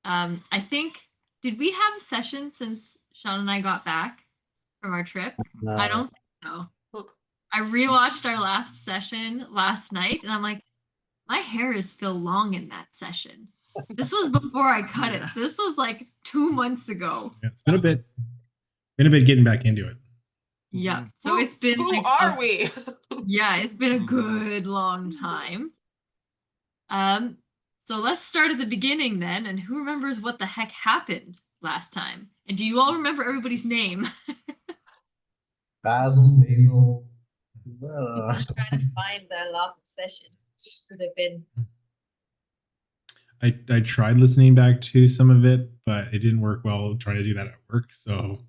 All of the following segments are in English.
I think, did we have a session since Sean and I got back from our trip? I don't think so. I rewatched our last session last night and I'm like, my hair is still long in that session. This was before I cut it. This was like 2 months ago. Yeah, it's been a bit getting back into it. Yeah. So it's been Who like are we? Yeah, it's been a good long time. Um, so let's start at the beginning then, and who remembers what the heck happened last time? And do you all remember everybody's name? Basil. I'm trying to find the last session. Could have been. I tried listening back to some of it, but it didn't work well trying to do that at work. So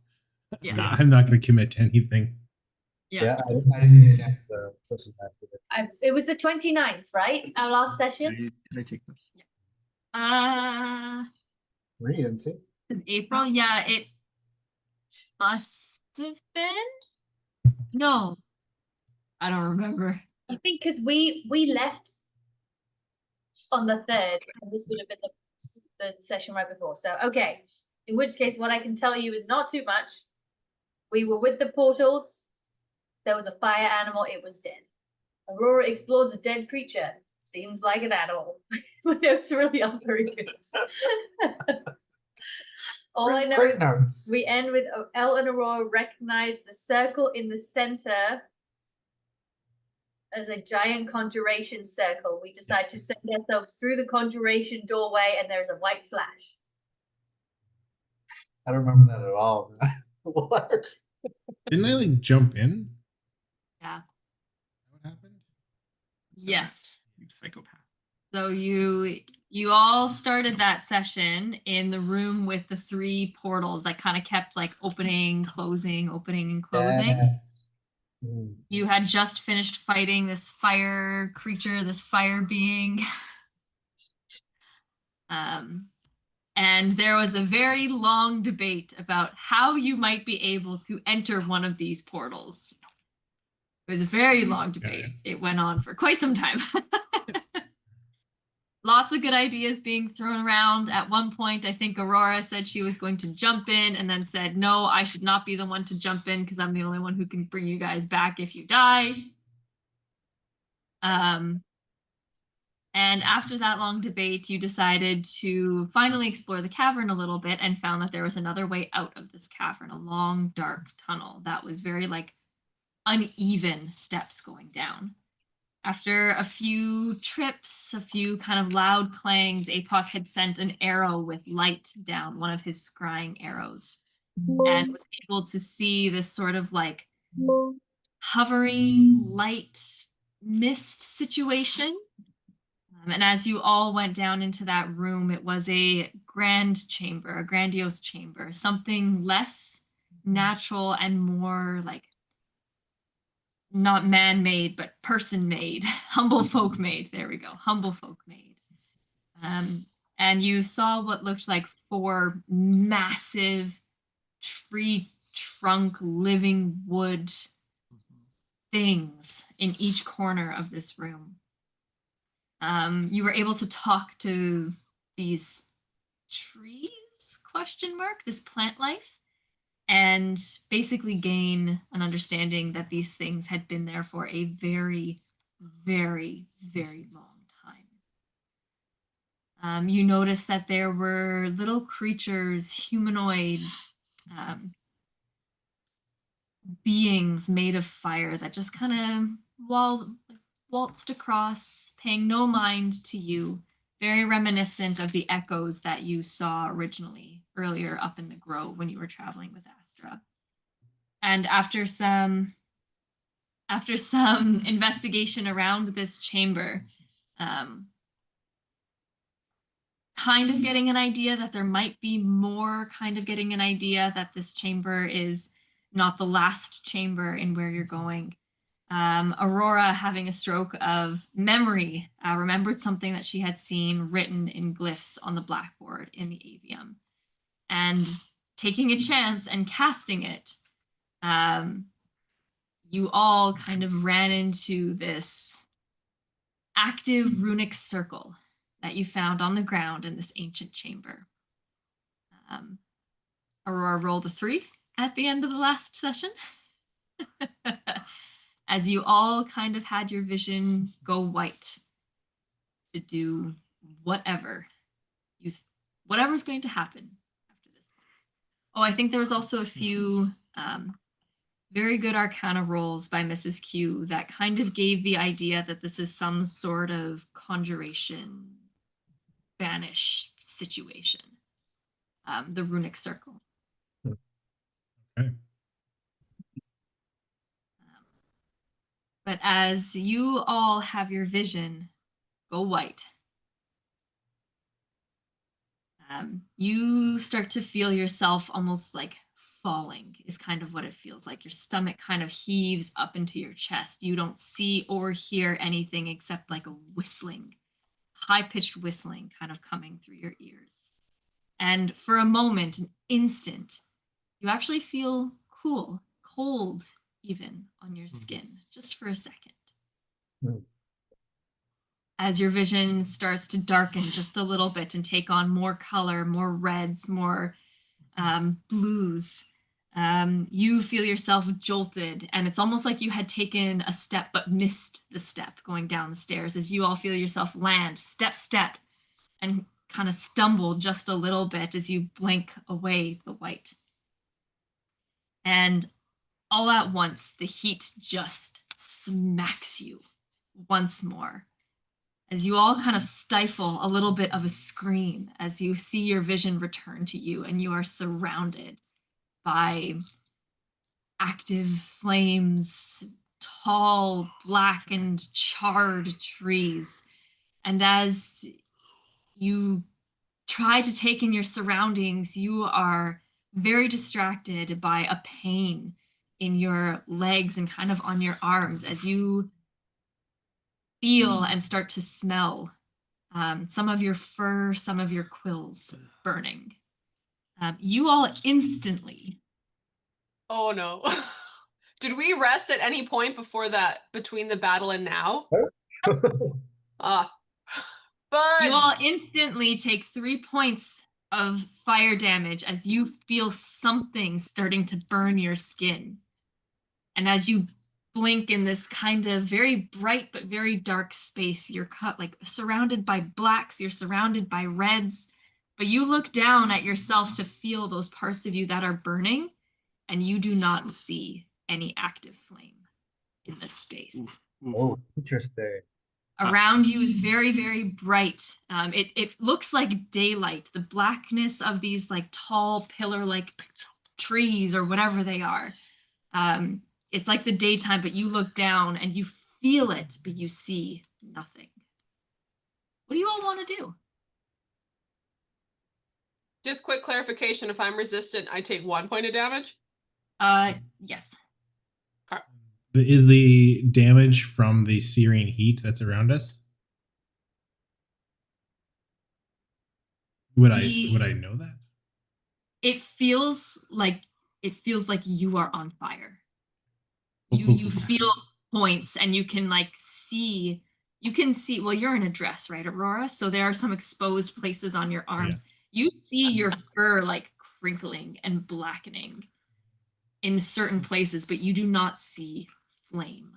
Yeah. I'm not going to commit to anything. Yeah, I didn't get a chance to listen back to it. It was the 29th, right? Our last session. Can I take this? Were you didn't see? April. Yeah, it must have been. No, I don't remember. I think because we left on the 3rd, and this would have been the session right before. So okay, in which case, what I can tell you is not too much. We were with the portals. There was a fire animal. It was dead. Aurora explores a dead creature. Seems like an animal. My notes really aren't very good. All I know Great is notes. we end with Elle and Aurora recognize the circle in the center as a giant conjuration circle. We decide to send ourselves through the conjuration doorway, and there's a white flash. I don't remember that at all. What? Didn't I like jump in? Yeah. What happened? Yes. You psychopath. So you all started that session in the room with the 3 portals that kind of kept like opening, closing, opening, and closing. Yes. You had just finished fighting this fire creature, this fire being. And there was a very long debate about how you might be able to enter one of these portals. It was a very long debate. Yes. It went on for quite some time. Lots of good ideas being thrown around. At one point, I think Aurora said she was going to jump in and then said, no, I should not be the one to jump in because I'm the only one who can bring you guys back if you die. And after that long debate, you decided to finally explore the cavern a little bit and found that there was another way out of this cavern, a long, dark tunnel that was very like uneven steps going down. After a few trips, a few kind of loud clangs, Apoc had sent an arrow with light down, one of his scrying arrows, and was able to see this sort of like hovering light mist situation. And as you all went down into that room, it was a grand chamber, a grandiose chamber, something less natural and more like not man-made, but person-made, humble folk made. There we go, humble folk made. And you saw what looked like 4 massive tree trunk living wood things in each corner of this room. You were able to talk to these trees, ? This plant life, and basically gain an understanding that these things had been there for a very, very, very long time. You noticed that there were little creatures, humanoid beings made of fire that just kind of waltzed across, paying no mind to you, very reminiscent of the echoes that you saw originally earlier up in the grove when you were traveling with Astra. And after some investigation around this chamber, kind of getting an idea that there might be more, kind of getting an idea that this chamber is not the last chamber in where you're going. Aurora, having a stroke of memory, remembered something that she had seen written in glyphs on the blackboard in the avium. And taking a chance and casting it, you all kind of ran into this active runic circle that you found on the ground in this ancient chamber. Aurora rolled a 3 at the end of the last session. As you all kind of had your vision go white to do whatever's going to happen after this point. Oh, I think there was also a few very good Arcana rolls by Mrs. Q that kind of gave the idea that this is some sort of conjuration, banish situation. The runic circle. Okay. But as you all have your vision go white, you start to feel yourself almost like falling is kind of what it feels like. Your stomach kind of heaves up into your chest. You don't see or hear anything except like a whistling, high-pitched whistling kind of coming through your ears. And for a moment, an instant, you actually feel cool, cold even on your skin, just for a second. As your vision starts to darken just a little bit and take on more color, more reds, more blues, you feel yourself jolted, and it's almost like you had taken a step but missed the step going down the stairs as you all feel yourself land step, and kind of stumble just a little bit as you blink away the white. And all at once, the heat just smacks you once more as you all kind of stifle a little bit of a scream as you see your vision return to you and you are surrounded by active flames, tall, black and charred trees. And as you try to take in your surroundings, you are very distracted by a pain in your legs and kind of on your arms as you feel and start to smell some of your fur, some of your quills burning. You all instantly. Oh no. Did we rest at any point before that, between the battle and now? But You all instantly take 3 points of fire damage as you feel something starting to burn your skin. And as you blink in this kind of very bright but very dark space, you're like surrounded by blacks, you're surrounded by reds, but you look down at yourself to feel those parts of you that are burning, and you do not see any active flame in this space. Oh, interesting. Around you is very, very bright. It looks like daylight. The blackness of these like tall pillar-like trees or whatever they are. It's like the daytime, but you look down and you feel it, but you see nothing. What do you all want to do? just quick clarification, if I'm resistant, I take 1 point of damage? Yes. Is the damage from the searing heat that's around us? Would I know that? It feels like you are on fire. You feel points and you can see, well, you're in a dress, right, Aurora? So there are some exposed places on your arms. Yeah. You see your fur like crinkling and blackening in certain places, but you do not see flame.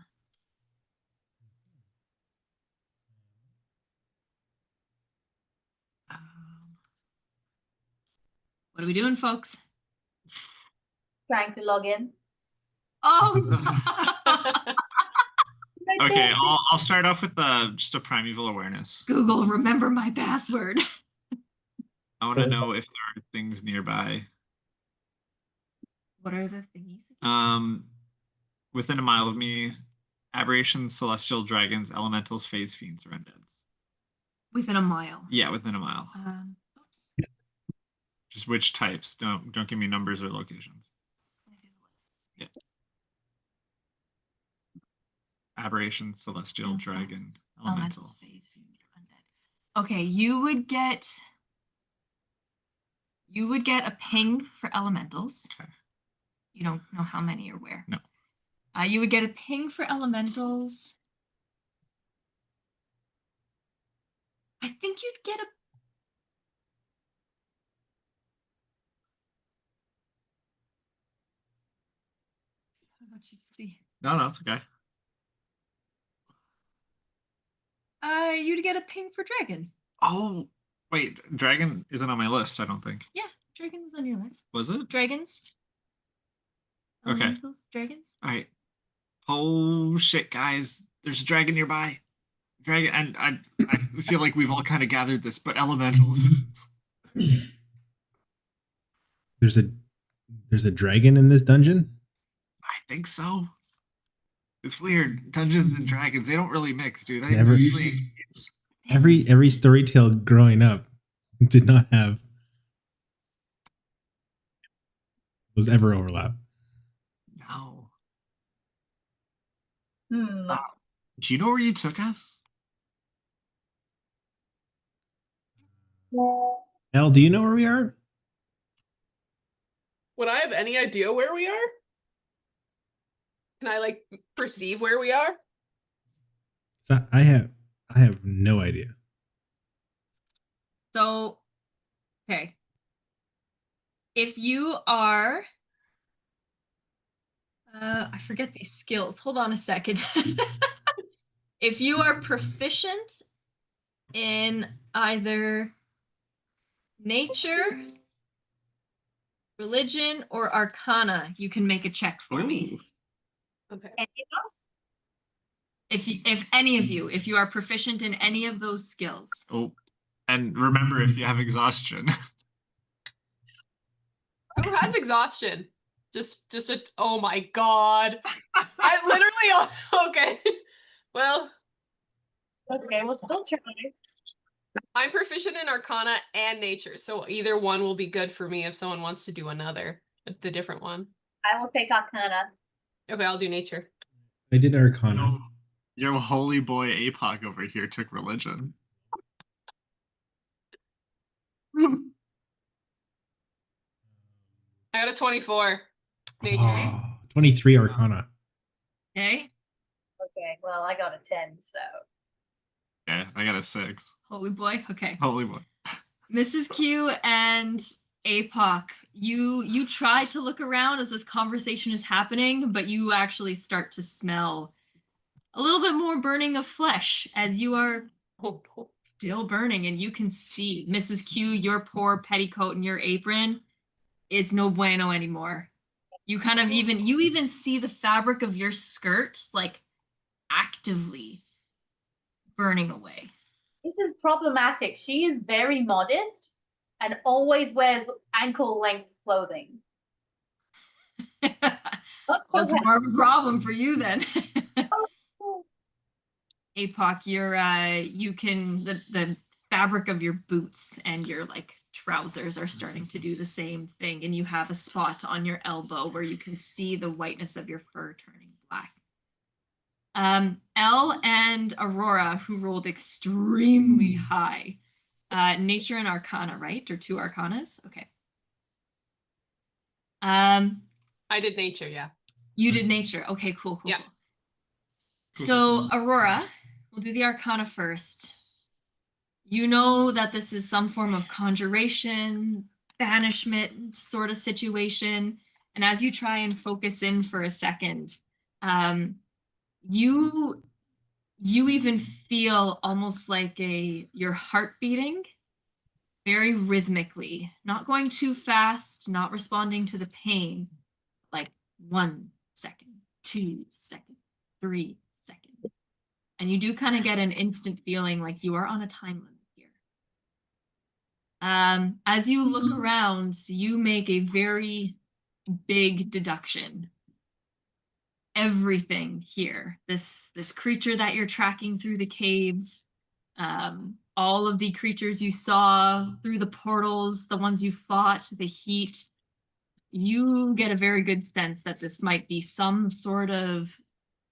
What are we doing, folks? Trying to log in. Oh. Okay, I'll start off with just a primeval awareness. Google, remember my password. I want to know if there are things nearby. What are the thingies? Within a mile of me, aberrations, celestial dragons, elementals, phase fiends, or undeads. Within a mile. Yeah, within a mile. Oops. Just which types? Don't give me numbers or locations. Yeah. Aberration, celestial, dragon, elemental. Phase fiend, undead. Okay, you would get a ping for elementals. Okay. You don't know how many or where. No. You would get a ping for elementals. I think you'd get want you to see. No, it's okay. You to get a ping for dragon. Oh, wait, dragon isn't on my list, I don't think. Yeah, dragon was on your list. Was it? Dragons. Okay. Elementals, dragons. All right. Oh shit, guys! There's a dragon nearby. Dragon, and I feel like we've all kind of gathered this, but elementals. There's a dragon in this dungeon. I think so. It's weird. Dungeons and Dragons, they don't really mix, do they? Never. They're usually games. Every story tale growing up did not have those ever overlap. No. Hmm. Do you know where you took us? Elle, do you know where we are? Would I have any idea where we are? Can I like perceive where we are? I have no idea. So, okay. If you are, I forget these skills. Hold on a second. If you are proficient in either nature, religion, or arcana, you can make a check for me. Okay. Any of us? If any of you, if you are proficient in any of those skills. Oh, and remember if you have exhaustion. Who has exhaustion? Just a. Oh my god! I literally. Okay. Well, Okay, we'll still try. I'm proficient in Arcana and Nature, so either one will be good for me if someone wants to do another, the different one. I will take Arcana. Okay, I'll do Nature. I did Arcana. Your holy boy Apoc over here took religion. I got a 24. Nature. Oh, 23 Arcana. Okay. Okay, well, I got a 10, so. Yeah, I got a 6. Holy boy. Okay. Holy boy. Mrs. Q and Apoc, you try to look around as this conversation is happening, but you actually start to smell a little bit more burning of flesh as you are still burning, and you can see Mrs. Q, your poor petticoat and your apron is no bueno anymore. You kind of even see the fabric of your skirt like actively burning away. This is problematic. She is very modest and always wears ankle-length clothing. That's more of a problem for you then. Apoc, the fabric of your boots and your like trousers are starting to do the same thing, and you have a spot on your elbow where you can see the whiteness of your fur turning black. Elle and Aurora, who rolled extremely high. Nature and Arcana, right? Or 2 Arcanas? Okay. I did Nature, yeah. You did Nature. Okay, cool. Yeah. So, Aurora, we'll do the Arcana first. You know that this is some form of conjuration, banishment sort of situation. And as you try and focus in for a second, you even feel almost like your heart beating very rhythmically, not going too fast, not responding to the pain, like 1 second, 2 seconds, 3 seconds. And you do kind of get an instant feeling like you are on a time limit here. As you look around, you make a very big deduction. Everything here, this creature that you're tracking through the caves, all of the creatures you saw through the portals, the ones you fought, the heat, you get a very good sense that this might be some sort of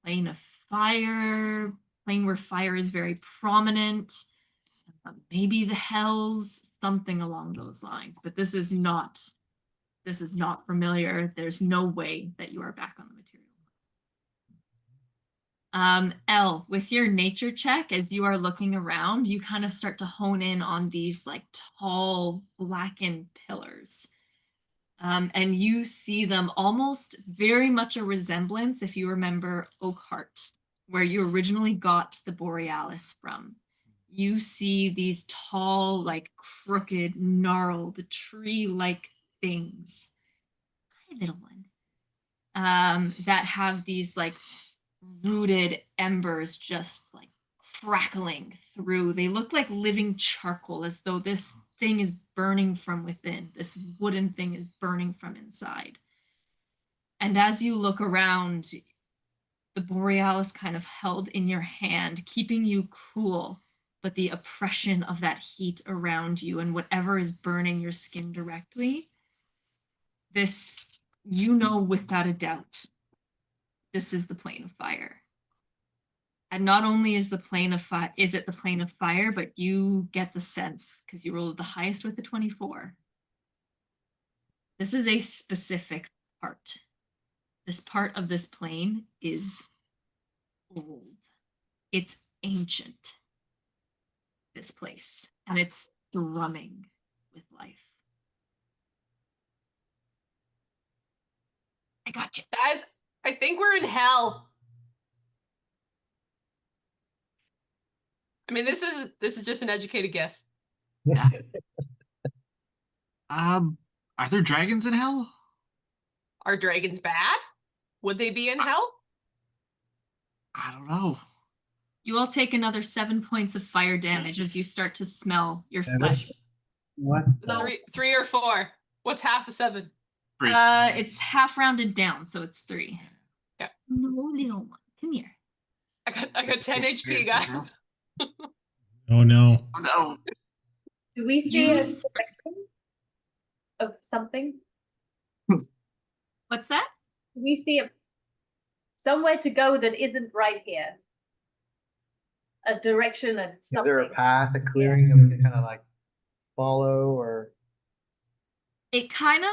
plane of fire, plane where fire is very prominent, maybe the hells, something along those lines. But this is not familiar. There's no way that you are back on the material. Elle, with your nature check, as you are looking around, you kind of start to hone in on these like tall blackened pillars. And you see them almost very much a resemblance, if you remember Oakhart, where you originally got the Borealis from. You see these tall, like crooked, gnarled, tree-like things. Hi, little one. That have these like rooted embers just like crackling through. They look like living charcoal, as though this thing is burning from within. This wooden thing is burning from inside. And as you look around, the Borealis kind of held in your hand, keeping you cool, but the oppression of that heat around you and whatever is burning your skin directly, this, you know without a doubt, this is the plane of fire. And not only is it the plane of fire, but you get the sense, because you rolled the highest with the 24. This is a specific part. This part of this plane is old. It's ancient, this place, and it's thrumming with life. I got you. Guys, I think we're in hell. I mean, this is just an educated guess. Are there dragons in hell? Are dragons bad? Would they be in hell? I don't know. You all take another 7 points of fire damage as you start to smell your Damage? flesh. What? the- Three or four. What's half of 7? 3. It's half rounded down, so it's 3. Yeah. No, little one, come here. I got 10 HP, guys. Oh no. Oh no. Do we see a You- spectrum of something? What's that? Do we see somewhere to go that isn't right here? A direction and Is there a something. path, a clearing that we can kind of like follow, or It kind of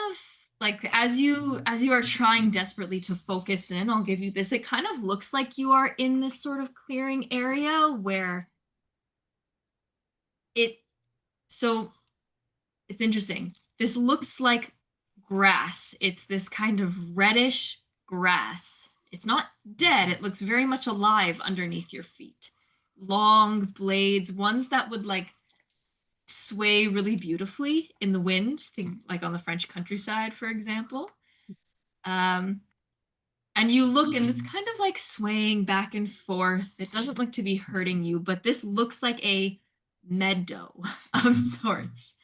like as you are trying desperately to focus in, I'll give you this. It kind of looks like you are in this sort of clearing area where so it's interesting. This looks like grass. It's this kind of reddish grass. It's not dead. It looks very much alive underneath your feet. Long blades, ones that would like sway really beautifully in the wind, think like on the French countryside, for example. And you look and it's kind of like swaying back and forth. It doesn't look to be hurting you, but this looks like a meadow of sorts.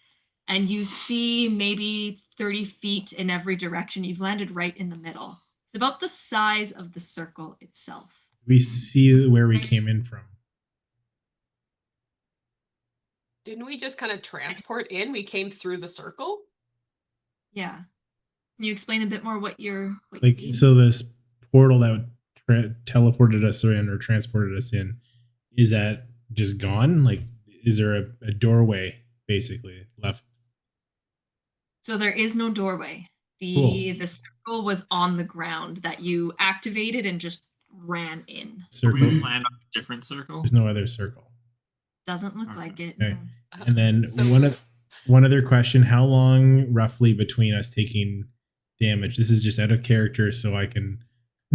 And you see maybe 30 feet in every direction. You've landed right in the middle. It's about the size of the circle itself. We see where we came in from. Didn't we just kind of transport in? We came through the circle? Yeah. Can you explain a bit more what you Like, mean? so this portal that teleported us in or transported us in, is that just gone? Like, is there a doorway basically left? So there is no doorway. Cool. The circle was on the ground that you activated and just ran in. Circle. We land on a different circle. There's no other circle. Doesn't look Okay. like it. Okay. No. And then So- one other question: how long roughly between us taking damage? This is just out of character, so I can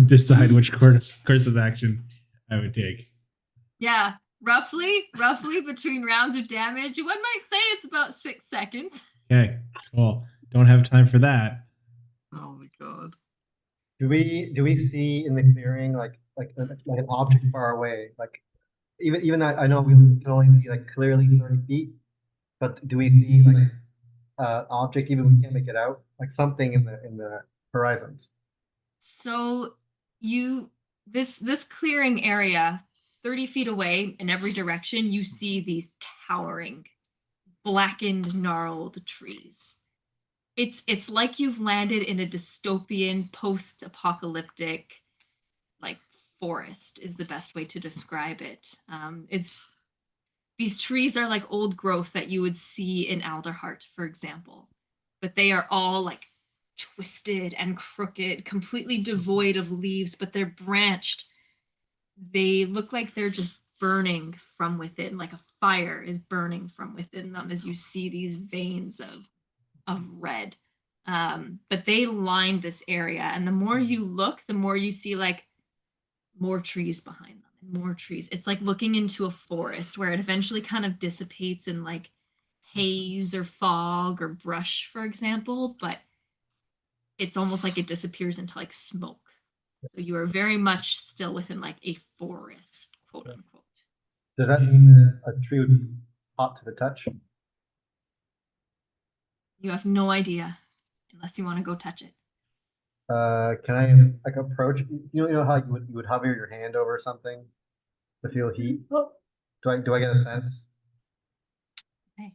decide which course of action I would take. Yeah, roughly between rounds of damage, one might say it's about 6 seconds. Okay, cool. Don't have time for that. Oh my god. do we see in the clearing like an object far away? Like even that I know we can only see like clearly 30 feet, but do we see like object even we can't make it out? Like something in the horizons. So this clearing area, 30 feet away in every direction, you see these towering, blackened, gnarled trees. It's like you've landed in a dystopian, post-apocalyptic, like forest is the best way to describe it. These trees are like old growth that you would see in Alderheart, for example, but they are all like twisted and crooked, completely devoid of leaves, but they're branched. They look like they're just burning from within, like a fire is burning from within them as you see these veins of red. But they lined this area, and the more you look, the more you see like more trees behind them and more trees. It's like looking into a forest where it eventually kind of dissipates in like haze or fog or brush, for example, but it's almost like it disappears into like smoke. So you are very much still within like a forest, quote unquote. Does that mean that a tree would be hot to the touch? You have no idea unless you want to go touch it. Can I like approach? You know how you would hover your hand over something to feel heat? Do I get a sense? Okay.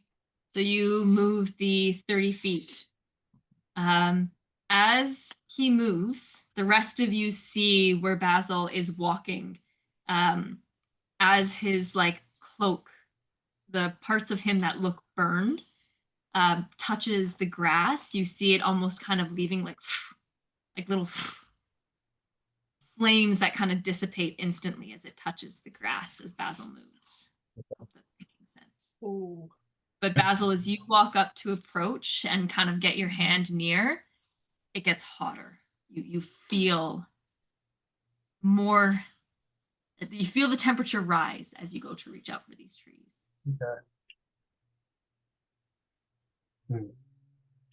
So you move the 30 feet. As he moves, the rest of you see where Basil is walking. As his like cloak, the parts of him that look burned, touches the grass, you see it almost kind of leaving like little flames that kind of dissipate instantly as it touches the grass as Basil moves. I hope that's making sense. Ooh. But Basil, as you walk up to approach and kind of get your hand near, it gets hotter. You feel more, you feel the temperature rise as you go to reach out for these trees. Okay.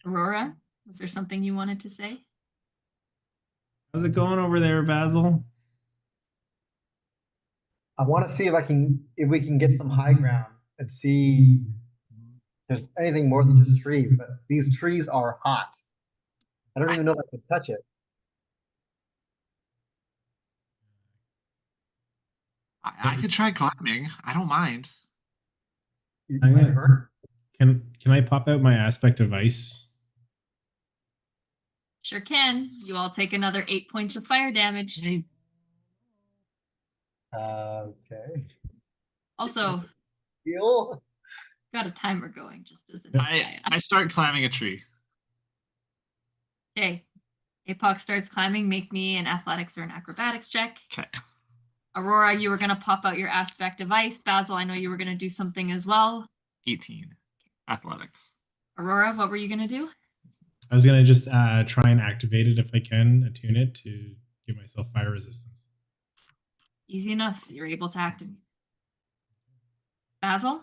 Aurora, was there something you wanted to say? How's it going over there, Basil? I want to see if we can get some high ground and see if there's anything more than just trees, but these trees are hot. I don't even know if I can touch it. I could try climbing. I don't mind. You I'm might gonna- hurt. Can I pop out my aspect of ice? Sure can. You all take another 8 points of fire damage. Okay. Also, Heal. got a timer going just as an I start climbing a tree. Okay. Apoc starts climbing. Make me an athletics or an acrobatics check. Okay. Aurora, you were going to pop out your aspect of ice. Basil, I know you were going to do something as well. 18. Athletics. Aurora, what were you going to do? I was gonna just try and activate it if I can, attune it to give myself fire resistance. Easy enough. You're able to activate. Basil?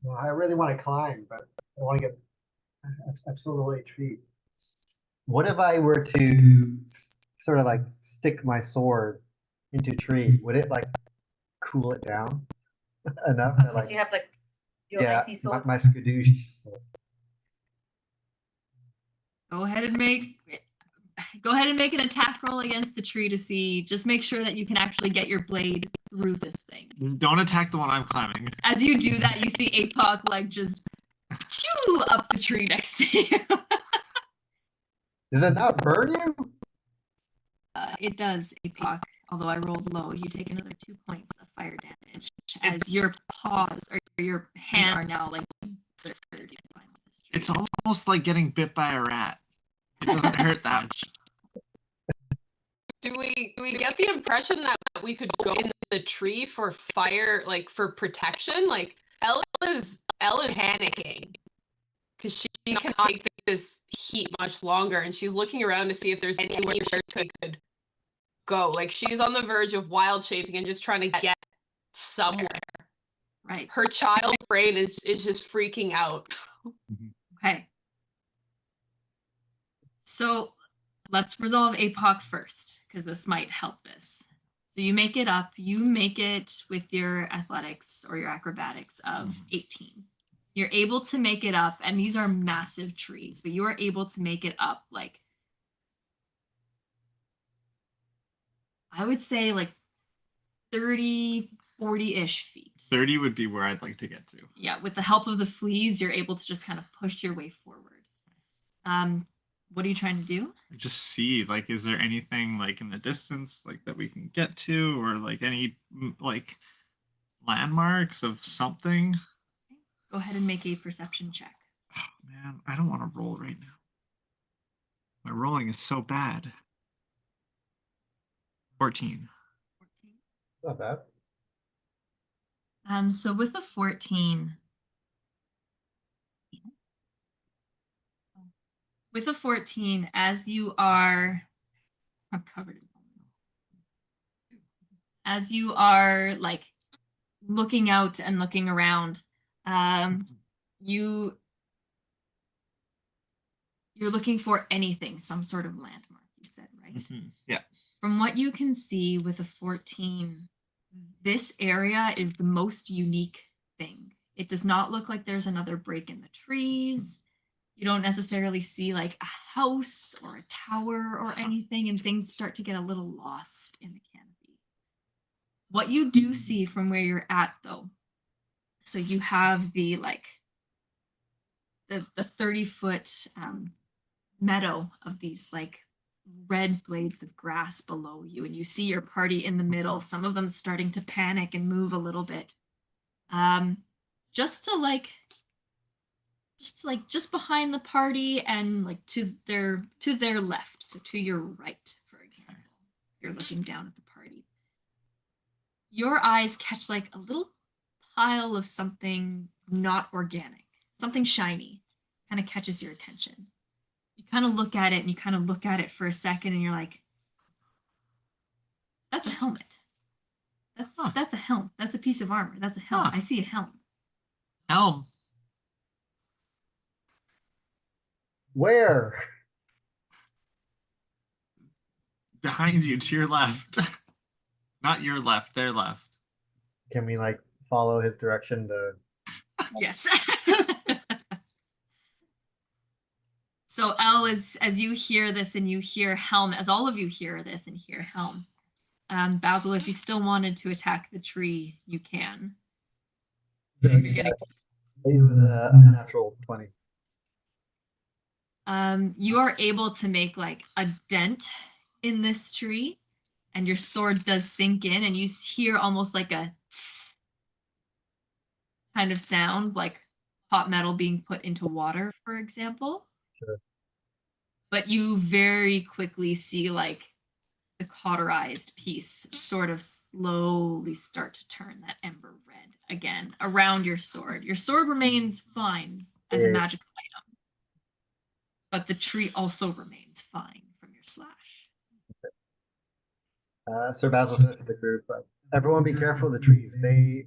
Well, I really want to climb, but I want to get absolutely a tree. What if I were to sort of like stick my sword into a tree? Would it like cool it down enough? That, Because like, you have like your yeah, icy sword. my skadoosh. Go ahead and make an attack roll against the tree to see. Just make sure that you can actually get your blade through this thing. Don't attack the one I'm climbing. As you do that, you see Apoc like just chew up the tree next to you. Does it not burn you? It does, Apoc. Although I rolled low, you take another 2 points of fire damage as your paws or your hands are now like. It's almost like getting bit by a rat. It doesn't hurt that much. Do we get the impression that we could go in the tree for fire, like for protection? Like Elle is panicking because she cannot take this heat much longer, and she's looking around to see if there's anywhere she could go. Like she's on the verge of wild shaping and just trying to get somewhere. Right. Her child brain is just freaking out. Okay. So let's resolve Apoc first, because this might help this. So you make it up. You make it with your athletics or your acrobatics of 18. You're able to make it up, and these are massive trees, but you are able to make it up like, I would say like 30, 40-ish feet. 30 would be where I'd like to get to. Yeah, with the help of the fleas, you're able to just kind of push your way forward. What are you trying to do? Just see, like, is there anything like in the distance, like that we can get to, or like any like landmarks of something? Go ahead and make a perception check. Oh, man, I don't want to roll right now. My rolling is so bad. 14. 14. Not bad. So with a 14, With a 14, as you are, I'm covered in as you are like looking out and looking around, you're looking for anything, some sort of landmark, you said, right? Mm-hmm. Yeah. From what you can see with a 14, this area is the most unique thing. It does not look like there's another break in the trees. You don't necessarily see like a house or a tower or anything, and things start to get a little lost in the canopy. What you do see from where you're at, though, so you have the like the 30-foot meadow of these like red blades of grass below you, and you see your party in the middle, some of them starting to panic and move a little bit. Just behind the party and like to their left, so to your right, for example. You're looking down at the party. Your eyes catch like a little pile of something not organic, something shiny, kind of catches your attention. You kind of look at it and you kind of look at it for a second and you're like, that's a helmet. That's a helm. That's a piece of armor. That's a helm. I see a helm. Helm. Where? Behind you, to your left. Not your left, their left. Can we like follow his direction to? Yes. So Elle, as you hear this and you hear helm, as all of you hear this and hear helm, Basil, if you still wanted to attack the tree, you can. It was a natural 20. You are able to make like a dent in this tree, and your sword does sink in, and you hear almost like a tss kind of sound, like hot metal being put into water, for example. Sure. But you very quickly see like the cauterized piece sort of slowly start to turn that ember red again around your sword. Your sword remains fine as a magical item, but the tree also remains fine from your slash. Sir Basil says to the group, everyone be careful of the trees. They,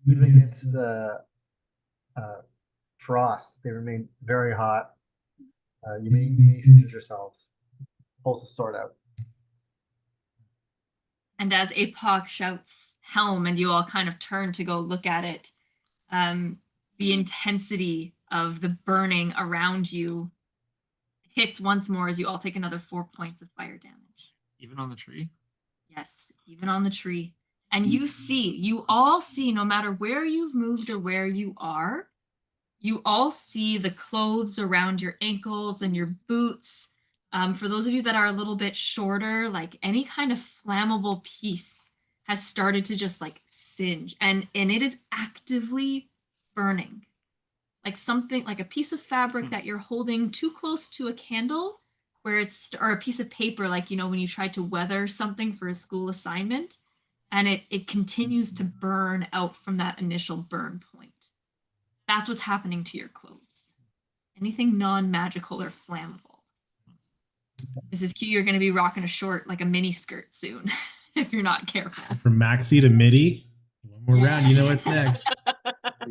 even against frost, they remain very hot. You may singe yourselves. Pulls the sword out. And as Apoc shouts helm and you all kind of turn to go look at it, the intensity of the burning around you hits once more as you all take another 4 points of fire damage. Even on the tree? Yes, even on the tree. And you all see, no matter where you've moved or where you are, you all see the clothes around your ankles and your boots. For those of you that are a little bit shorter, like any kind of flammable piece has started to just like singe, and it is actively burning. Like something like a piece of fabric that you're holding too close to a candle, or a piece of paper, like, you know, when you try to weather something for a school assignment, and it continues to burn out from that initial burn point. That's what's happening to your clothes. Anything non-magical or flammable. Mrs. Q, you're going to be rocking a short, like a mini skirt soon, if you're not careful. From maxi to midi. One more round, you know what's next.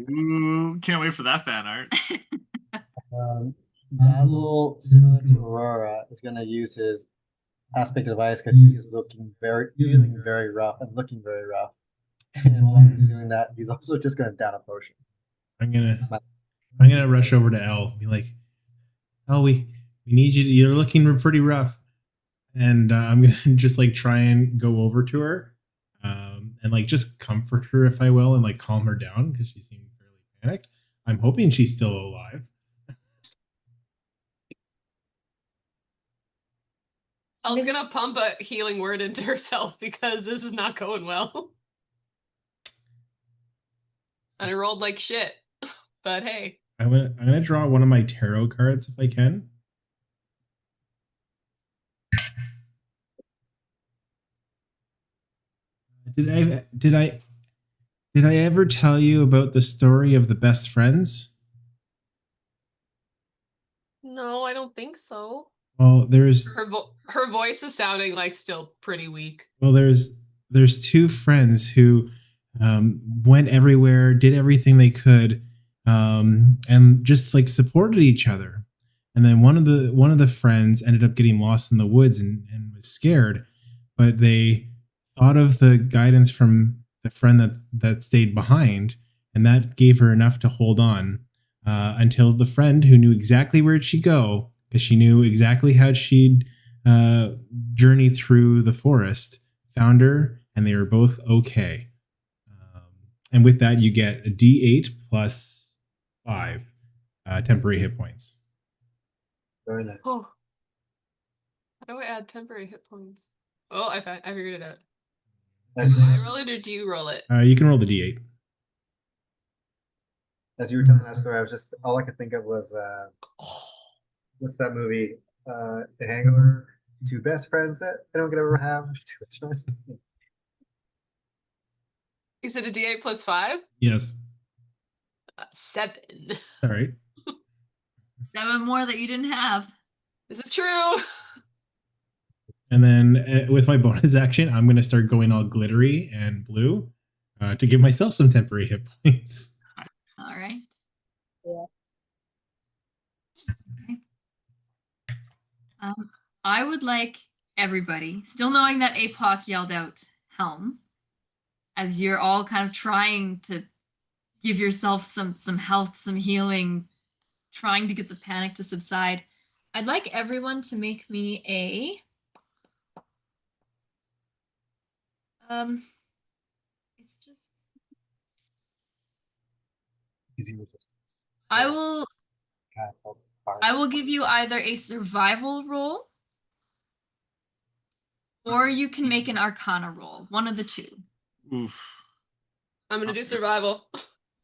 Ooh, can't wait for that fan art. Basil, similar to Aurora, is going to use his aspect of ice because he is feeling very rough and looking very rough. And while he's doing that, he's also just going to down a potion. I'm gonna rush over to Elle. Be like, Elle, we need you. You're looking pretty rough, and I'm gonna just like try and go over to her, and like just comfort her if I will, and like calm her down because she seemed fairly panicked. I'm hoping she's still alive. Elle's gonna pump a healing word into herself because this is not going well. And I rolled like shit. But hey. I'm gonna draw one of my tarot cards if I can. Did I ever tell you about the story of the best friends? No, I don't think so. Well, there's Her voice is sounding like still pretty weak. well, there's two friends who went everywhere, did everything they could, and just like supported each other. And then one of the friends ended up getting lost in the woods and was scared, but they thought of the guidance from the friend that stayed behind, and that gave her enough to hold on until the friend who knew exactly where she'd go, because she knew exactly how she'd journey through the forest, found her, and they were both okay. And with that, you get a D8 plus 5 temporary hit points. Very nice. Oh. How do I add temporary hit points? Oh, I figured it out. As, Do I roll it or do you roll it? You can roll the D8. as you were telling that story, I was just all I could think of was what's that movie? The Hangover. Two best friends that I don't ever have. You said a D8 plus 5? Yes. 7. All right. 7 more that you didn't have. This is true. And then with my bonus action, I'm going to start going all glittery and blue to give myself some temporary hit points. All right. Yeah. Okay. I would like everybody, still knowing that Apoc yelled out helm, as you're all kind of trying to give yourself some health, some healing, trying to get the panic to subside. I'd like everyone to make me it's just Easy resistance. I will Fire. I will give you either a survival roll or you can make an arcana roll. One of the two. Oof. I'm gonna do survival.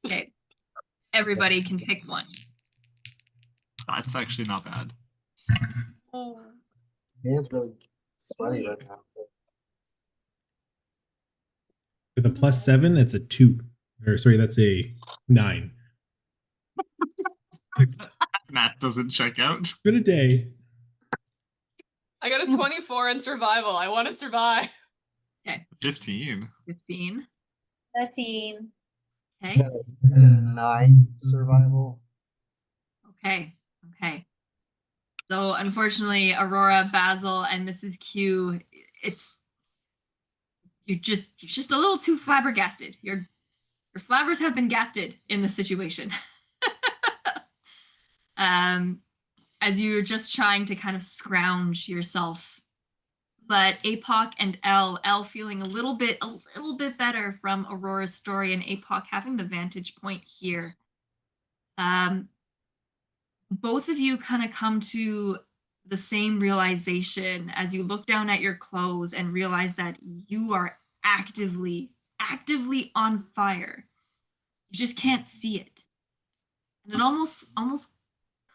Okay. Everybody can pick one. That's actually not bad. Oh. Man's really sweaty right now. With a plus 7, that's a 2. Or sorry, that's a 9. Matt doesn't check out. Good a day. I got a 24 in survival. I want to survive. 15. 15. 13. Okay. 9 survival. Okay. Okay. So unfortunately, Aurora, Basil, and Mrs. Q, you're just a little too flabbergasted. Your flabbers have been gasted in this situation. As you're just trying to kind of scrounge yourself. But Apoc and Elle feeling a little bit better from Aurora's story, and Apoc having the vantage point here. Both of you kind of come to the same realization as you look down at your clothes and realize that you are actively on fire. You just can't see it. And it almost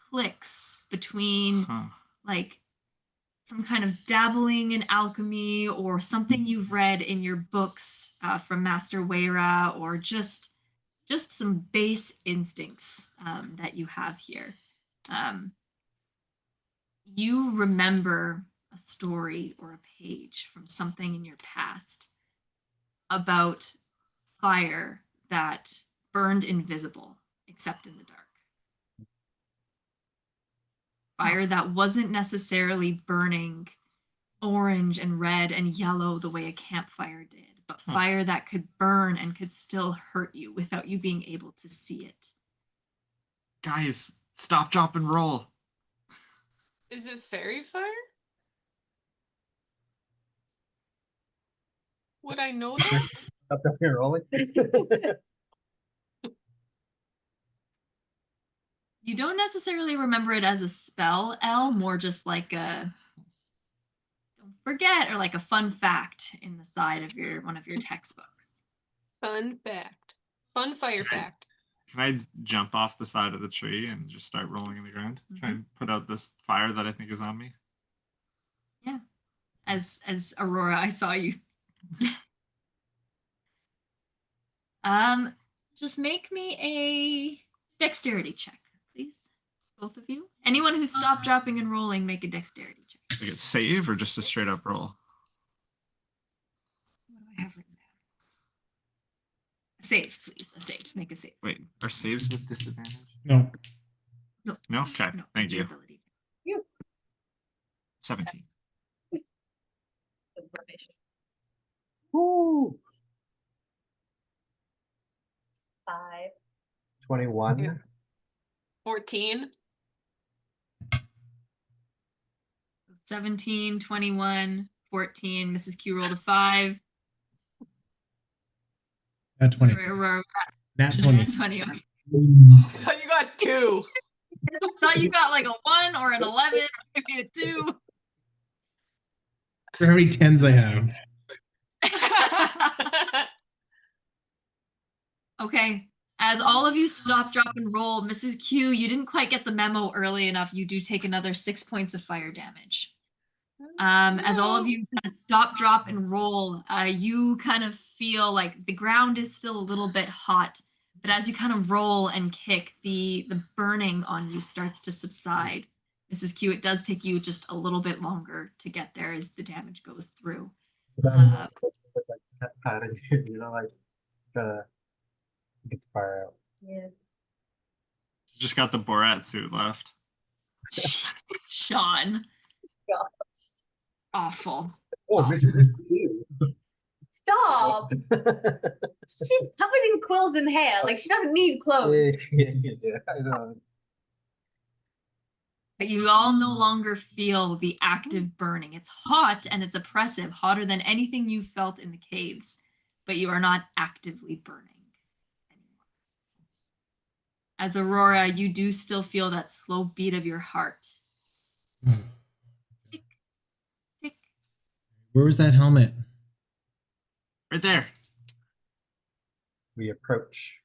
clicks between like some kind of dabbling in alchemy or something you've read in your books from Master Wayra, or just some base instincts that you have here. You remember a story or a page from something in your past about fire that burned invisible except in the dark. Fire that wasn't necessarily burning orange and red and yellow the way a campfire did, but fire that could burn and could still hurt you without you being able to see it. Guys, stop, drop, and roll. Is it fairy fire? Would I know that? Up there rolling. You don't necessarily remember it as a spell, Elle, more just like a don't forget, or like a fun fact in the side of one of your textbooks. Fun fact. Fun fire fact. Can I jump off the side of the tree and just start rolling in the ground? Try and put out this fire that I think is on me? Yeah. As Aurora, I saw you. Just make me a dexterity check, please. both of you. Anyone who stopped dropping and rolling, make a dexterity check. Like a save or just a straight up roll? What do I have written down? A save, please. A save. Make a save. Wait, are saves with disadvantage? No. No. No? Okay, No, thank your you. ability. 17. Woo! 5. 21. 14. 17, 21, 14. Mrs. Q rolled a 5. Nat 20. Sorry, Aurora. Nat 20. 20. Okay. You got 2. I thought you got like a 1 or an 11, or maybe a 2. For how many 10s I have. Okay. As all of you stop, drop, and roll, Mrs. Q, you didn't quite get the memo early enough. You do take another 6 points of fire damage. As all of you kind of stop, drop, and roll, you kind of feel like the ground is still a little bit hot, but as you kind of roll and kick, the burning on you starts to subside. Mrs. Q, it does take you just a little bit longer to get there as the damage goes through. It's like patting, you know, like gotta get the fire out. Yeah. Just got the Borat suit left. Sean, Gosh. awful. Oh, Mr. Dude. Stop! She's covered in quills and hair. Like, she doesn't need clothes. Yeah, I know. But you all no longer feel the active burning. It's hot and it's oppressive, hotter than anything you felt in the caves, but you are not actively burning anymore. As Aurora, you do still feel that slow beat of your heart. Tick, tick. Where was that helmet? Right there. We approach.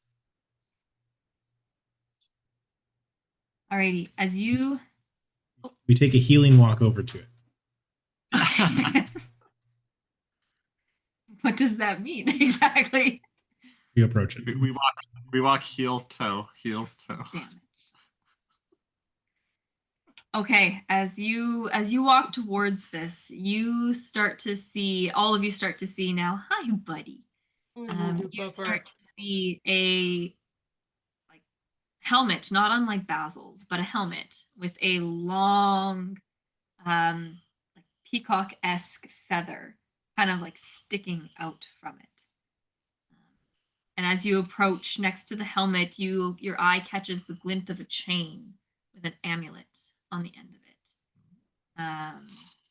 Alrighty, as you We take a healing walk over to it. what does that mean exactly? We approach it. We walk heel toe. Damn it. Okay, as you walk towards this, you start to see, all of you start to see now, hi buddy. You start to see a like helmet, not unlike Basil's, but a helmet with a long like peacock-esque feather kind of like sticking out from it. And as you approach next to the helmet, your eye catches the glint of a chain with an amulet on the end of it.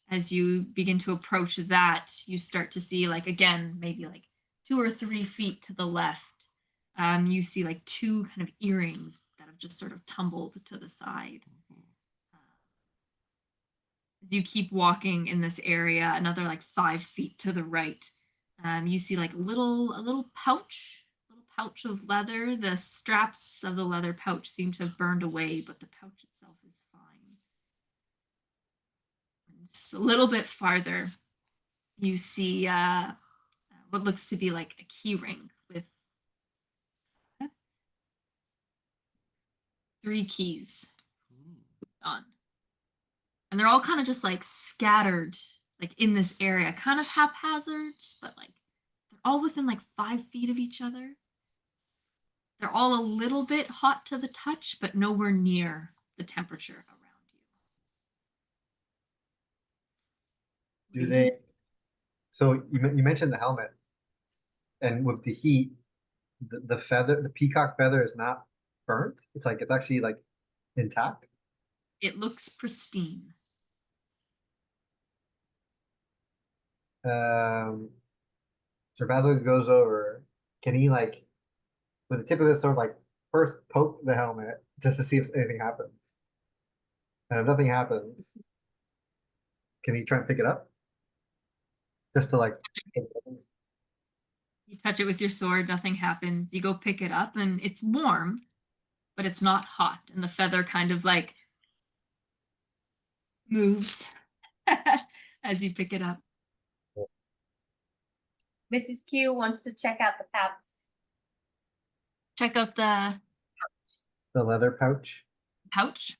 As you begin to approach that, you start to see, like, again, maybe like 2 or 3 feet to the left, you see like 2 kind of earrings that have just sort of tumbled to the side. As you keep walking in this area, another like 5 feet to the right, you see like a little pouch of leather. The straps of the leather pouch seem to have burned away, but the pouch itself is fine. It's a little bit farther. You see what looks to be like a key ring with 3 keys on. And they're all kind of just like scattered like in this area, kind of haphazard, but like they're all within like 5 feet of each other. They're all a little bit hot to the touch, but nowhere near the temperature around you. Do they? So you mentioned the helmet, and with the heat, the feather, the peacock feather, is not burnt. It's like it's actually like intact. It looks pristine. So Basil goes over. Can he like, with the tip of his sword, like first poke the helmet just to see if anything happens? And if nothing happens, can he try and pick it up? Just to like. You touch it with your sword, nothing happens. You go pick it up, and it's warm, but it's not hot. And the feather kind of like moves as you pick it up. Mrs. Q wants to check out the pouch. Check out the The leather pouch. pouch.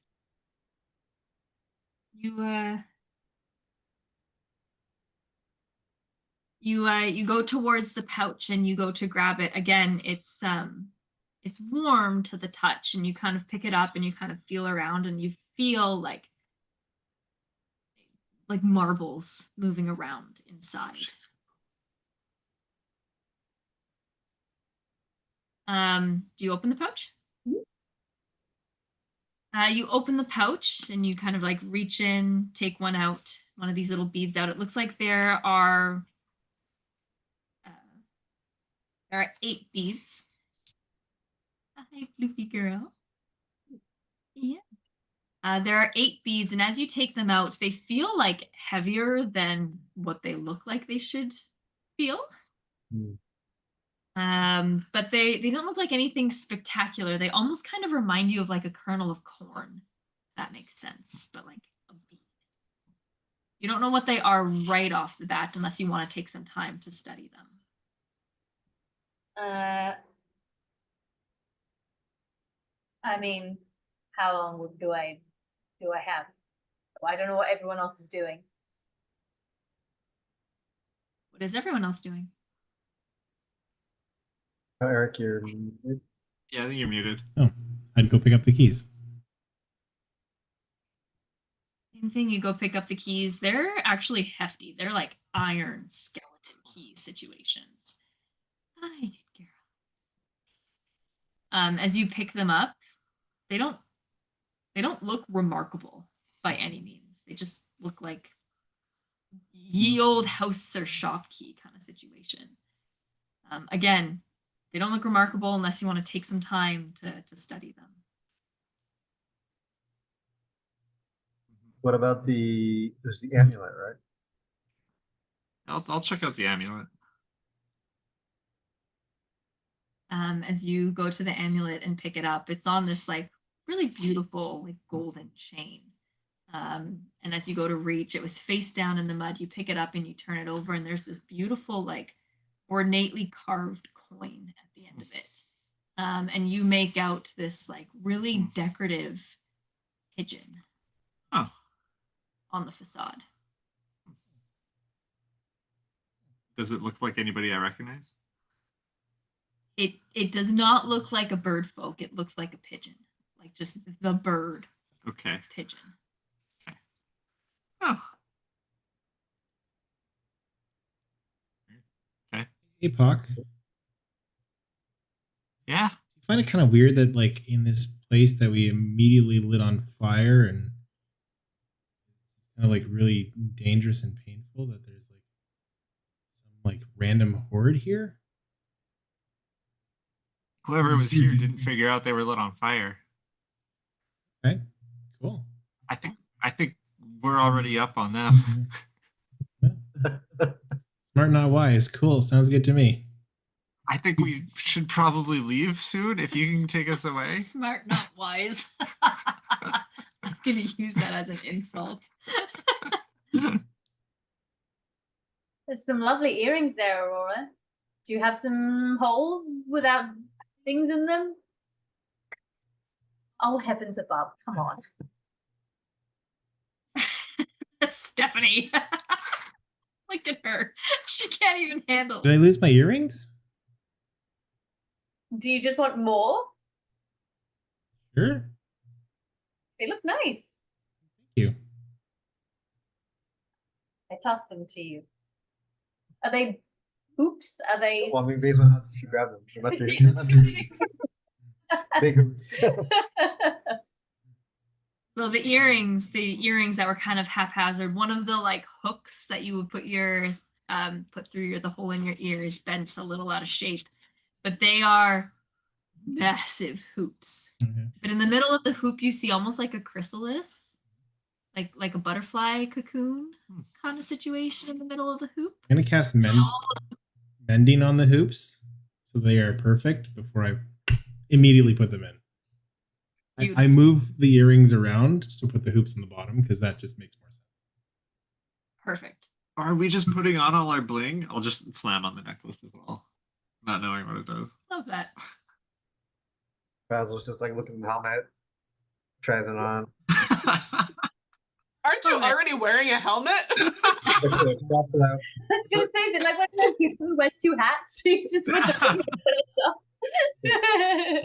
You go towards the pouch and you go to grab it. Again, it's warm to the touch, and you kind of pick it up and you kind of feel around and you feel like marbles moving around inside. Do you open the pouch? You open the pouch and you kind of like reach in, take one out, one of these little beads out. It looks like there are 8 beads. Hi, Floofy girl. Yeah. There are 8 beads, and as you take them out, they feel like heavier than what they look like they should feel. But they don't look like anything spectacular. They almost kind of remind you of like a kernel of corn. If that makes sense, but like a bead. You don't know what they are right off the bat unless you want to take some time to study them. I mean, how long do I have? I don't know what everyone else is doing. What is everyone else doing? Eric, you're muted. Yeah, I think you're muted. Oh, I'd go pick up the keys. Same thing, you go pick up the keys. They're actually hefty. They're like iron skeleton key situations. Hi, girl. As you pick them up, they don't look remarkable by any means. They just look like ye old house or shop key kind of situation. Again, they don't look remarkable unless you want to take some time to study them. What about there's the amulet, right? I'll check out the amulet. As you go to the amulet and pick it up, it's on this like really beautiful like golden chain. And as you go to reach, it was face down in the mud. You pick it up and you turn it over, and there's this beautiful like ornately carved coin at the end of it. And you make out this like really decorative pigeon on the facade. Does it look like anybody I recognize? It does not look like a bird folk. It looks like a pigeon, like just the bird. Okay. Pigeon. Okay. Oh. Okay. Apoc. Yeah. I find it kind of weird that like in this place that we immediately lit on fire and kind of like really dangerous and painful that there's like some like random horde here. Whoever was here didn't figure out they were lit on fire. Okay, cool. I think we're already up on them. Smart, not wise. Cool. Sounds good to me. I think we should probably leave soon if you can take us away. Smart, not wise. I'm gonna use that as an insult. There's some lovely earrings there, Aurora. Do you have some holes without things in them? Oh, heavens above. Come on. Stephanie. Look at her. She can't even handle Did I lose my earrings? Do you just want more? Sure. They look nice. Thank you. I tossed them to you. Are they hoops? Are they Well, I mean, based on how she grabbed them. So that's big. Well, the earrings that were kind of haphazard. One of the like hooks that you would put through the hole in your ear is bent a little out of shape, but they are massive hoops. Okay. But in the middle of the hoop, you see almost like a chrysalis, like a butterfly cocoon kind of situation in the middle of the hoop. I'm gonna cast mending on the hoops so they are perfect before I immediately put them in. I move the earrings around to put the hoops on the bottom because that just makes more sense. Perfect. Are we just putting on all our bling? I'll just slam on the necklace as well, not knowing what it does. Love that. Basil's just like looking at the helmet, tries it on. Aren't you you it. already wearing a helmet? That's it. That's it out. I was gonna say, is it like one of those people who wears 2 hats? He's just with the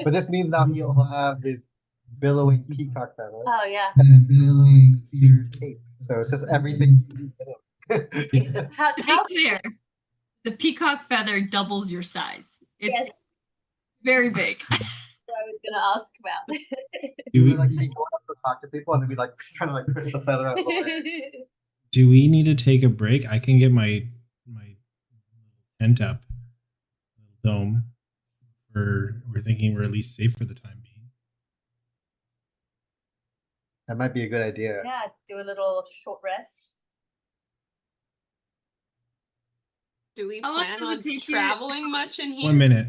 But this means now he'll have his billowing peacock feather Oh yeah. and billowing seared cape. So it's just everything. How, To be how clear, the peacock feather doubles your size. It's Yes. very big. I was gonna ask about. You would like be going up to talk to people and be like trying to like push the feather out of the way. Do we need to take a break? I can get my tent up, dome. We're thinking we're at least safe for the time being. That might be a good idea. Yeah, do a little short rest. Do we How long plan does it on take you- traveling much in here? 1 minute.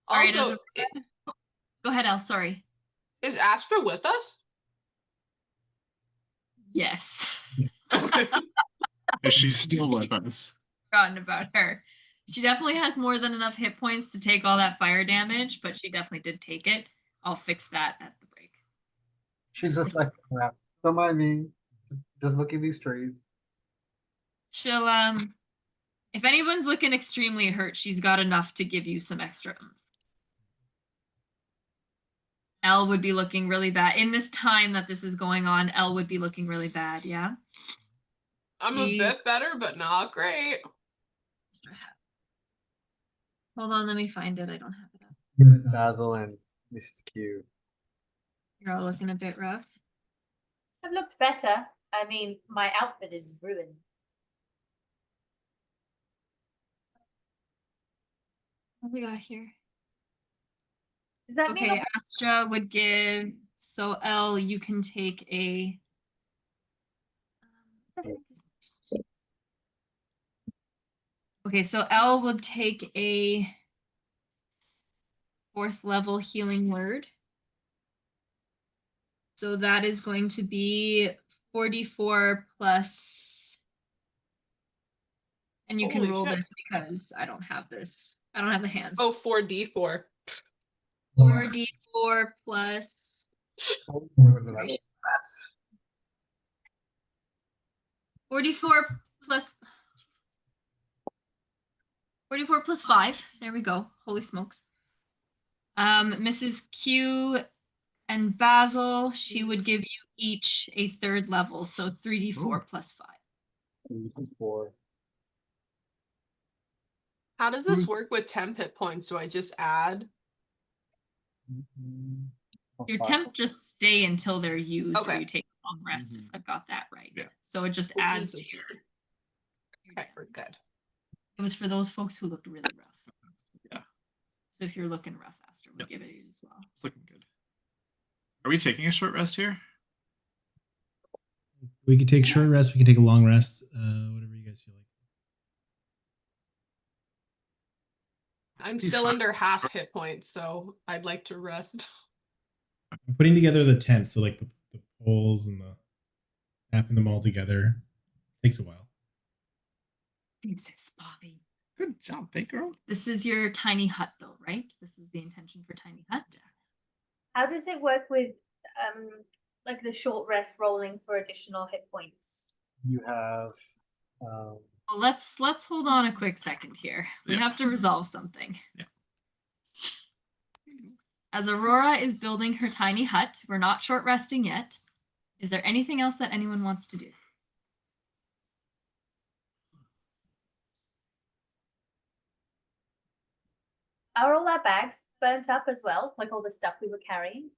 All right, Also, Go ahead, Elle. Sorry. is Astra with us? Yes. Is she still with us? Forgotten about her. She definitely has more than enough hit points to take all that fire damage, but she definitely did take it. I'll fix that at the break. She's just like, crap. Don't mind me. Just look at these trees. She'll if anyone's looking extremely hurt, she's got enough to give you some extra. Elle would be looking really bad. In this time that this is going on, Elle would be looking really bad, yeah? I'm She- a bit better, but not great. Hold on, let me find it. I don't have it up. With Basil and Mrs. Q. You're all looking a bit rough. I've looked better. I mean, my outfit is ruined. What we got here? Does that mean Okay, Astra would give, so Elle, you can take a. Okay, so Elle would take a 4th level healing word. So that is going to be 44 plus. And you can Holy roll shit. this because I don't have this. I don't have the hands. Oh, 4d4. 4d4 plus. That's 44 plus. 44 plus 5. There we go. Holy smokes. Mrs. Q and Basil, she would give you each a 3rd level, so 3d4 plus 5. 4. How does this work with temp hit points? Do I just add? Your temp just stay until they're used, or Okay. you take a long rest, if I've got that right. Yeah. So it just Oh, adds Jesus. to your. Okay, we're good. It was for those folks who looked really rough. Yeah. So if you're looking rough, Astra would Yep. give it as well. It's looking good. Are we taking a short rest here? We could take short rest. We can take a long rest. Whatever you guys feel like. I'm Be still fine. under half hit points, so I'd like to rest. I'm putting together the tent, so like the poles and the snapping them all together takes a while. Thanks, Bobby. Good job, big girl. This is your tiny hut, though, right? This is the intention for tiny hut. how does it work with like the short rest rolling for additional hit points? You have Well, let's hold on a quick second here. We Yeah. have to resolve something. Yeah. As Aurora is building her tiny hut, we're not short resting yet. Is there anything else that anyone wants to do? Are all our bags burnt up as well? Like all the stuff we were carrying?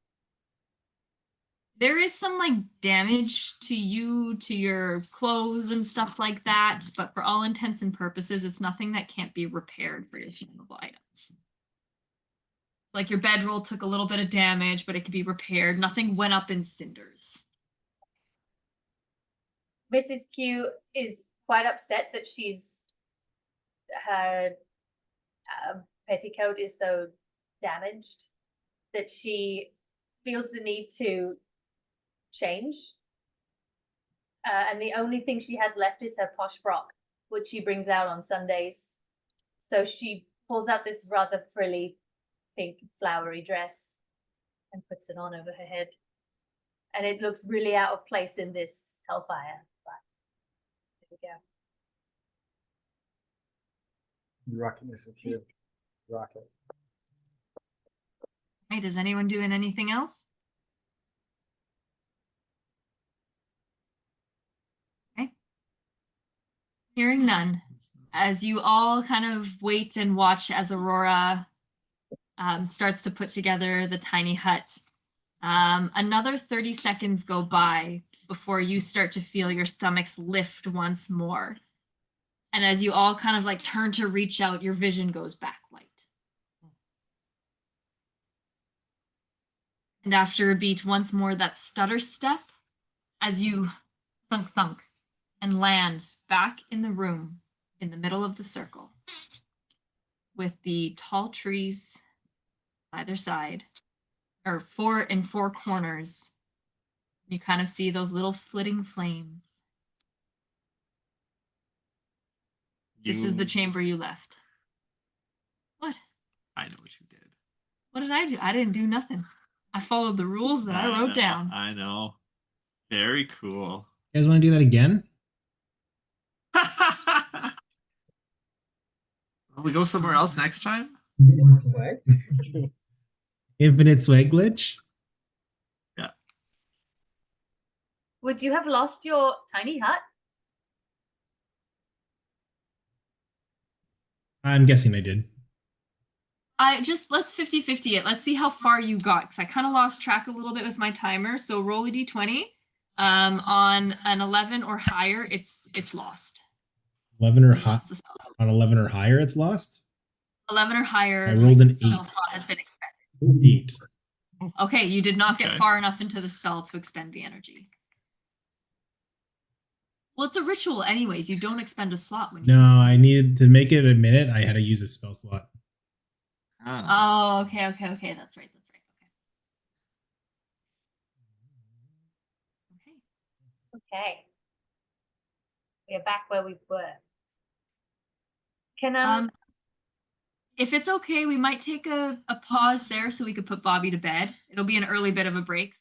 There is some like damage to you, to your clothes and stuff like that, but for all intents and purposes, it's nothing that can't be repaired for your flammable items. Like your bedroll took a little bit of damage, but it could be repaired. Nothing went up in cinders. Mrs. Q is quite upset that her petticoat is so damaged that she feels the need to change. And the only thing she has left is her posh frock, which she brings out on Sundays. So she pulls out this rather frilly pink flowery dress and puts it on over her head. And it looks really out of place in this hellfire, but there we go. Rocket is so cute. Rocket. Right, is anyone doing anything else? Okay. Hearing none, as you all kind of wait and watch as Aurora starts to put together the tiny hut, another 30 seconds go by before you start to feel your stomachs lift once more. And as you all kind of like turn to reach out, your vision goes back white. And after a beat, once more that stutter step as you thunk thunk and land back in the room in the middle of the circle with the tall trees either side, or four corners. You kind of see those little flitting flames. This is the chamber you left. What? I know what you did. What did I do? I didn't do nothing. I followed the rules that I wrote down. I know. Very cool. You guys want to do that again? Will we go somewhere else next time? More swag. Infinite swag glitch? Yeah. Would you have lost your tiny hut? I'm guessing I did. Let's 50-50 it. Let's see how far you got, because I kind of lost track a little bit with my timer. So roll a d20. On an 11 or higher, it's lost. 11 or You higher. lost the spell. On 11 or higher, it's lost. 11 or higher. I rolled an spell 8. slot has been expended. 8. Okay, you did not get Okay. far enough into the spell to expend the energy. Well, it's a ritual anyways. You don't expend a slot when you No, I needed to make it a minute. I had to use a spell slot. Ah. Oh, okay. That's right. Okay. Okay. We are back where we were. Can If it's okay, we might take a pause there so we could put Bobby to bed. It'll be an early bit of a break.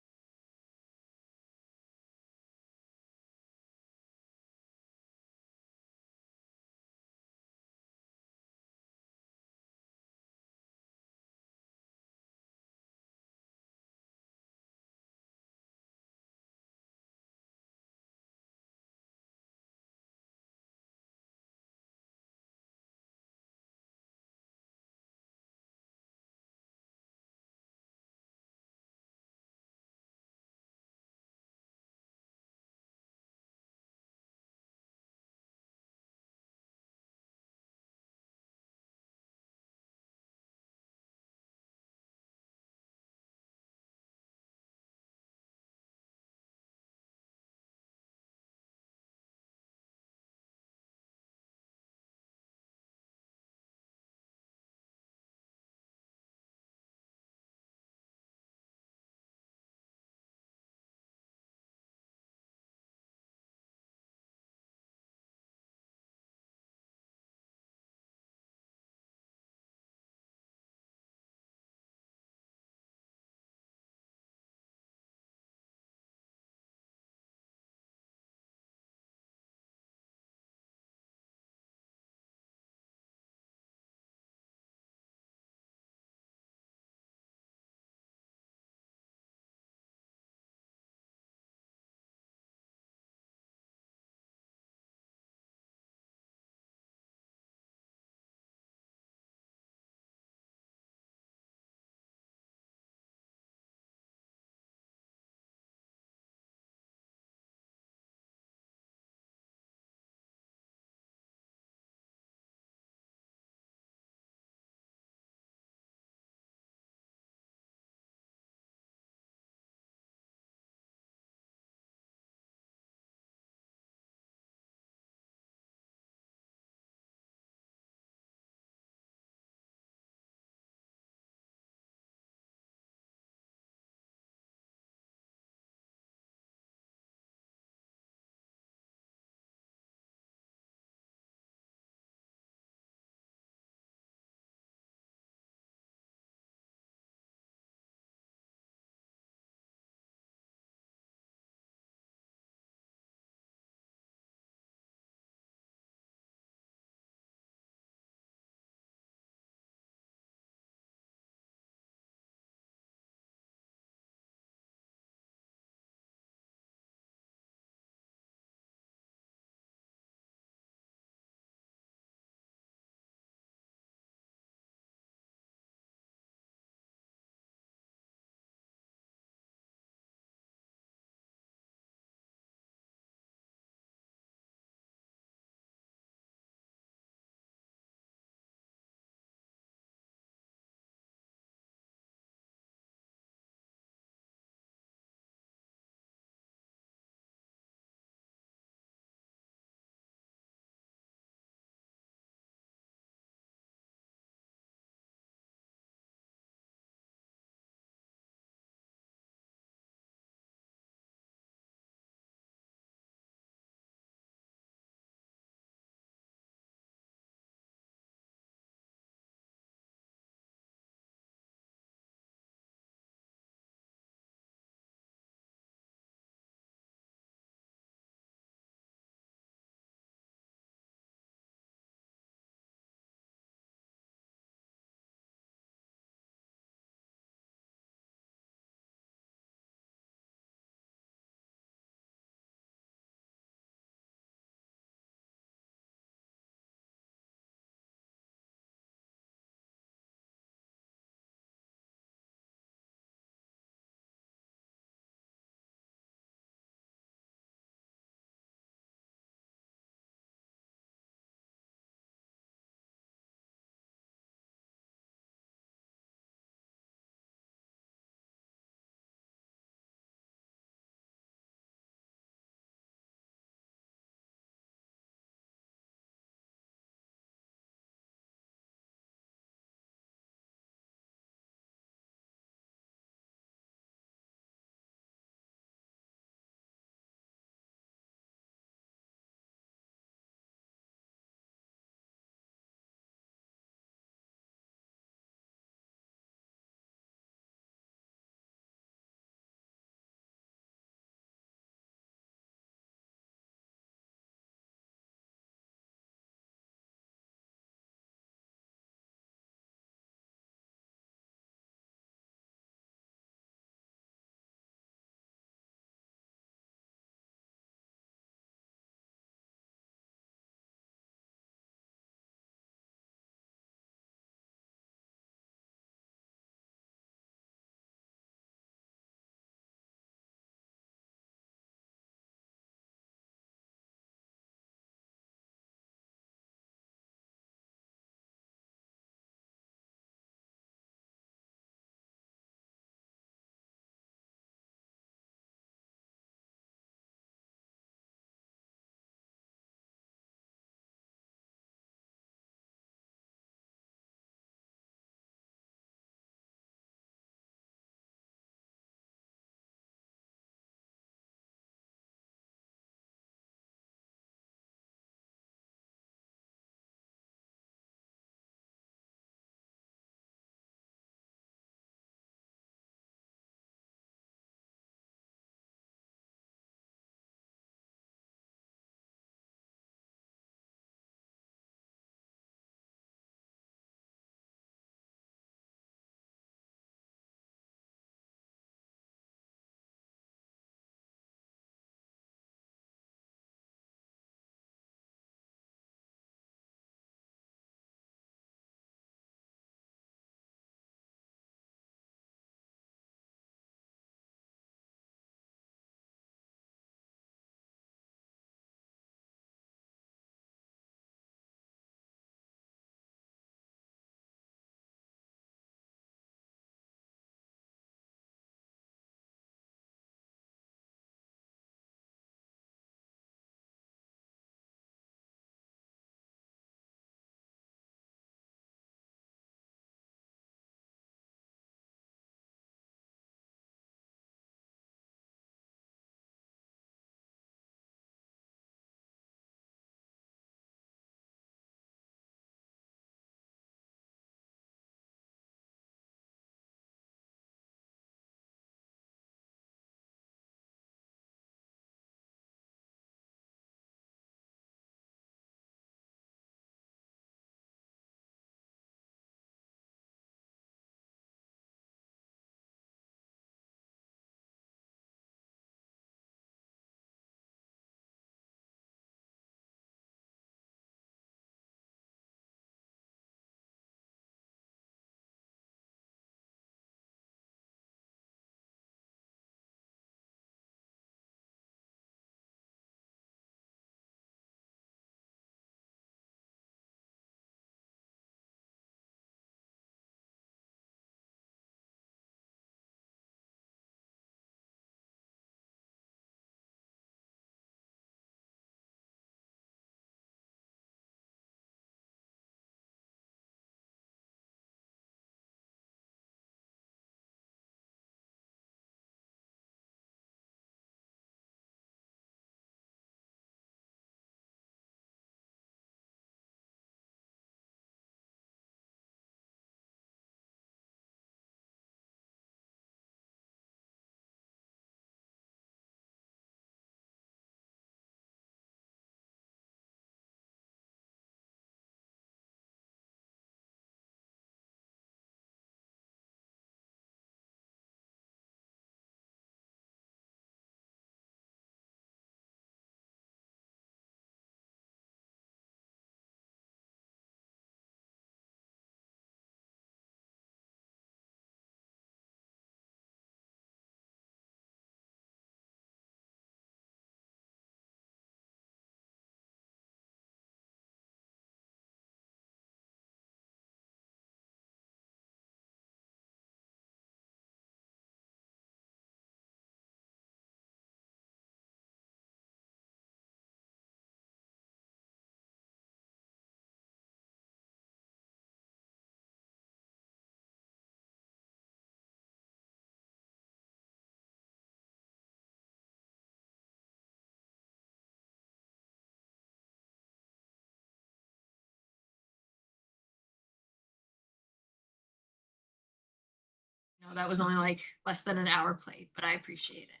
know that was only like less than an hour played, but I appreciate it.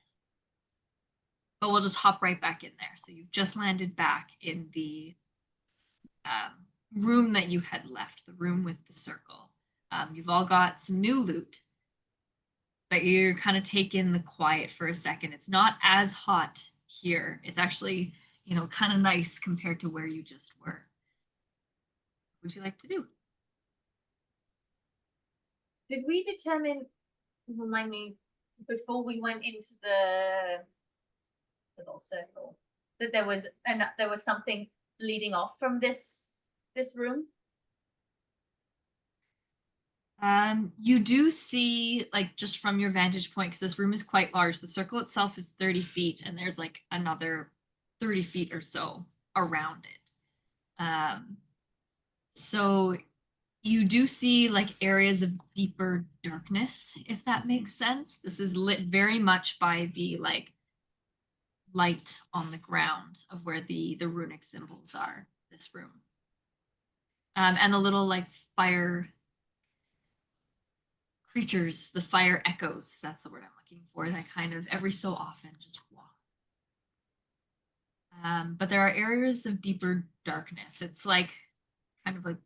But we'll just hop right back in there. So you've just landed back in the room that you had left, the room with the circle. You've all got some new loot, but you're kind of taking the quiet for a second. It's not as hot here. It's actually, you know, kind of nice compared to where you just were. What would you like to do? Did we determine, remind me, before we went into the little circle, that there was something leading off from this room? You do see, like, just from your vantage point, because this room is quite large, the circle itself is 30 feet, and there's like another 30 feet or so around it. So you do see like areas of deeper darkness, if that makes sense. This is lit very much by the like light on the ground of where the runic symbols are, this room. And the little like fire creatures, the fire echoes, that's the word I'm looking for, that kind of every so often just walk. But there are areas of deeper darkness. It's like kind of like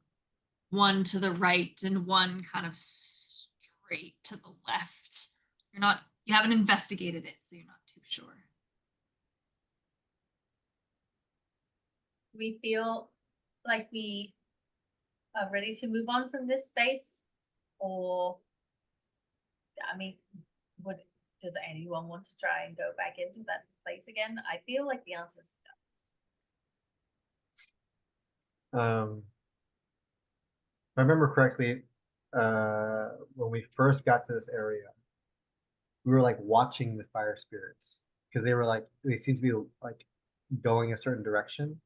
one to the right and one kind of straight to the left. You haven't investigated it, so you're not too sure. We feel like we are ready to move on from this space, or I mean, does anyone want to try and go back into that place again? I feel like the answer is no. If I remember correctly, when we first got to this area, we were like watching the fire spirits because they seemed to be like going a certain direction.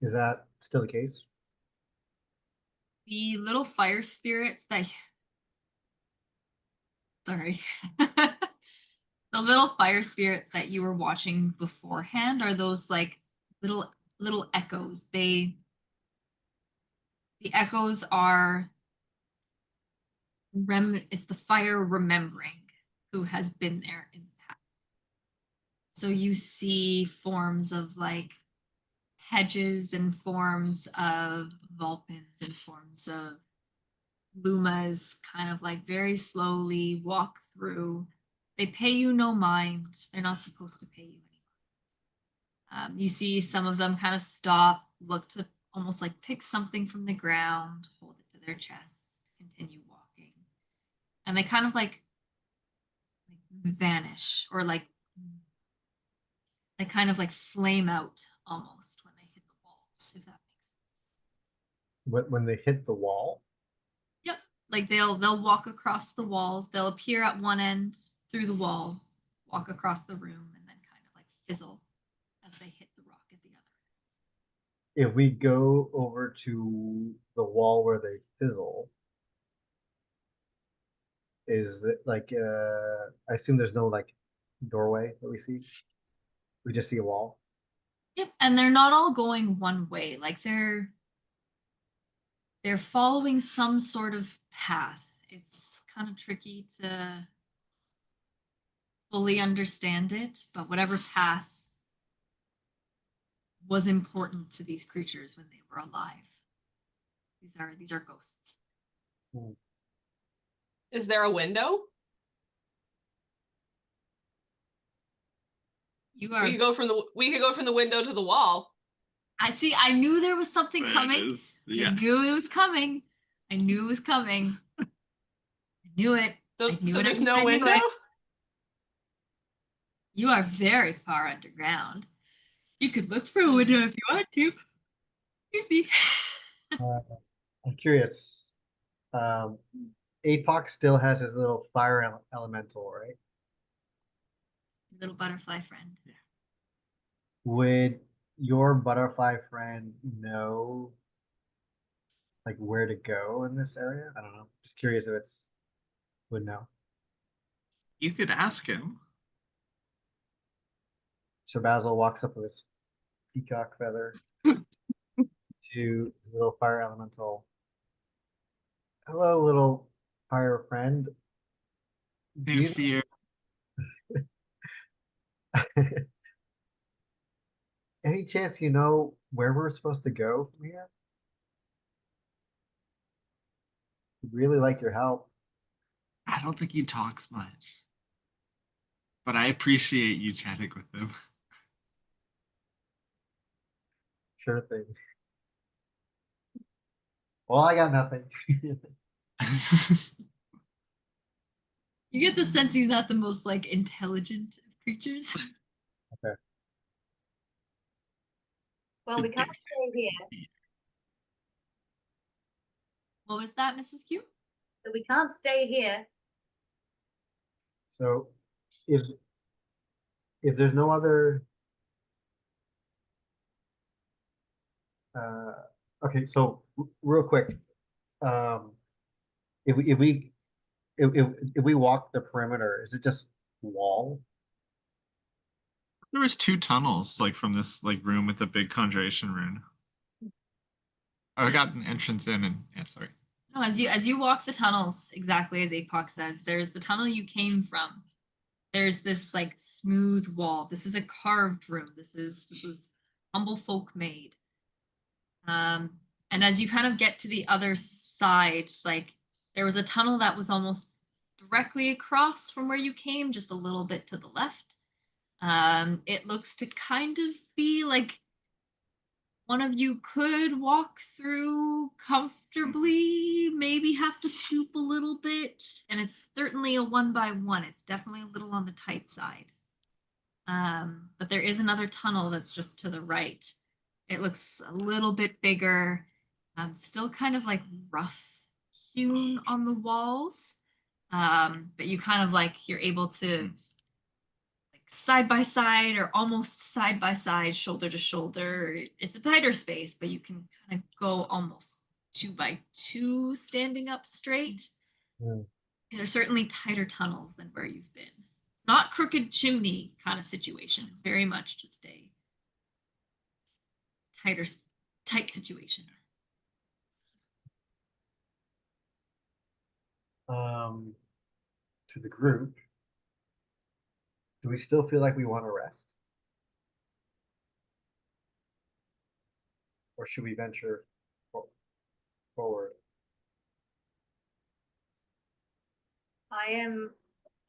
Is that still the case? The little fire spirits that sorry. The little fire spirits that you were watching beforehand are those like little echoes. The echoes are it's the fire remembering who has been there in the past. So you see forms of like hedges and forms of vulpins and forms of lumas kind of like very slowly walk through. They pay you no mind. They're not supposed to pay you any mind. You see some of them kind of stop, look to almost like pick something from the ground, hold it to their chest, continue walking. And they kind of like vanish or like they kind of like flame out almost when they hit the walls, if that makes sense. When they hit the wall? Yep. Like they'll walk across the walls. They'll appear at one end through the wall, walk across the room, and then kind of like fizzle as they hit the rock at the other end. If we go over to the wall where they fizzle, is it like I assume there's no like doorway that we see? We just see a wall. Yep, and they're not all going one way. Like they're following some sort of path. It's kind of tricky to fully understand it, but whatever path was important to these creatures when they were alive. These are ghosts. Is there a window? You are. We could go from the window to the wall. I see. I knew there was something There it coming. is. Yeah. I knew it was coming. I knew it was coming. I knew it. So, I knew so it. there's I no knew window? it. You are very far underground. You could look for a window if you want to. Excuse me. I'm curious. Apoc still has his little fire elemental, right? Little butterfly friend. Would your butterfly friend know like where to go in this area? I don't know. Just curious if it's would know. You could ask him. So Basil walks up with his peacock feather to his little fire elemental. Hello, little fire friend. Do Same you sphere. any chance you know where we're supposed to go from here? We'd really like your help. I don't think he talks much, but I appreciate you chatting with him. Sure thing. Well, I got nothing. You get the sense he's not the most like intelligent of creatures. Well, we can't stay here. What was that, Mrs. Q? So we can't stay here. So, if there's no other, uh, okay. So real quick, um, if we walk the perimeter, is it just wall? There was two tunnels, like from this like room with the big conjuration rune. I got an entrance in, and yeah, sorry. No, as you walk the tunnels, exactly as Apoc says, there's the tunnel you came from. There's this like smooth wall. This is a carved room. This is humble folk made. And as you kind of get to the other side, like there was a tunnel that was almost directly across from where you came, just a little bit to the left. It looks to kind of be like one of you could walk through comfortably, maybe have to stoop a little bit, and it's certainly a 1 by 1. It's definitely a little on the tight side. But there is another tunnel that's just to the right. It looks a little bit bigger, still kind of like rough hewn on the walls. But you kind of like you're able to like side by side or almost side by side, shoulder to shoulder. It's a tighter space, but you can kind of go almost 2 by 2 standing up straight. Mm. There's certainly tighter tunnels than where you've been. Not crooked chimney kind of situation. It's very much just a tight situation. To the group, do we still feel like we want to rest? Or should we venture forward? I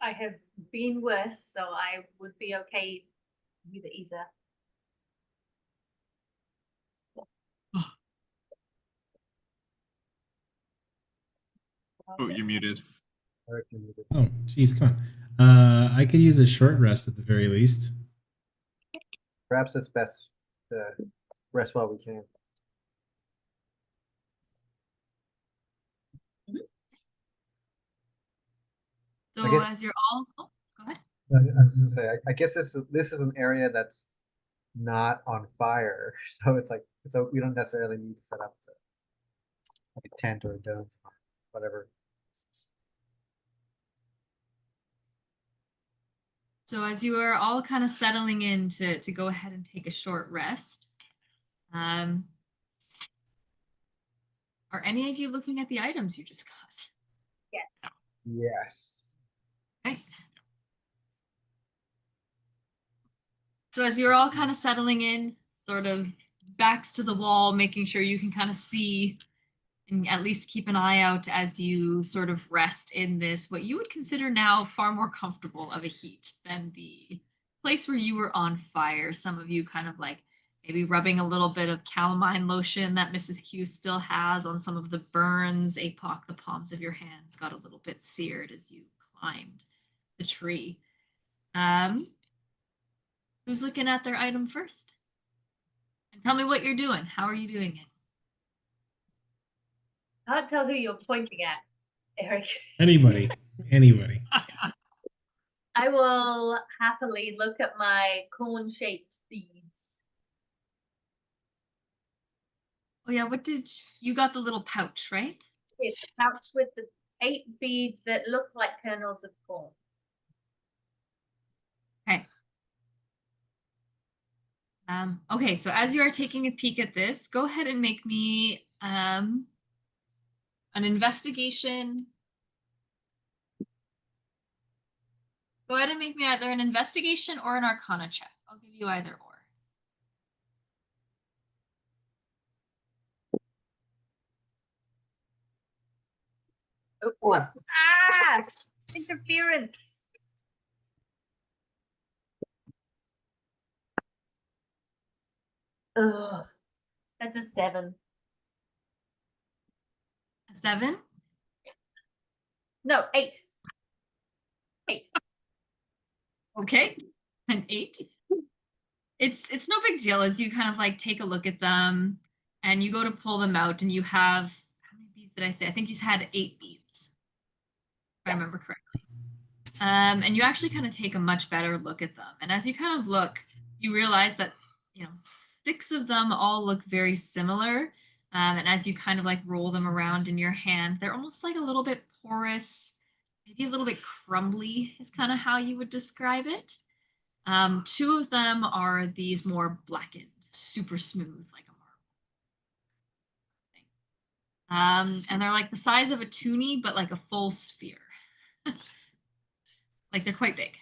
have been worse, so I would be okay with either. Oh, you're muted. Oh, geez, come on. I could use a short rest at the very least. Perhaps it's best to rest while we can. So I guess- as you're all, oh, go ahead. I was gonna say, I guess this is an area that's not on fire, so it's like we don't necessarily need to set up like a tent or a dome, or whatever. So as you are all kind of settling in to go ahead and take a short rest, are any of you looking at the items you just got? Yes. Yes. Okay. So as you're all kind of settling in, sort of backs to the wall, making sure you can kind of see and at least keep an eye out as you sort of rest in this, what you would consider now far more comfortable of a heat than the place where you were on fire. Some of you kind of like maybe rubbing a little bit of calamine lotion that Mrs. Q still has on some of the burns. Apoc, the palms of your hands got a little bit seared as you climbed the tree. Who's looking at their item first? And tell me what you're doing. How are you doing it? Can't tell who you're pointing at, Eric. Anybody. I will happily look at my corn-shaped beads. Oh yeah, you got the little pouch, right? It's a pouch with the 8 beads that look like kernels of corn. Okay. Okay, so as you are taking a peek at this, go ahead and make me a an investigation. Go ahead and make me either an investigation or an arcana check. I'll give you either or. Oh, ah! Interference. Ugh. That's a 7. A 7? No, 8. 8. Okay. An 8. It's no big deal as you kind of like take a look at them and you go to pull them out and you have, how many beads did I say? I think you had 8 beads, if I remember correctly. And you actually kind of take a much better look at them. And as you kind of look, you realize that, 6 of them all look very similar. And as you kind of like roll them around in your hand, they're almost like a little bit porous, maybe a little bit crumbly is kind of how you would describe it. 2 of them are these more blackened, super smooth, like a marble. And they're like the size of a toonie, but like a full sphere. Like they're quite big.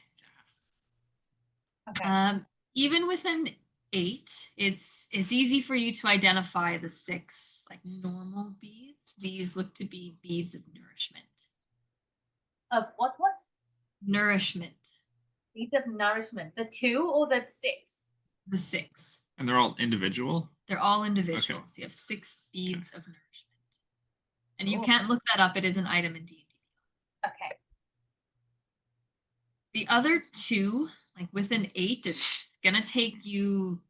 Okay. Even with an 8, it's easy for you to identify the 6 like normal beads. These look to be beads of nourishment. Of what? What? Nourishment. Beads of nourishment. The 2 or the 6? The 6. And they're all individual? They're all individual. Okay. So you have 6 beads of nourishment. And you Cool. can't look that up. It is an item in D&D. Okay. The other 2, like with an 8, it's going to take you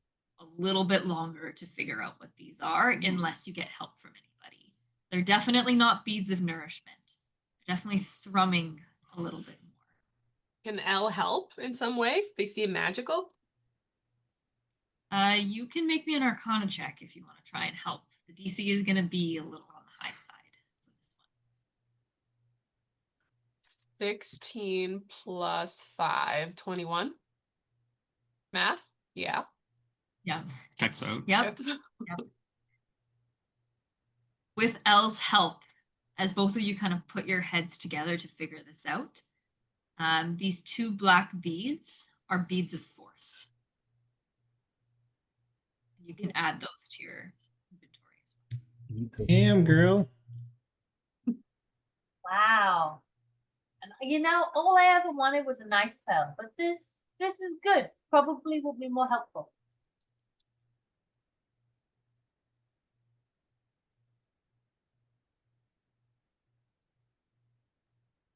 a little bit longer to figure out what these are unless you get help from anybody. They're definitely not beads of nourishment. They're definitely thrumming a little bit more. Can Elle help in some way? They seem magical. You can make me an arcana check if you want to try and help. The DC is going to be a little on the high side for this one. 16 plus 5, 21. Math? Yeah. Yeah. Checks out. Yep. With Elle's help, as both of you kind of put your heads together to figure this out, these 2 black beads are beads of force. You can add those to your inventory. Damn, girl. Wow. And all I ever wanted was a nice pearl, but this is good. Probably will be more helpful.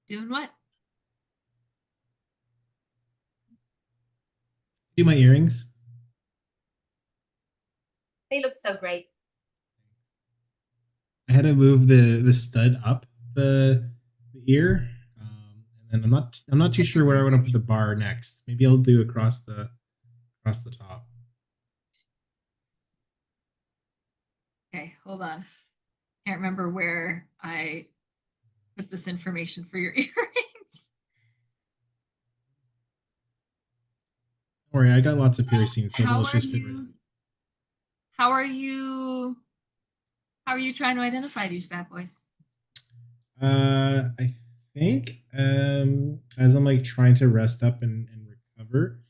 Doing what? Do my earrings. They look so great. I had to move the stud up the ear, and then I'm not too sure where I want to put the bar next. Maybe I'll do across the top. Okay, hold on. Can't remember where I put this information for your earrings. Don't worry, I got lots of piercings, so let's just figure it out. How are you trying to identify these bad boys? I think as I'm like trying to rest up and recover,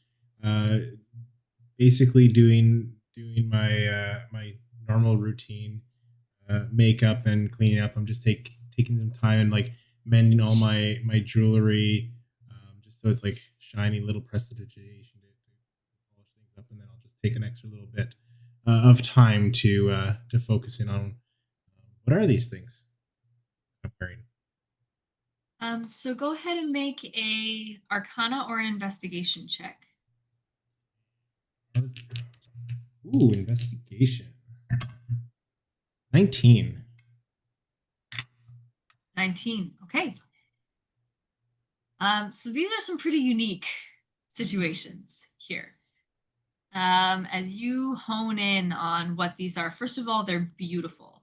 basically doing my my normal routine, makeup and cleaning up. I'm just taking some time and like mending all my jewelry, just so it's like shiny, little prestidigitation to polish things up, and then I'll just take an extra little bit of time to focus in on what are these things I'm wearing. So go ahead and make a Arcana or an investigation check. Ooh, investigation. 19. 19. Okay. So these are some pretty unique situations here. As you hone in on what these are, first of all, they're beautiful.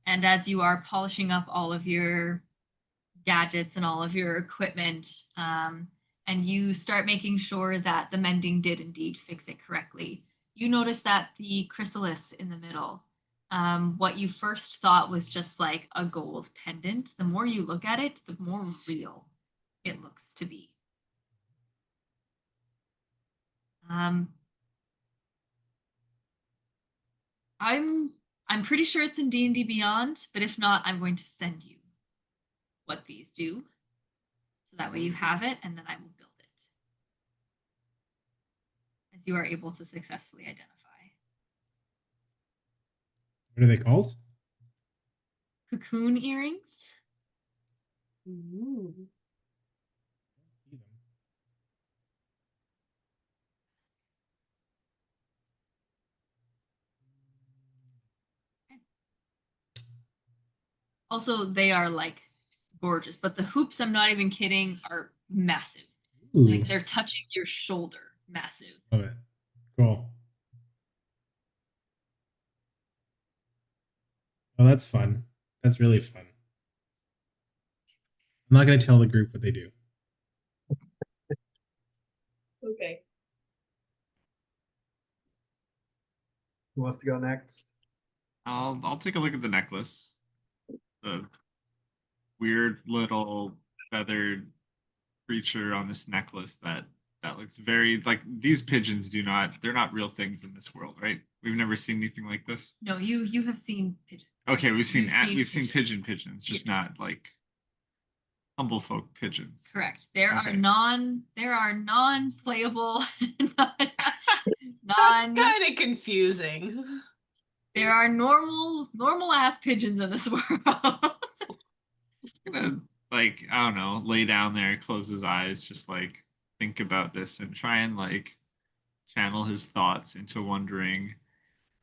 And as you are polishing up all of your gadgets and all of your equipment, and you start making sure that the mending did indeed fix it correctly, you notice that the chrysalis in the middle What you first thought was just like a gold pendant. The more you look at it, the more real it looks to be. I'm pretty sure it's in D&D Beyond, but if not, I'm going to send you what these do. So that way you have it, and then I will build it. As you are able to successfully identify. What are they called? Cocoon earrings. Ooh. Also, they are like gorgeous, but the hoops, I'm not even kidding, are massive. Ooh, Like they're touching your shoulder. Massive. love it. Cool. Oh, that's fun. That's really fun. I'm not going to tell the group what they do. Okay. Who wants to go next? I'll take a look at the necklace. The weird little feathered creature on this necklace that looks very like these pigeons they're not real things in this world, right? We've never seen anything like this. No, you have seen pigeons. Okay, we've seen pigeons. pigeons, just not like humble folk pigeons. Correct. There Okay. are non-playable That's kind of confusing. there are normal ass pigeons in this world. Just gonna like, I don't know, lay down there, close his eyes, just like think about this and try and like channel his thoughts into wondering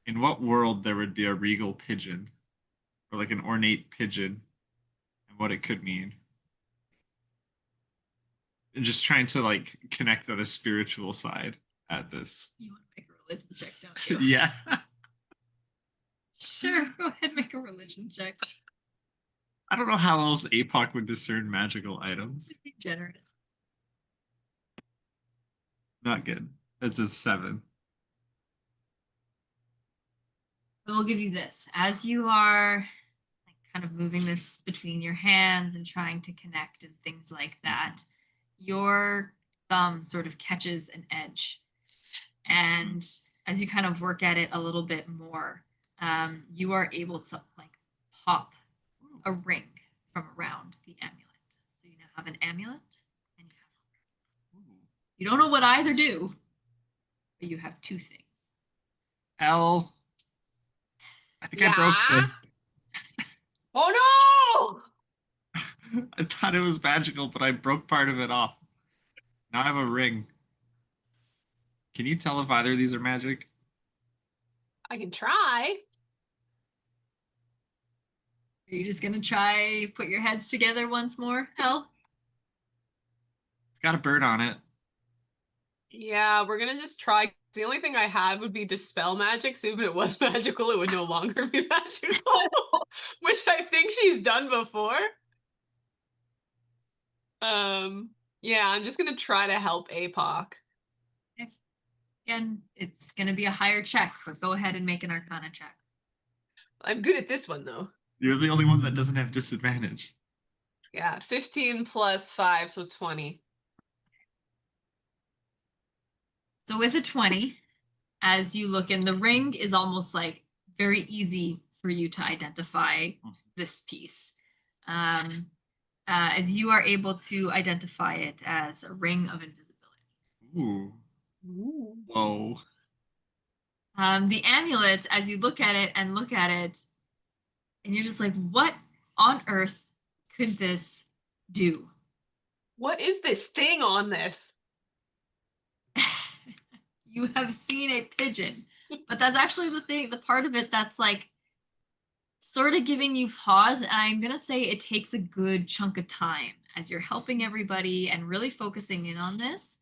in what world there would be a regal pigeon or like an ornate pigeon and what it could mean. And just trying to like connect on a spiritual side at this. You want to make a religion check, don't you? Yeah. Sure, go ahead, make a religion check. I don't know how else Apoc would discern magical items. Be generous. Not good. It's a 7. But we'll give you this. As you are like kind of moving this between your hands and trying to connect and things like that, your thumb sort of catches an edge. And as you kind of work at it a little bit more, you are able to like pop a ring from around the amulet. So you now have an amulet and you have a ring. You don't know what either do, but you have two things. Elle, I think I broke Yeah? this. Oh no! I thought it was magical, but I broke part of it off. Now I have a ring. Can you tell if either of these are magic? I can try. Are you just gonna try put your heads together once more, Elle? It's got a bird on it. Yeah, we're gonna just try. The only thing I have would be dispel magic, so even if it was magical, it would no longer be magical. Which I think she's done before. Yeah, I'm just gonna try to help Apoc. And it's gonna be a higher check, but go ahead and make an Arcana check. I'm good at this one though. You're the only one that doesn't have disadvantage. Yeah, 15 plus 5, so 20. So with a 20, as you look in, the ring is almost like very easy for you to identify this piece. As you are able to identify it as a ring of invisibility. Ooh. Ooh. Whoa. The amulet, as you look at it, and you're just like, what on earth could this do? What is this thing on this? You have seen a pigeon, but that's actually the part of it that's like sort of giving you pause. And I'm going to say it takes a good chunk of time as you're helping everybody and really focusing in on this.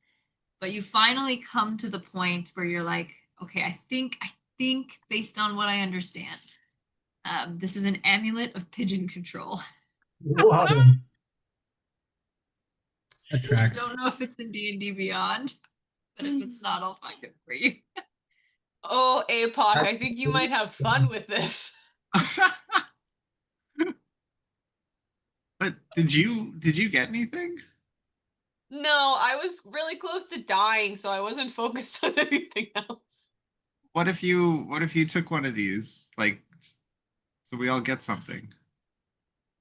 But you finally come to the point where you're like, okay, I think based on what I understand, this is an amulet of pigeon control. Wow. That tracks. I don't know if it's in D&D Beyond, but if it's not, I'll find it for you. Oh, Apoc, I think you might have fun with this. But did you get anything? No, I was really close to dying, so I wasn't focused on anything else. What if you took one of these, like, so we all get something?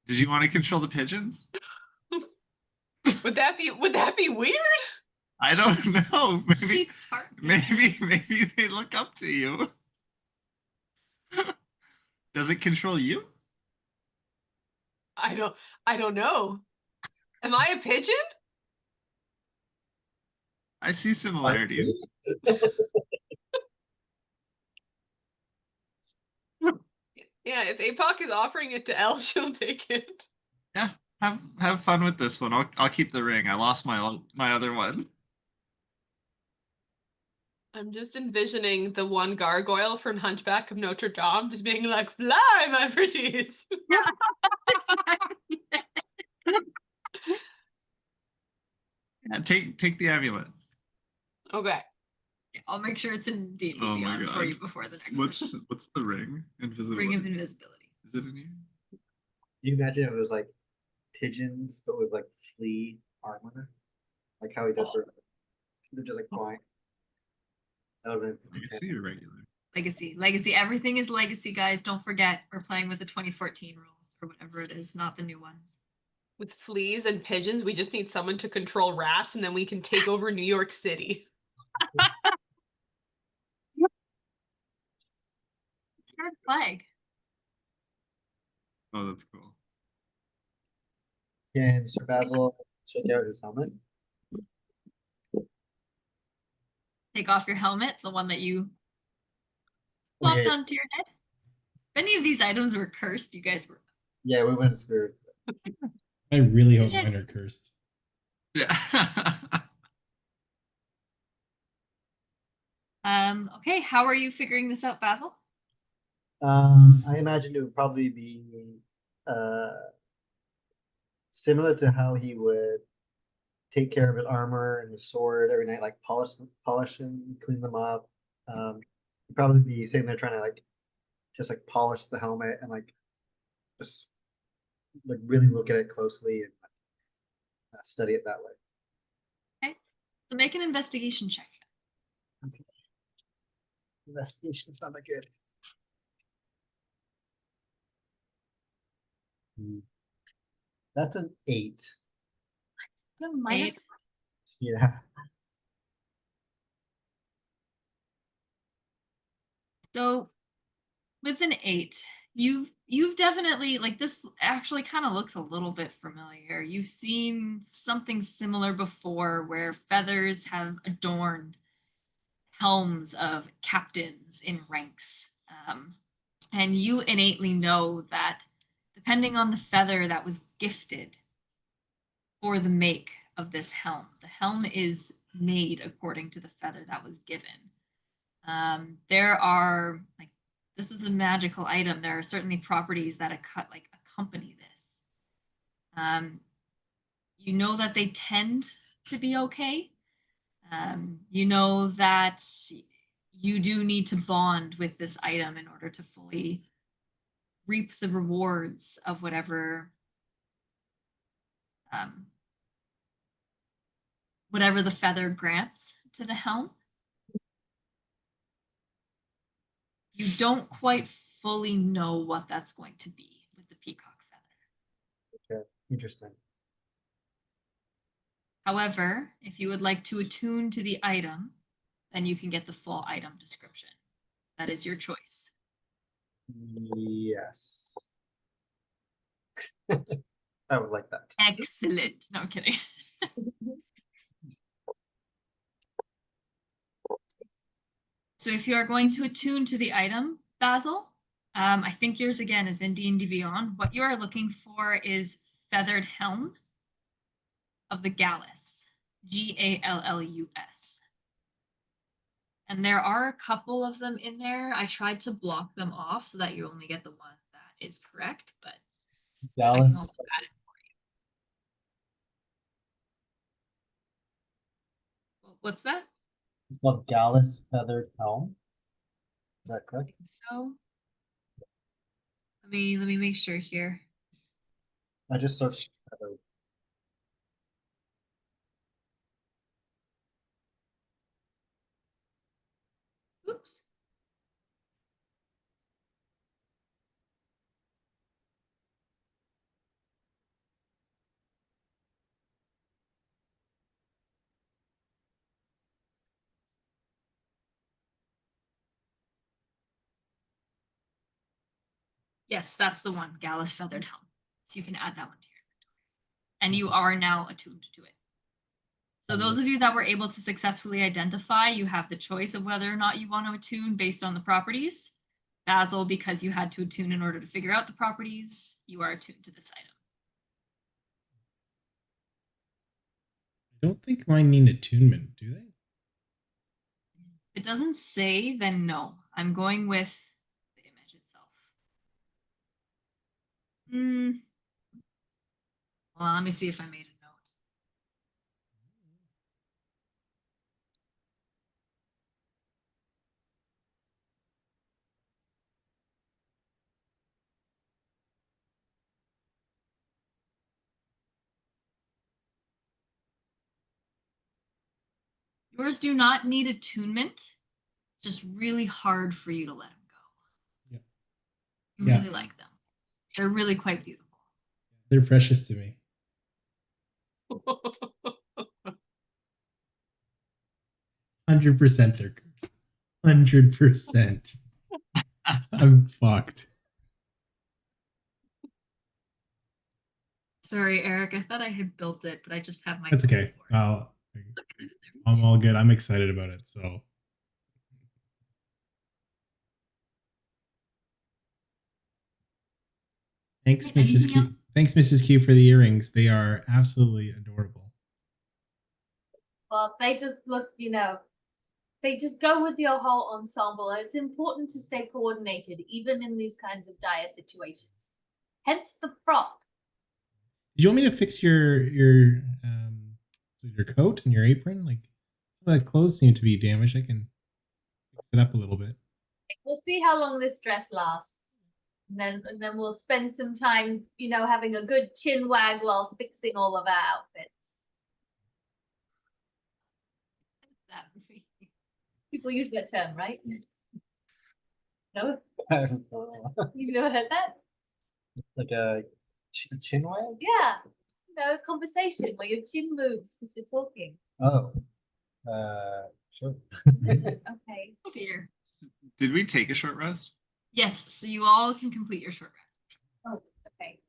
Did you want to control the pigeons? Would that be weird? I don't know. Maybe She's part maybe they look up to you. Does it control you? I don't know. Am I a pigeon? I see similarities. Yeah, if Apoc is offering it to Elle, she'll take it. Yeah, have fun with this one. I'll keep the ring. I lost my other one. I'm just envisioning the one gargoyle from Hunchback of Notre Dame just being like, "Fly, my pretties." Yeah, take the amulet. Okay. I'll make sure it's in D&D Oh my Beyond for God. you before the next What's the ring? Invisibility. Ring of Invisibility. Is it in here? Can you imagine if it was like pigeons, but with like flea armor? Like how he does for they're just like flying. That would have been I intense. see your regular. Legacy. Everything is legacy, guys. Don't forget, we're playing with the 2014 rules or whatever it is, not the new ones. With fleas and pigeons, we just need someone to control rats, and then we can take over New York City. Red flag. Oh, that's cool. Can Sir Basil check out his helmet? Take off your helmet, the one that you Oh, plopped yeah, onto your head. If any of these items were cursed, you guys were. yeah, we went screwed. I really hope Pigeon. mine are cursed. Yeah. Okay, how are you figuring this out, Basil? I imagine it would probably be similar to how he would take care of his armor and his sword every night, like polish and clean them up. He'd probably be sitting there trying to like just like polish the helmet and like just like really look at it closely and study it that way. Okay, so make an investigation check. Okay. Investigation's not that good. That's an 8. You have minus. Yeah. So with an 8, you've definitely, like, this actually kind of looks a little bit familiar. You've seen something similar before where feathers have adorned helms of captains in ranks. And you innately know that depending on the feather that was gifted for the make of this helm, the helm is made according to the feather that was given. There are, like, this is a magical item. There are certainly properties that accompany this. You know that they tend to be okay. You know that you do need to bond with this item in order to fully reap the rewards of whatever the feather grants to the helm. You don't quite fully know what that's going to be with the peacock feather. Okay. Interesting. However, if you would like to attune to the item, then you can get the full item description. That is your choice. Yes. I would like that. Excellent. No, I'm kidding. So if you are going to attune to the item, Basil, I think yours again is in D&D Beyond. What you are looking for is Feathered Helm of the Gallus, Gallus. And there are a couple of them in there. I tried to block them off so that you only get the one that is correct, but I Dallas. can also add it for you. What's that? It's called Gallus Feathered Helm. Is that correct? So let me make sure here. I just searched. Oops. Yes, that's the one, Gallus Feathered Helm. So you can add that one to your inventory. And you are now attuned to it. So those of you that were able to successfully identify, you have the choice of whether or not you want to attune based on the properties. Basil, because you had to attune in order to figure out the properties, you are attuned to this item. I don't think mine need attunement, do they? If it doesn't say, then no. I'm going with the image itself. Well, let me see if I made a note. Yours do not need attunement. It's just really hard for you to let them go. Yep. You Yeah. really like them. They're really quite beautiful. They're precious to me. 100% they're cursed. 100%. I'm fucked. Sorry, Eric. I thought I had built it, but I just have my. That's okay. I'm all good. I'm excited about it. So. Thanks, Mrs. Q. Thanks, Mrs. Q, for the earrings. They are absolutely adorable. Well, they just look, they just go with your whole ensemble. It's important to stay coordinated, even in these kinds of dire situations. Hence the frock. Did you want me to fix your coat and your apron? Like some of the clothes seem to be damaged. I can fix it up a little bit. We'll see how long this dress lasts. And then we'll spend some time, having a good chin wag while fixing all of our outfits. People use that term, right? No? You've never heard that? Like a chin wag? Yeah. Conversation where your chin moves because you're talking. Oh. Sure. Okay. Here. Did we take a short rest? Yes, so you all can complete your short rest. Oh, okay.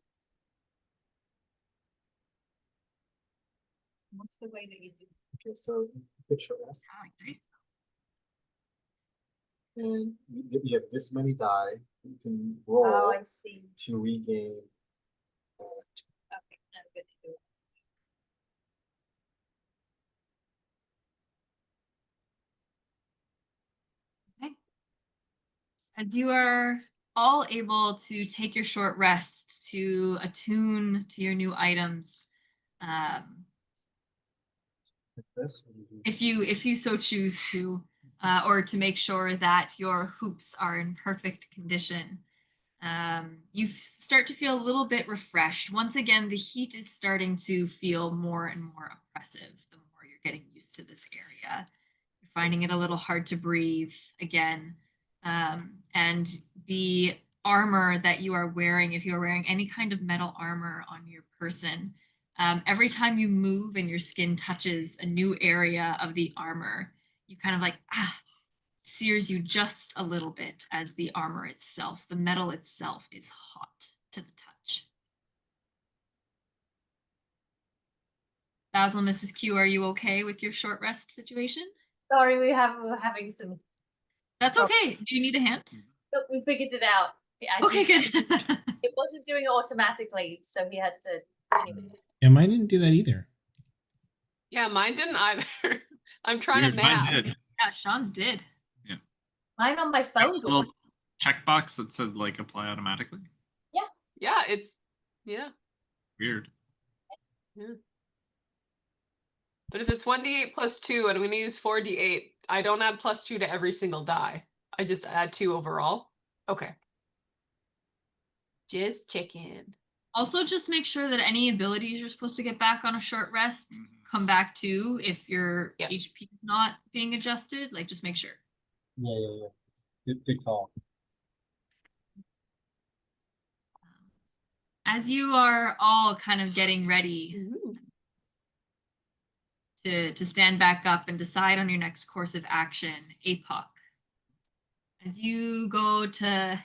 What's the way that you do? Okay, so quick short rest. I like dice. And you have this many die. You can roll Oh, I see. to regain. Okay, I'm good to do it. Okay. As you are all able to take your short rest to attune to your new items, Like this. if you so choose to, or to make sure that your hoops are in perfect condition, you start to feel a little bit refreshed. Once again, the heat is starting to feel more and more oppressive the more you're getting used to this area. You're finding it a little hard to breathe again. And the armor that you are wearing, if you are wearing any kind of metal armor on your person, every time you move and your skin touches a new area of the armor, you kind of like, sears you just a little bit as the armor itself, the metal itself, is hot to the touch. Basil, Mrs. Q, are you okay with your short rest situation? Sorry, we're having some. That's okay. Do you need a hand? Look, we figured it out. Okay, good. It wasn't doing it automatically, so he had to. Anyway. Yeah, mine didn't do that either. Yeah, mine didn't either. I'm trying Weird, to mine nap. did. Yeah, Sean's did. Yeah. Mine on my phone. A little checkbox that said like apply automatically. Yeah, it's Weird. Yeah. But if it's 1d8 plus 2 and I'm going to use 4d8, I don't add plus 2 to every single die. I just add 2 overall. Okay. Just checking. Also, just make sure that any abilities you're supposed to get back on a short rest come back to if your Yep. HP is not being adjusted. Like, just make sure. Yeah. Good call. As you are all kind of getting ready Ooh. to stand back up and decide on your next course of action, Apoc, as you go to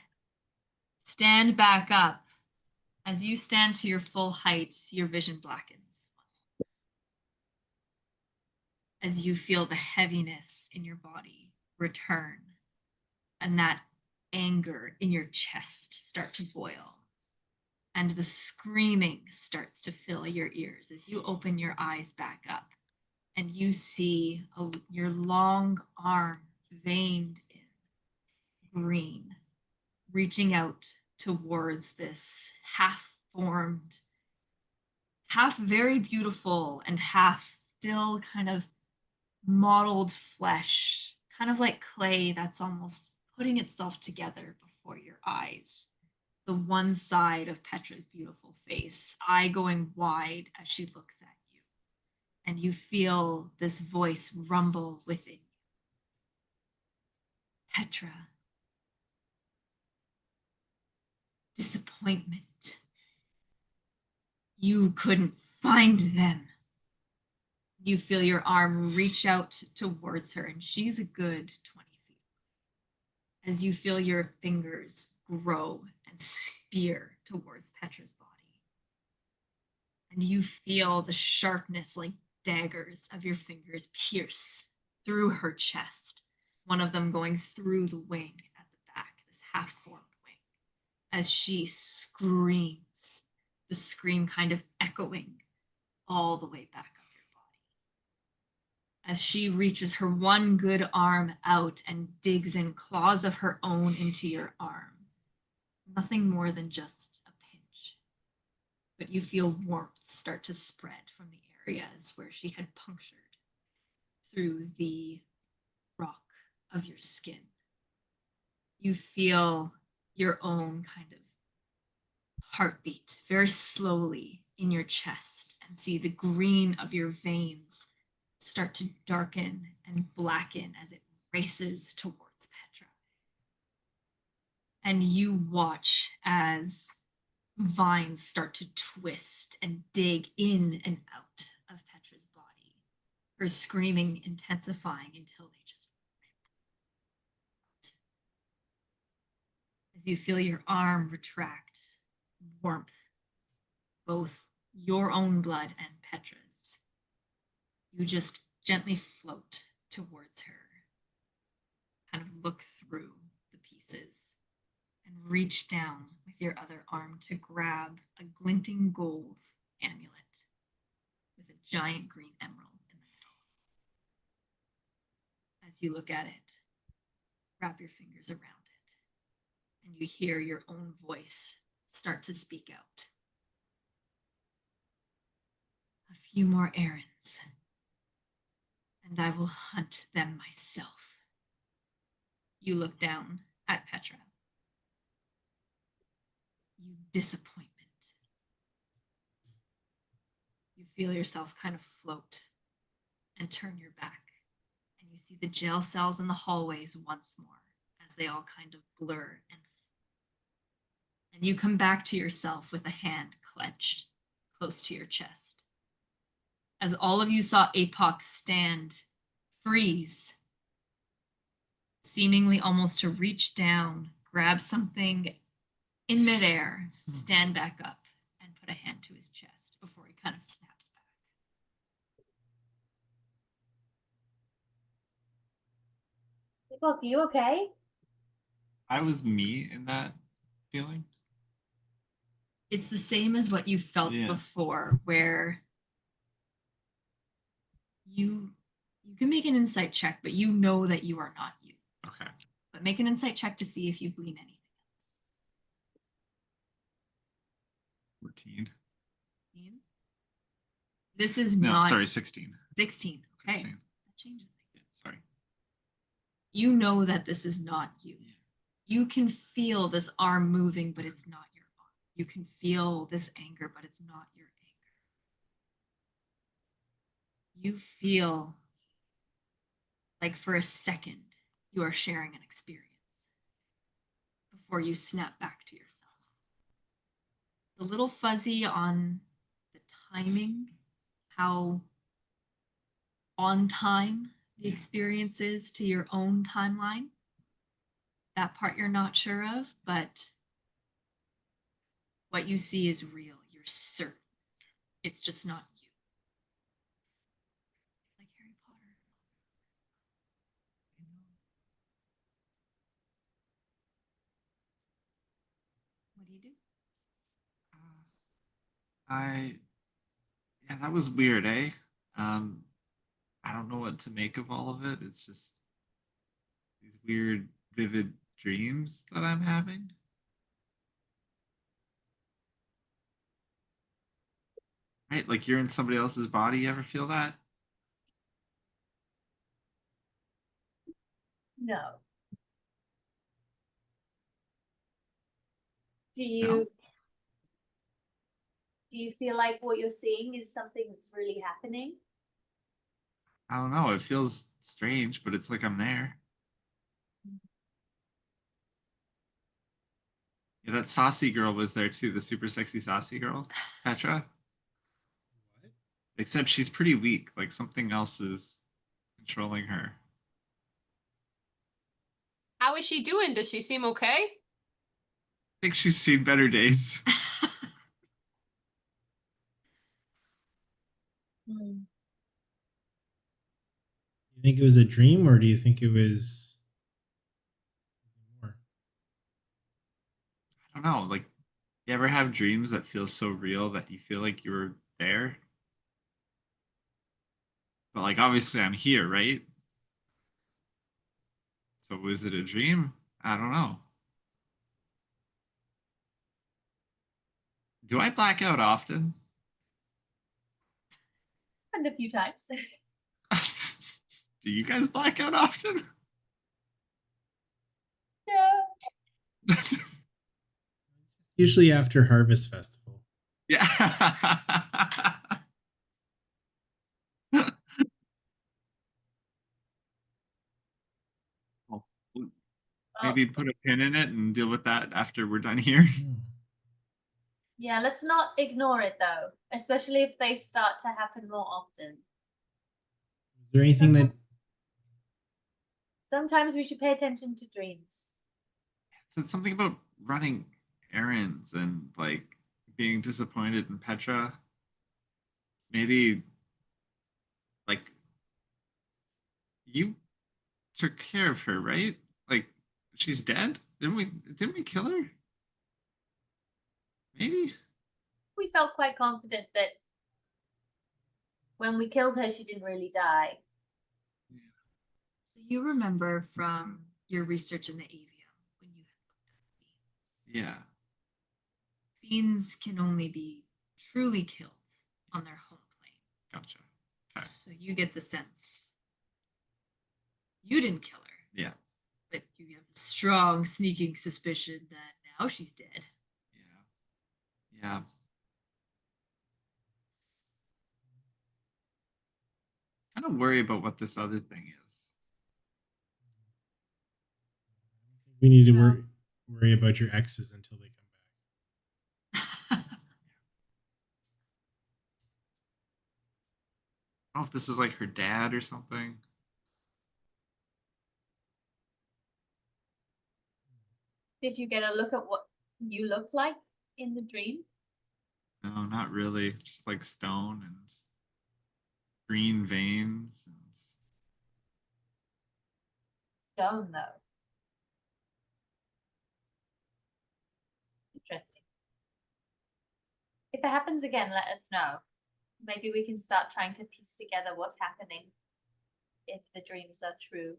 stand back up, as you stand to your full height, your vision blackens. As you feel the heaviness in your body return and that anger in your chest start to boil. And the screaming starts to fill your ears as you open your eyes back up and you see your long arm veined in green, reaching out towards this half-formed, half very beautiful and half still kind of mottled flesh, kind of like clay that's almost putting itself together before your eyes. The one side of Petra's beautiful face, eye going wide as she looks at you. And you feel this voice rumble within you. Petra. Disappointment. You couldn't find them. You feel your arm reach out towards her, and she's a good 20 feet. As you feel your fingers grow and spear towards Petra's body. And you feel the sharpness like daggers of your fingers pierce through her chest, one of them going through the wing at the back, this half-formed wing, as she screams, the scream kind of echoing all the way back up your body. As she reaches her one good arm out and digs in claws of her own into your arm. Nothing more than just a pinch. But you feel warmth start to spread from the areas where she had punctured through the rock of your skin. You feel your own kind of heartbeat very slowly in your chest and see the green of your veins start to darken and blacken as it races towards Petra. And you watch as vines start to twist and dig in and out of Petra's body, her screaming intensifying until they just rip out. As you feel your arm retract, warmth, both your own blood and Petra's, you just gently float towards her, kind of look through the pieces, and reach down with your other arm to grab a glinting gold amulet with a giant green emerald in the middle. As you look at it, wrap your fingers around it, and you hear your own voice start to speak out. A few more errands, and I will hunt them myself. You look down at Petra. You disappointment. You feel yourself kind of float and turn your back, and you see the jail cells in the hallways once more as they all kind of blur and you come back to yourself with a hand clenched close to your chest. As all of you saw Apoc stand, freeze, seemingly almost to reach down, grab something in midair, stand back up, and put a hand to his chest before he kind of snaps back. Apoc, are you okay? I was me in that feeling. It's the same as what you felt before, where you can make an insight check, but you know that you are not you. Okay. But make an insight check to see if you glean anything else. 14. This is No, not sorry, 16. 16. Okay. 16. That changes things. Yeah, sorry. You know that this is not you. You can feel this arm moving, but it's not your arm. You can feel this anger, but it's not your anger. You feel like for a second you are sharing an experience before you snap back to yourself. The little fuzzy on the timing, how on time the experience is to your own timeline. That part you're not sure of, but what you see is real. You're certain. It's just not you. Like Harry Potter. What do you do? I Yeah, that was weird, eh? Um, I don't know what to make of all of it. It's just these weird, vivid dreams that I'm having. Right? Like you're in somebody else's body. You ever feel that? No. Do No? you feel like what you're seeing is something that's really happening? I don't know. It feels strange, but it's like I'm there. Yeah, that saucy girl was there too, the super sexy saucy girl, Petra. What? Except she's pretty weak. Like something else is controlling her. How is she doing? Does she seem okay? I think she's seen better days. Hmm. You think it was a dream, or do you think it was more? I don't know. Like, you ever have dreams that feel so real that you feel like you were there? But like, obviously, I'm here, right? So was it a dream? I don't know. Do I black out often? And a few times. Do you guys black out often? No. Usually after Harvest Festival. Yeah. Well, maybe put a pin in it and deal with that after we're done here. Yeah, let's not ignore it though, especially if they start to happen more often. Is there anything that Sometimes we should pay attention to dreams. Said something about running errands and like being disappointed in Petra. Maybe like you took care of her, right? Like she's dead? Didn't we kill her? Maybe? We felt quite confident that when we killed her, she didn't really die. So you remember from your research in the avium when you had looked at Yeah. fiends can only be truly killed on their home plane. Gotcha. Okay. So you get the sense you didn't kill her, Yeah. but you have the strong, sneaking suspicion that now she's dead. Yeah. Yeah. Kind of worry about what this other thing is. we need to worry about your exes until they come back? I don't know if this is like her dad or something. Did you get a look at what you look like in the dream? No, not really. Just like stone and green veins and Stone, though. Interesting. If it happens again, let us know. Maybe we can start trying to piece together what's happening if the dreams are true.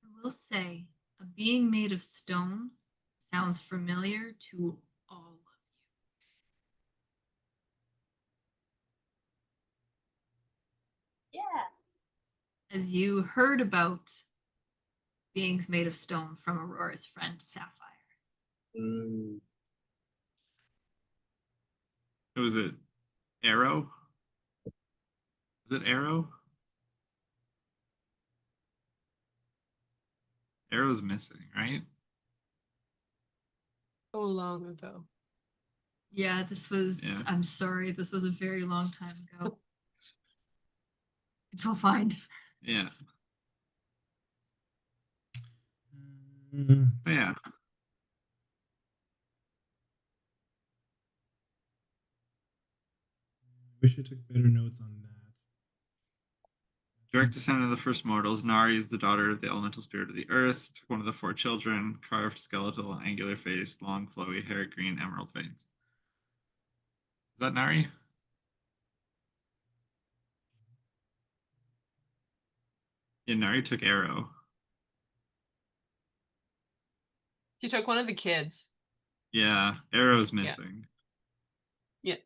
I will say, a being made of stone sounds familiar to all of Yeah. as you heard about beings made of stone from Aurora's friend Sapphire. Mm, Was it Arrow? Is it Arrow? Arrow's missing, right? So long ago. Yeah, this was, Yeah. I'm sorry, this was a very long time ago. It's all fine. Yeah. Mm, Yeah. wish I took better notes on that. Direct descendant of the first mortals, Nari is the daughter of the elemental spirit of the earth, took one of the 4 children, carved skeletal, angular face, long, flowy hair, green emerald veins. Is that Nari? Yeah, Nari took Arrow. She took one of the kids. Yeah, Arrow's missing. Yeah.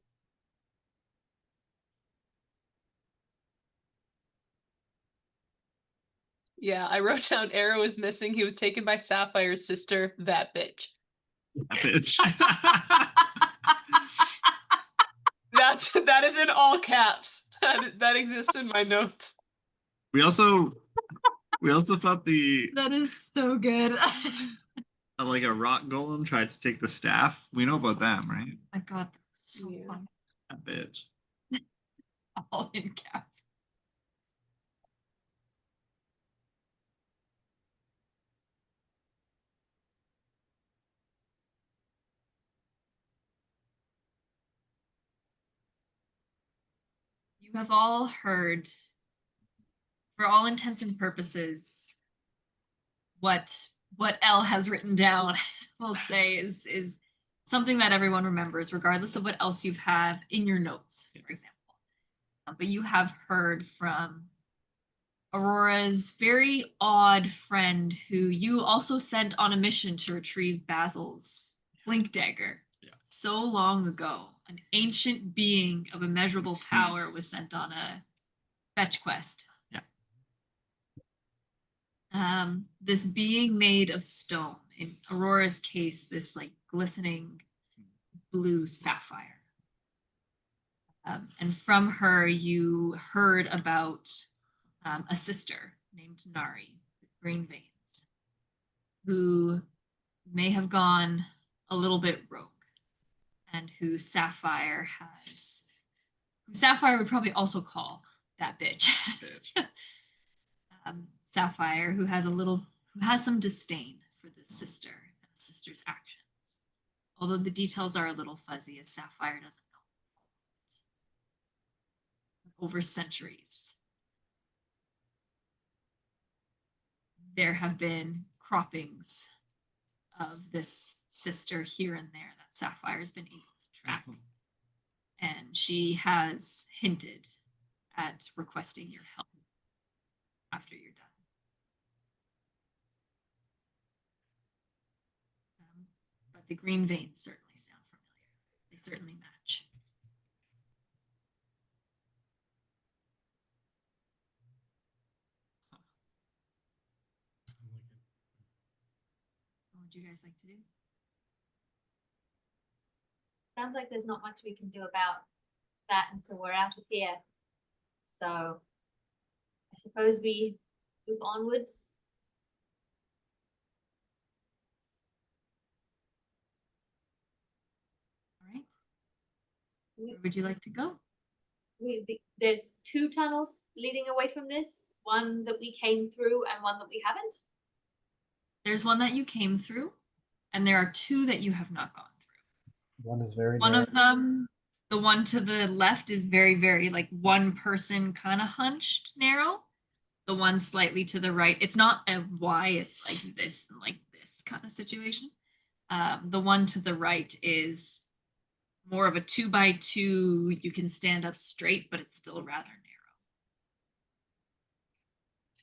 Yeah, I wrote down Arrow is missing. He was taken by Sapphire's sister, that bitch. That bitch. That is in all caps. That exists in my notes. we also thought That is so good. like a rock golem tried to take the staff. We know about them, right? My God, that was so Yeah. funny. That bitch. All in caps. You have all heard, for all intents and purposes, what Elle has written down, we'll say, is something that everyone remembers, regardless of what else you've had in your notes, for example. But you have heard from Aurora's very odd friend who you also sent on a mission to retrieve Basil's blink dagger. Yeah. So long ago, an ancient being of immeasurable power was sent on a fetch quest. Yeah. This being made of stone, in Aurora's case, this like glistening blue sapphire. And from her, you heard about a sister named Nari with green veins, who may have gone a little bit rogue, and who Sapphire would probably also call that bitch. Bitch. Sapphire, who has some disdain for this sister and the sister's actions. Although the details are a little fuzzy, as Sapphire doesn't know. Over centuries, there have been croppings of this sister here and there that Sapphire's been able to track. And she has hinted at requesting your help after you're done. But the green veins certainly sound familiar. They certainly match. What would you guys like to do? Sounds like there's not much we can do about that until we're out of here. So I suppose we move onwards. All right. Where would you like to go? There's 2 tunnels leading away from this, one that we came through and one that we haven't. There's one that you came through, and there are 2 that you have not gone through. one is very One narrow. of them, the one to the left, is very, very like one person kind of hunched narrow. The one slightly to the right, it's not a Y, it's like this and like this kind of situation. The one to the right is more of a 2x2. You can stand up straight, but it's still rather narrow.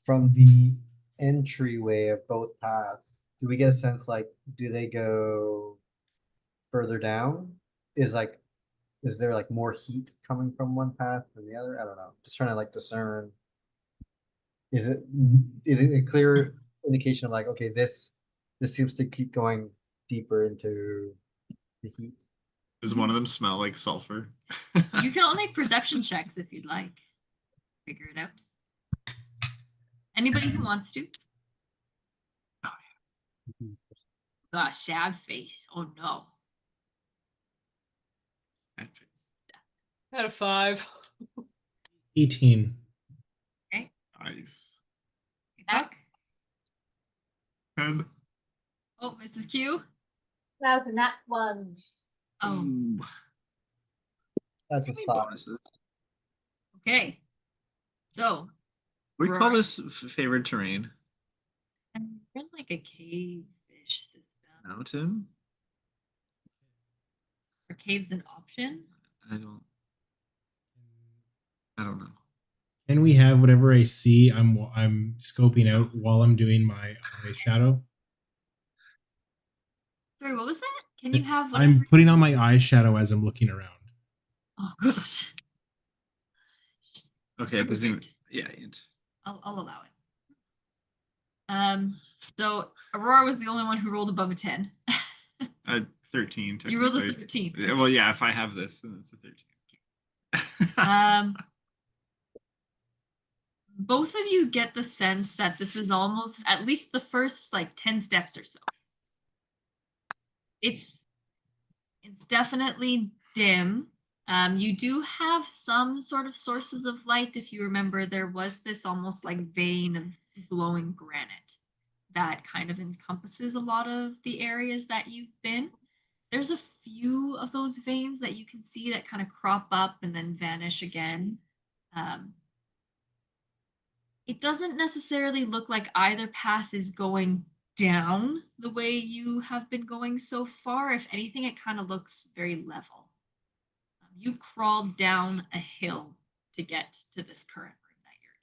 From the entryway of both paths, do we get a sense like, do they go further down? Is there like more heat coming from one path than the other? I don't know. Just trying to like discern. is it a clear indication of like, okay, this seems to keep going deeper into the heat? Does one of them smell like sulfur? You can all make perception checks if you'd like. Figure it out. Anybody who wants to. Sad face. Oh no. Out of 5. 18. Okay. Nice. Back. 10. Oh, Mrs. Q. That was a nat 1. Oh, Ooh. That's a Any 5. bonuses? okay. So We call Aurora. this favored terrain. And we're in like a cave-ish system. Mountain? Are caves an option? I don't know. Can we have whatever I see I'm scoping out while I'm doing my eye shadow? Sorry, what was that? Can you have whatever? I'm putting on my eye shadow as I'm looking around. Oh gosh. Okay, it doesn't even, Perfect. yeah. I'll allow it. So Aurora was the only one who rolled above a 10. 13. You rolled a technically. 13. Yeah, well, yeah, if I have this, then it's a 13. Both of you get the sense that this is almost at least the first like 10 steps or so. It's definitely dim. You do have some sort of sources of light. If you remember, there was this almost like vein of glowing granite that kind of encompasses a lot of the areas that you've been. There's a few of those veins that you can see that kind of crop up and then vanish again. It doesn't necessarily look like either path is going down the way you have been going so far. If anything, it kind of looks very level. You crawled down a hill to get to this current room that you're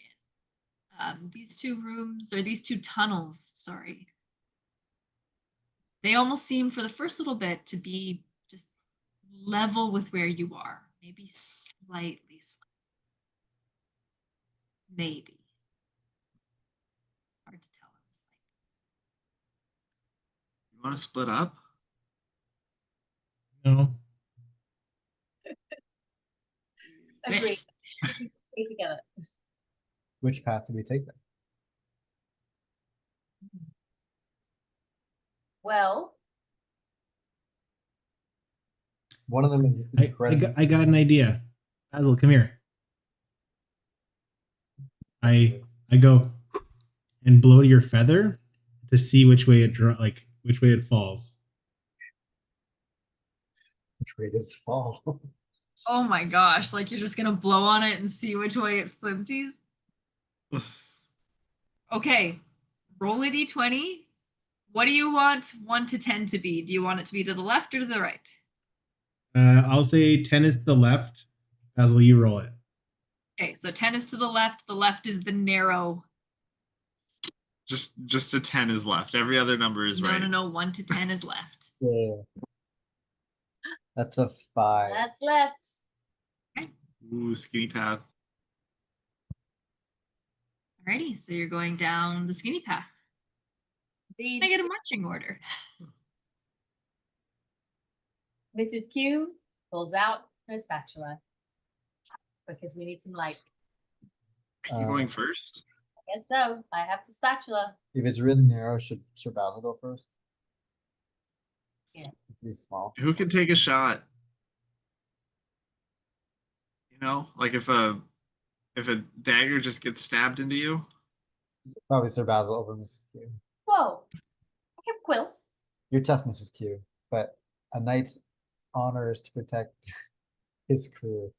in. These two rooms, or these two tunnels, sorry, they almost seem for the first little bit to be just level with where you are, maybe slightly. Maybe. Hard to tell in this light. You want to split up? No. Agreed. Stay together. Which path do we take then? Well, One of them is incredible. I got an idea. Basil, come here. I go and blow to your feather to see which way which way it falls. Which way does it fall? Oh my gosh, like you're just gonna blow on it and see which way it flimsies? Okay, roll a d20. What do you want 1 to 10 to be? Do you want it to be to the left or to the right? I'll say 10 is to the left. Basil, you roll it. Okay, so 10 is to the left. The left is the narrow. Just a 10 is left. Every other number is right. No. 1 to 10 is left. Yeah. That's a 5. that's left. Ooh, skinny path. Alrighty, so you're going down the skinny path. Indeed. Can I get a marching order? Mrs. Q pulls out her spatula because we need some light. Are you going first? I guess so. I have the spatula. If it's really narrow, should Sir Basil go first? Yeah. If he's small. Who can take a shot? You know, like if a dagger just gets stabbed into you. Probably Sir Basil over Mrs. Q. Whoa. I have quills. You're tough, Mrs. Q, but a knight's honor is to protect his crew.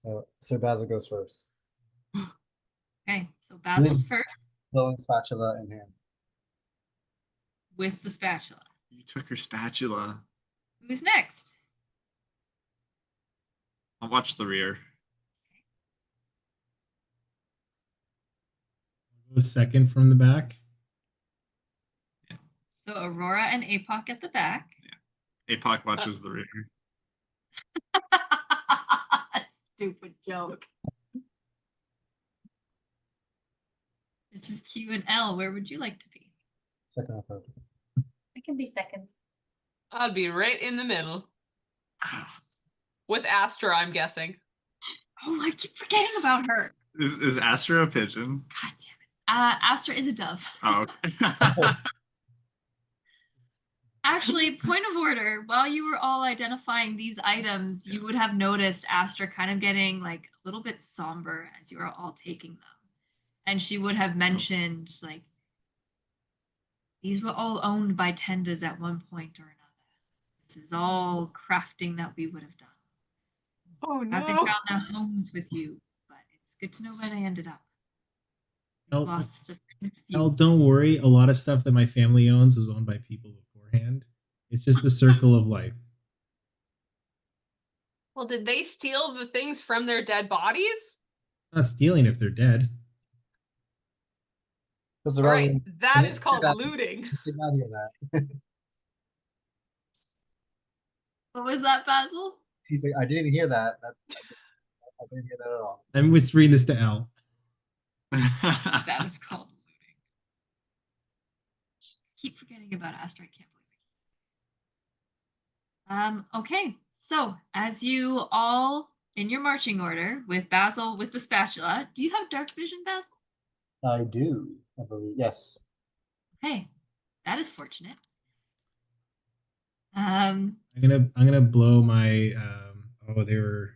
So Sir Basil goes first. Okay, so Basil's first Blowing spatula in hand. with the spatula. You took her spatula. Who's next? I'll watch the rear. Go second from the back. So Aurora and Apoc at the back. Apoc watches the rear. Stupid joke. Mrs. Q and Elle, where would you like to be? Second or third. I can be second. I'd be right in the middle. With Astra, I'm guessing. Oh, I keep forgetting about her. Is Astra a pigeon? God damn it. Astra is a dove. Oh, okay. Actually, point of order, while you were all identifying these items, you would have noticed Astra kind of getting like a little bit somber as you were all taking them. And she would have mentioned like these were all owned by Tendas at one point or another. This is all crafting that we would have done. Oh They found their homes with you, but it's good to know where they ended up. Elle, Lost a few. Elle, don't worry. A lot of stuff that my family owns was owned by people beforehand. It's just the circle of life. Well, did they steal the things from their dead bodies? It's not stealing if they're dead. Because the All right, resident that is called looting. did not hear that. What was that, Basil? He's like, I didn't hear that. I didn't hear that at all. I'm whispering this to Elle. That is called looting. Keep forgetting about Astra. I can't believe it. Okay, so as you all in your marching order with Basil with the spatula, do you have dark vision, Basil? I do, I believe. Yes. Okay, that is fortunate. I'm gonna blow my they were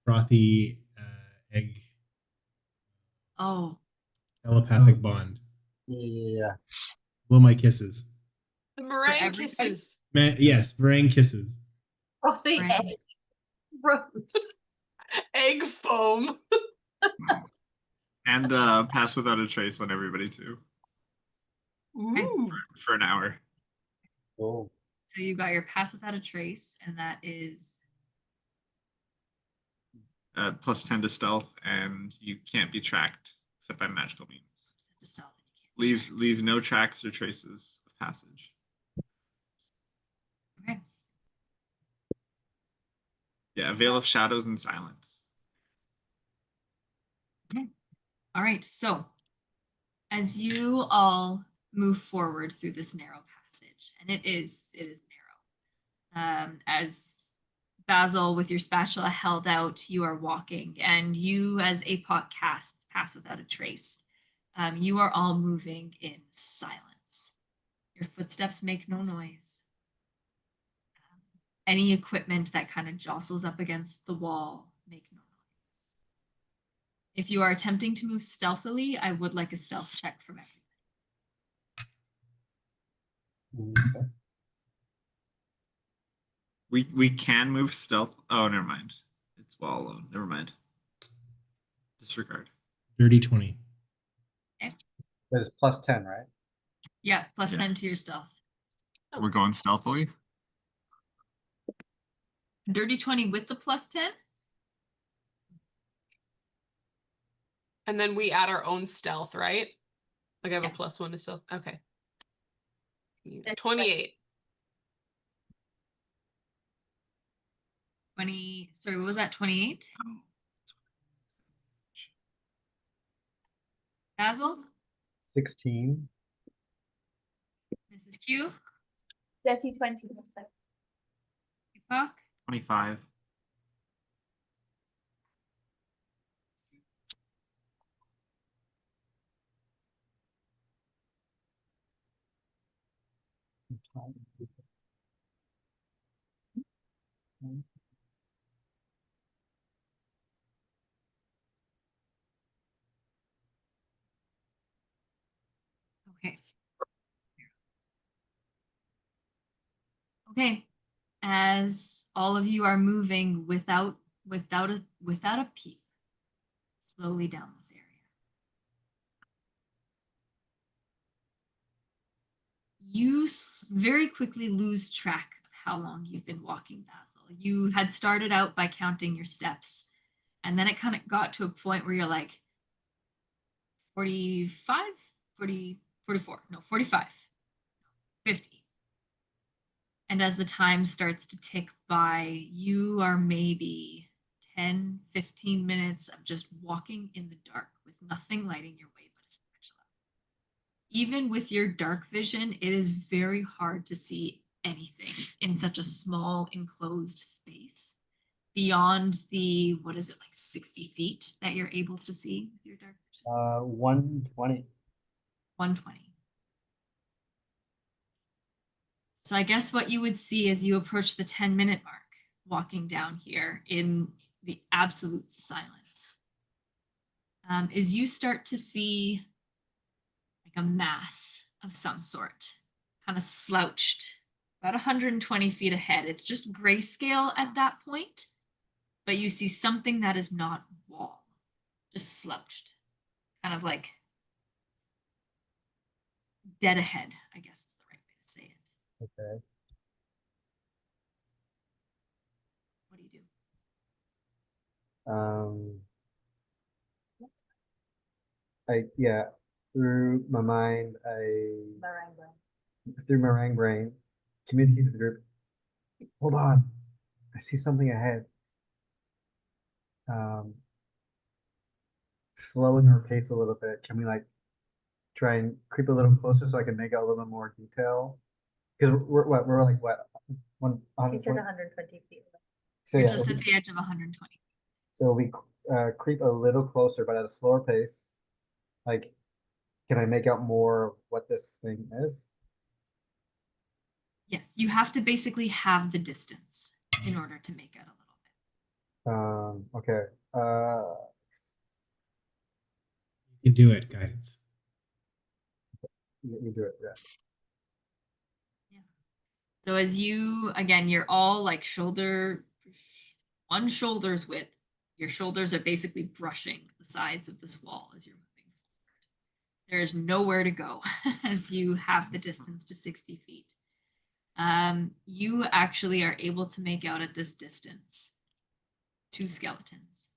frothy egg Oh, telepathic bond. Yeah. Blow my kisses. The meringue everybody? kisses. Yes, meringue kisses. Frosty Right. egg. Gross. Egg foam. And pass without a trace on everybody too Ooh. for an hour. Oh. so you got your pass without a trace, and that is Plus 10 to stealth, and you can't be tracked except by magical means. to stealth. And you can't Leaves no tracks or traces of passage. Okay. Yeah, veil of shadows and silence. All right, so as you all move forward through this narrow passage, and it is narrow, as Basil with your spatula held out, you are walking, and you as Apoc casts pass without a trace. You are all moving in silence. Your footsteps make no noise. Any equipment that kind of jostles up against the wall make no noise. If you are attempting to move stealthily, I would like a stealth check from everyone. Okay. We can move stealth. Oh, never mind. It's wall alone. Never mind. Disregard. Dirty 20. There's plus 10, right? Yeah, plus Yeah. 10 to your stealth. We're going stealthily. Dirty 20 with the plus 10? And then we add our own stealth, right? Like I have Yeah. a +1 to stealth. Okay. 28. 20, sorry, what was that? 28? Basil? 16. Mrs. Q? Dirty 20. Epoch? 25. Okay. Okay. As all of you are moving without a peep, slowly down this area. You very quickly lose track of how long you've been walking, Basil. You had started out by counting your steps, and then it kind of got to a point where you're like 45, 40, 44, no, 45, 50. And as the time starts to tick by, you are maybe 10, 15 minutes of just walking in the dark with nothing lighting your way but a even with your dark vision, it is very hard to see anything in such a small enclosed space beyond the, what is it, like 60 feet that you're able to see with your dark vision? 120. 120. So I guess what you would see as you approach the 10-minute mark, walking down here in the absolute silence, is you start to see like a mass of some sort, kind of slouched about 120 feet ahead. It's just grayscale at that point, but you see something that is not wall, just slouched, kind of like dead ahead, I guess is the right way to say it. Okay. What do you do? Yeah, through my mind, through meringue brain, communicate to the group. Hold on, I see something ahead. Slowing our pace a little bit. Can we like try and creep a little closer so I can make out a little bit more detail? Because we're like what, She said 120 feet. So You're yeah, just at the edge of 120. so we creep a little closer, but at a slower pace. Like, can I make out more of what this thing is? Yes, you have to basically have the distance in order to make it a little bit. Okay. You can do it, guidance. You do it, yeah. So as you, again, you're all like one shoulder's width. Your shoulders are basically brushing the sides of this wall as you're moving forward. There is nowhere to go as you have the distance to 60 feet. You actually are able to make out at this distance 2 skeletons.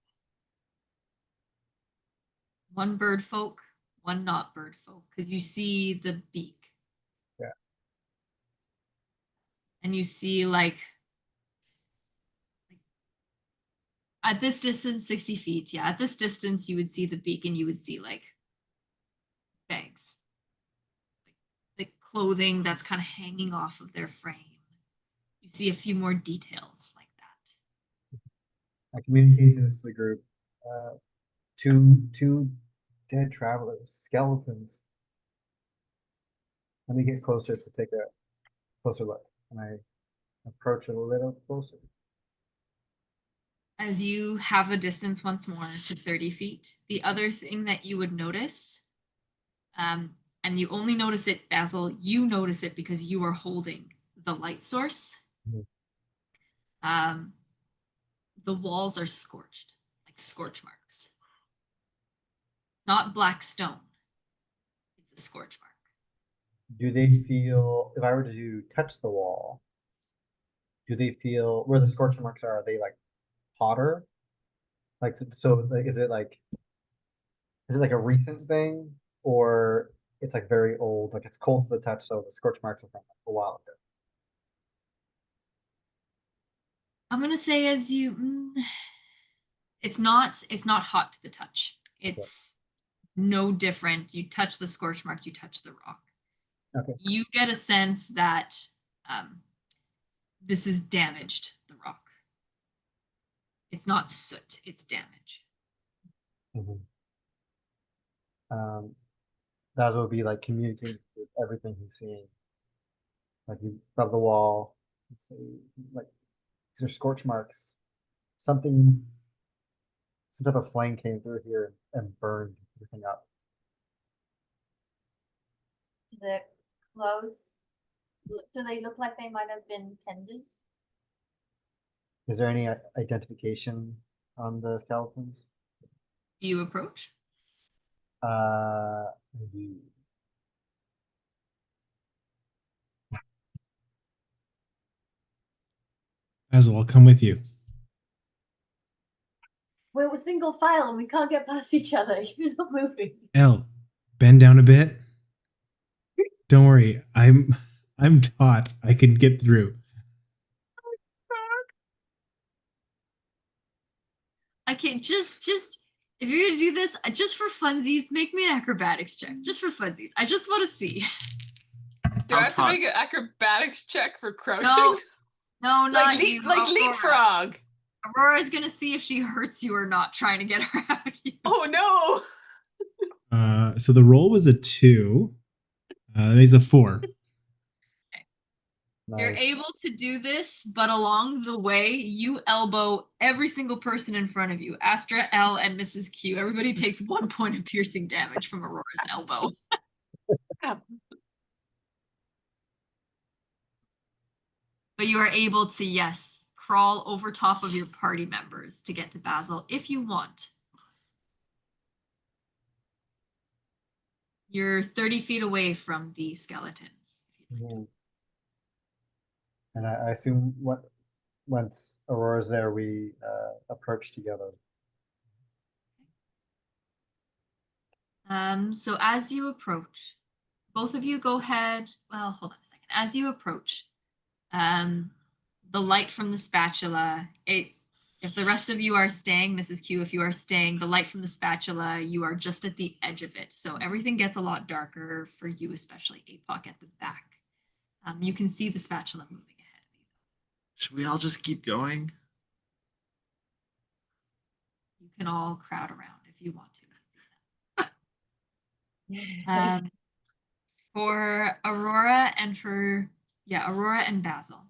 One bird folk, one not bird folk, because you see the beak. Yeah. And you see like at this distance, 60 feet, yeah, at this distance, you would see the beak and you would see like bags, like the clothing that's kind of hanging off of their frame. You see a few more details like that. I communicate this to the group. Two dead travelers, skeletons. Let me get closer to take a closer look. And I approach a little closer. As you have a distance once more to 30 feet, the other thing that you would notice, and you only notice it, Basil, you notice it because you are holding the light source. Mm-hmm. The walls are scorched, like scorch marks. Not black stone, it's a scorch mark. Do they feel, if I were to touch the wall, do they feel where the scorch marks are they like hotter? Like, so like, is it like a recent thing, or it's like very old, like it's cold to the touch, so the scorch marks are from a while ago? I'm gonna say as you, it's not hot to the touch. It's no different. You touch the scorch mark, you touch the rock. Okay. You get a sense that this is damaged, the rock. It's not soot, it's damage. Mm-hmm. That would be like communicating with everything he's seeing. Like you rub the wall, say, like these are scorch marks. Some type of flame came through here and burned everything up. The clothes, do they look like they might have been tenders? Is there any identification on the skeletons? Do you approach? Maybe. Basil, I'll come with you. We're single file and we can't get past each other. You're not moving. Elle, bend down a bit. Don't worry, I'm taut. I can get through. I can't just If you're gonna do this, just for funsies, make me an acrobatics check. Just for funsies. I just want to see. Do I How have to taught- make an acrobatics check for crouching? No, no, not like you. like Aurora. leapfrog. Aurora's gonna see if she hurts you or not, trying to get her out of you. Oh no. So the roll was a 2. That makes a 4. You're Nice. able to do this, but along the way, you elbow every single person in front of you. Astra, Elle, and Mrs. Q. Everybody takes 1 point of piercing damage from Aurora's elbow. But you are able to, yes, crawl over top of your party members to get to Basil if you want. You're 30 feet away from the skeletons. Mhm. And I assume once Aurora's there, we approach together. So as you approach, both of you go ahead. Well, hold on a second. As you approach, the light from the spatula, if the rest of you are staying, Mrs. Q, if you are staying, the light from the spatula, you are just at the edge of it. So everything gets a lot darker for you, especially Apoc at the back. You can see the spatula moving ahead of you. Should we all just keep going? You can all crowd around if you want to. For Aurora and Aurora and Basil.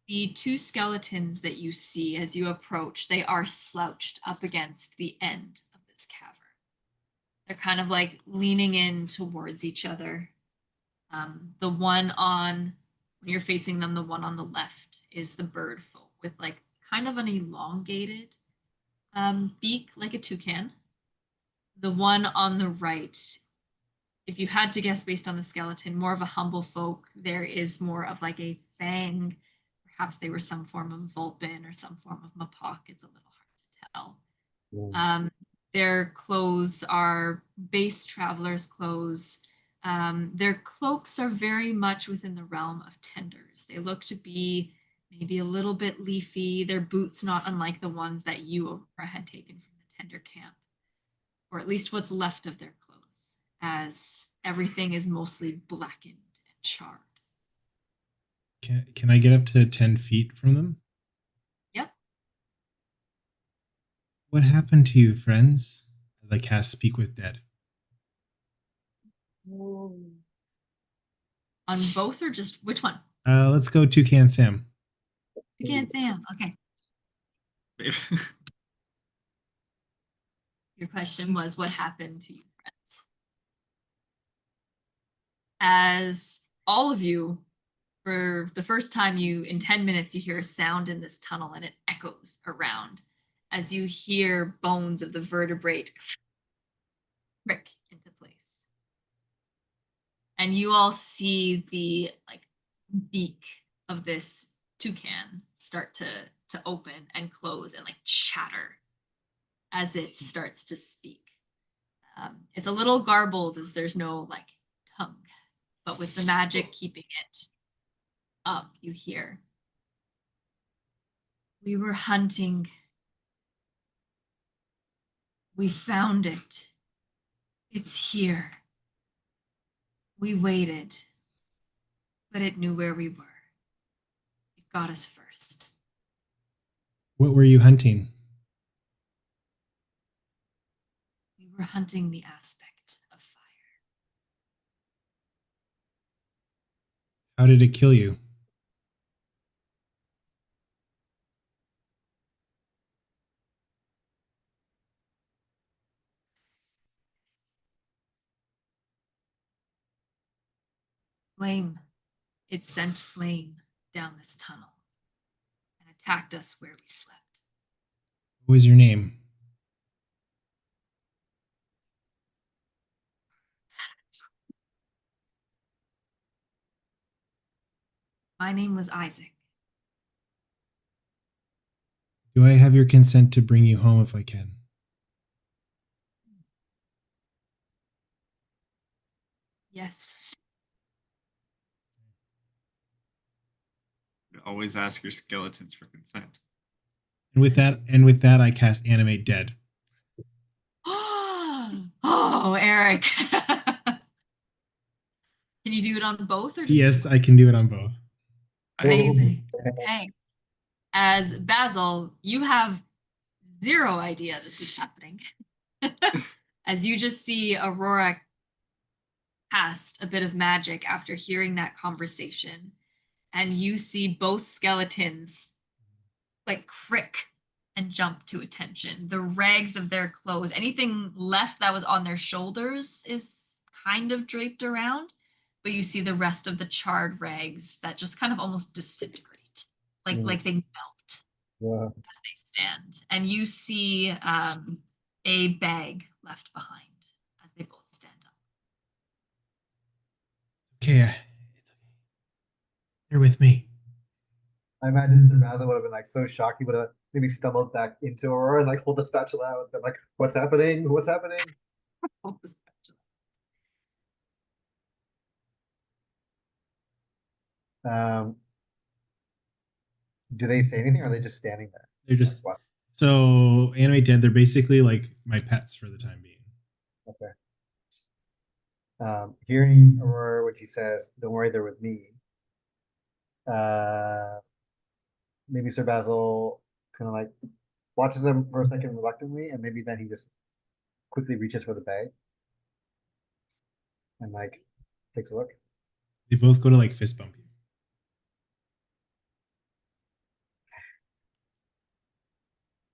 The 2 skeletons that you see as you approach, they are slouched up against the end of this cavern. They're kind of like leaning in towards each other. The one when you're facing them, the one on the left is the bird folk with like kind of an elongated beak, like a toucan. The one on the right, if you had to guess based on the skeleton, more of a humble folk. There is more of like a fang. Perhaps they were some form of Vulpin or some form of Apoc. It's a little hard to tell. Their clothes are base traveler's clothes. Their cloaks are very much within the realm of tenders. They look to be maybe a little bit leafy. Their boots not unlike the ones that you, Aurora, had taken from the tender camp, or at least what's left of their clothes, as everything is mostly blackened and charred. Can I get up to 10 feet from them? Yep. What happened to you, friends? As I cast Speak with Dead. On both or just which one? Let's go Toucan Sam. Again, Sam. Okay. Your question was, what happened to you, friends? As all of you, for the first time, in 10 minutes, you hear a sound in this tunnel and it echoes around as you hear bones of the vertebrate prick into place. And you all see the beak of this toucan start to open and close and chatter as it starts to speak. It's a little garbled as there's no tongue, but with the magic keeping it up, you hear. We were hunting. We found it. It's here. We waited, but it knew where we were. It got us first. What were you hunting? We were hunting the aspect of fire. How did it kill you? Flame. It sent flame down this tunnel and attacked us where we slept. What was your name? My name was Isaac. Do I have your consent to bring you home if I can? Yes. Always ask your skeletons for consent. And with that, I cast Animate Dead. Oh, Eric. Can you do it on both or just Yes, I can do it on both. Amazing. Okay. As Basil, you have zero idea this is happening. As you just see Aurora cast a bit of magic after hearing that conversation, and you see both skeletons like crick and jump to attention. The rags of their clothes, anything left that was on their shoulders is kind of draped around, but you see the rest of the charred rags that just kind of almost disintegrate, like they melt Yeah. as they stand. And you see a bag left behind as they both stand up. Okay, it's okay. You're with me. I imagine Sir Basil would have been like so shocked. He would have maybe stumbled back into Aurora and like hold the spatula out. And like, what's happening? What's happening? Hold the spatula. Do they say anything or are they just standing there? They're just Like, what? so anime dead. They're basically like my pets for the time being. Okay. Hearing Aurora when she says, "Don't worry, they're with me." Maybe Sir Basil kind of like watches them for a second reluctantly, and maybe then he just quickly reaches for the bag and like takes a look. They both go to like fist bump you.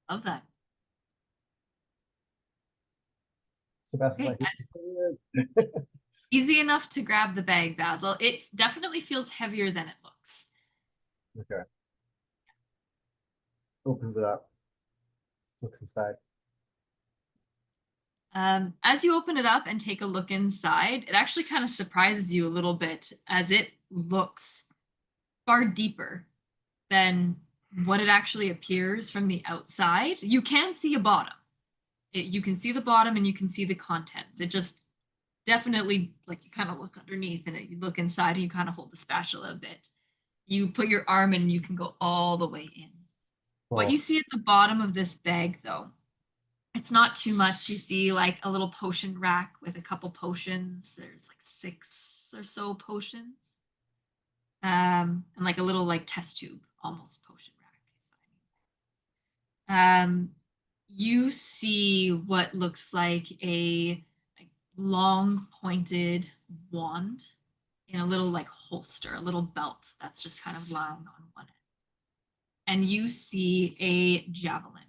Love that. Sir Basil's Okay, like, easy enough to grab the bag, Basil. It definitely feels heavier than it looks. okay. Opens it up, looks inside. As you open it up and take a look inside, it actually kind of surprises you a little bit as it looks far deeper than what it actually appears from the outside. You can see a bottom. You can see the bottom and you can see the contents. It just definitely, like, you kind of look underneath and you look inside and you kind of hold the spatula a bit. You put your arm in and you can go all the way in. What Cool. you see at the bottom of this bag, though, it's not too much. You see like a little potion rack with a couple potions. There's like 6 or so potions. And like a little like test tube, almost potion rack is what I mean. You see what looks like a long pointed wand in a little like holster, a little belt that's just kind of lying on one end. And you see a javelin.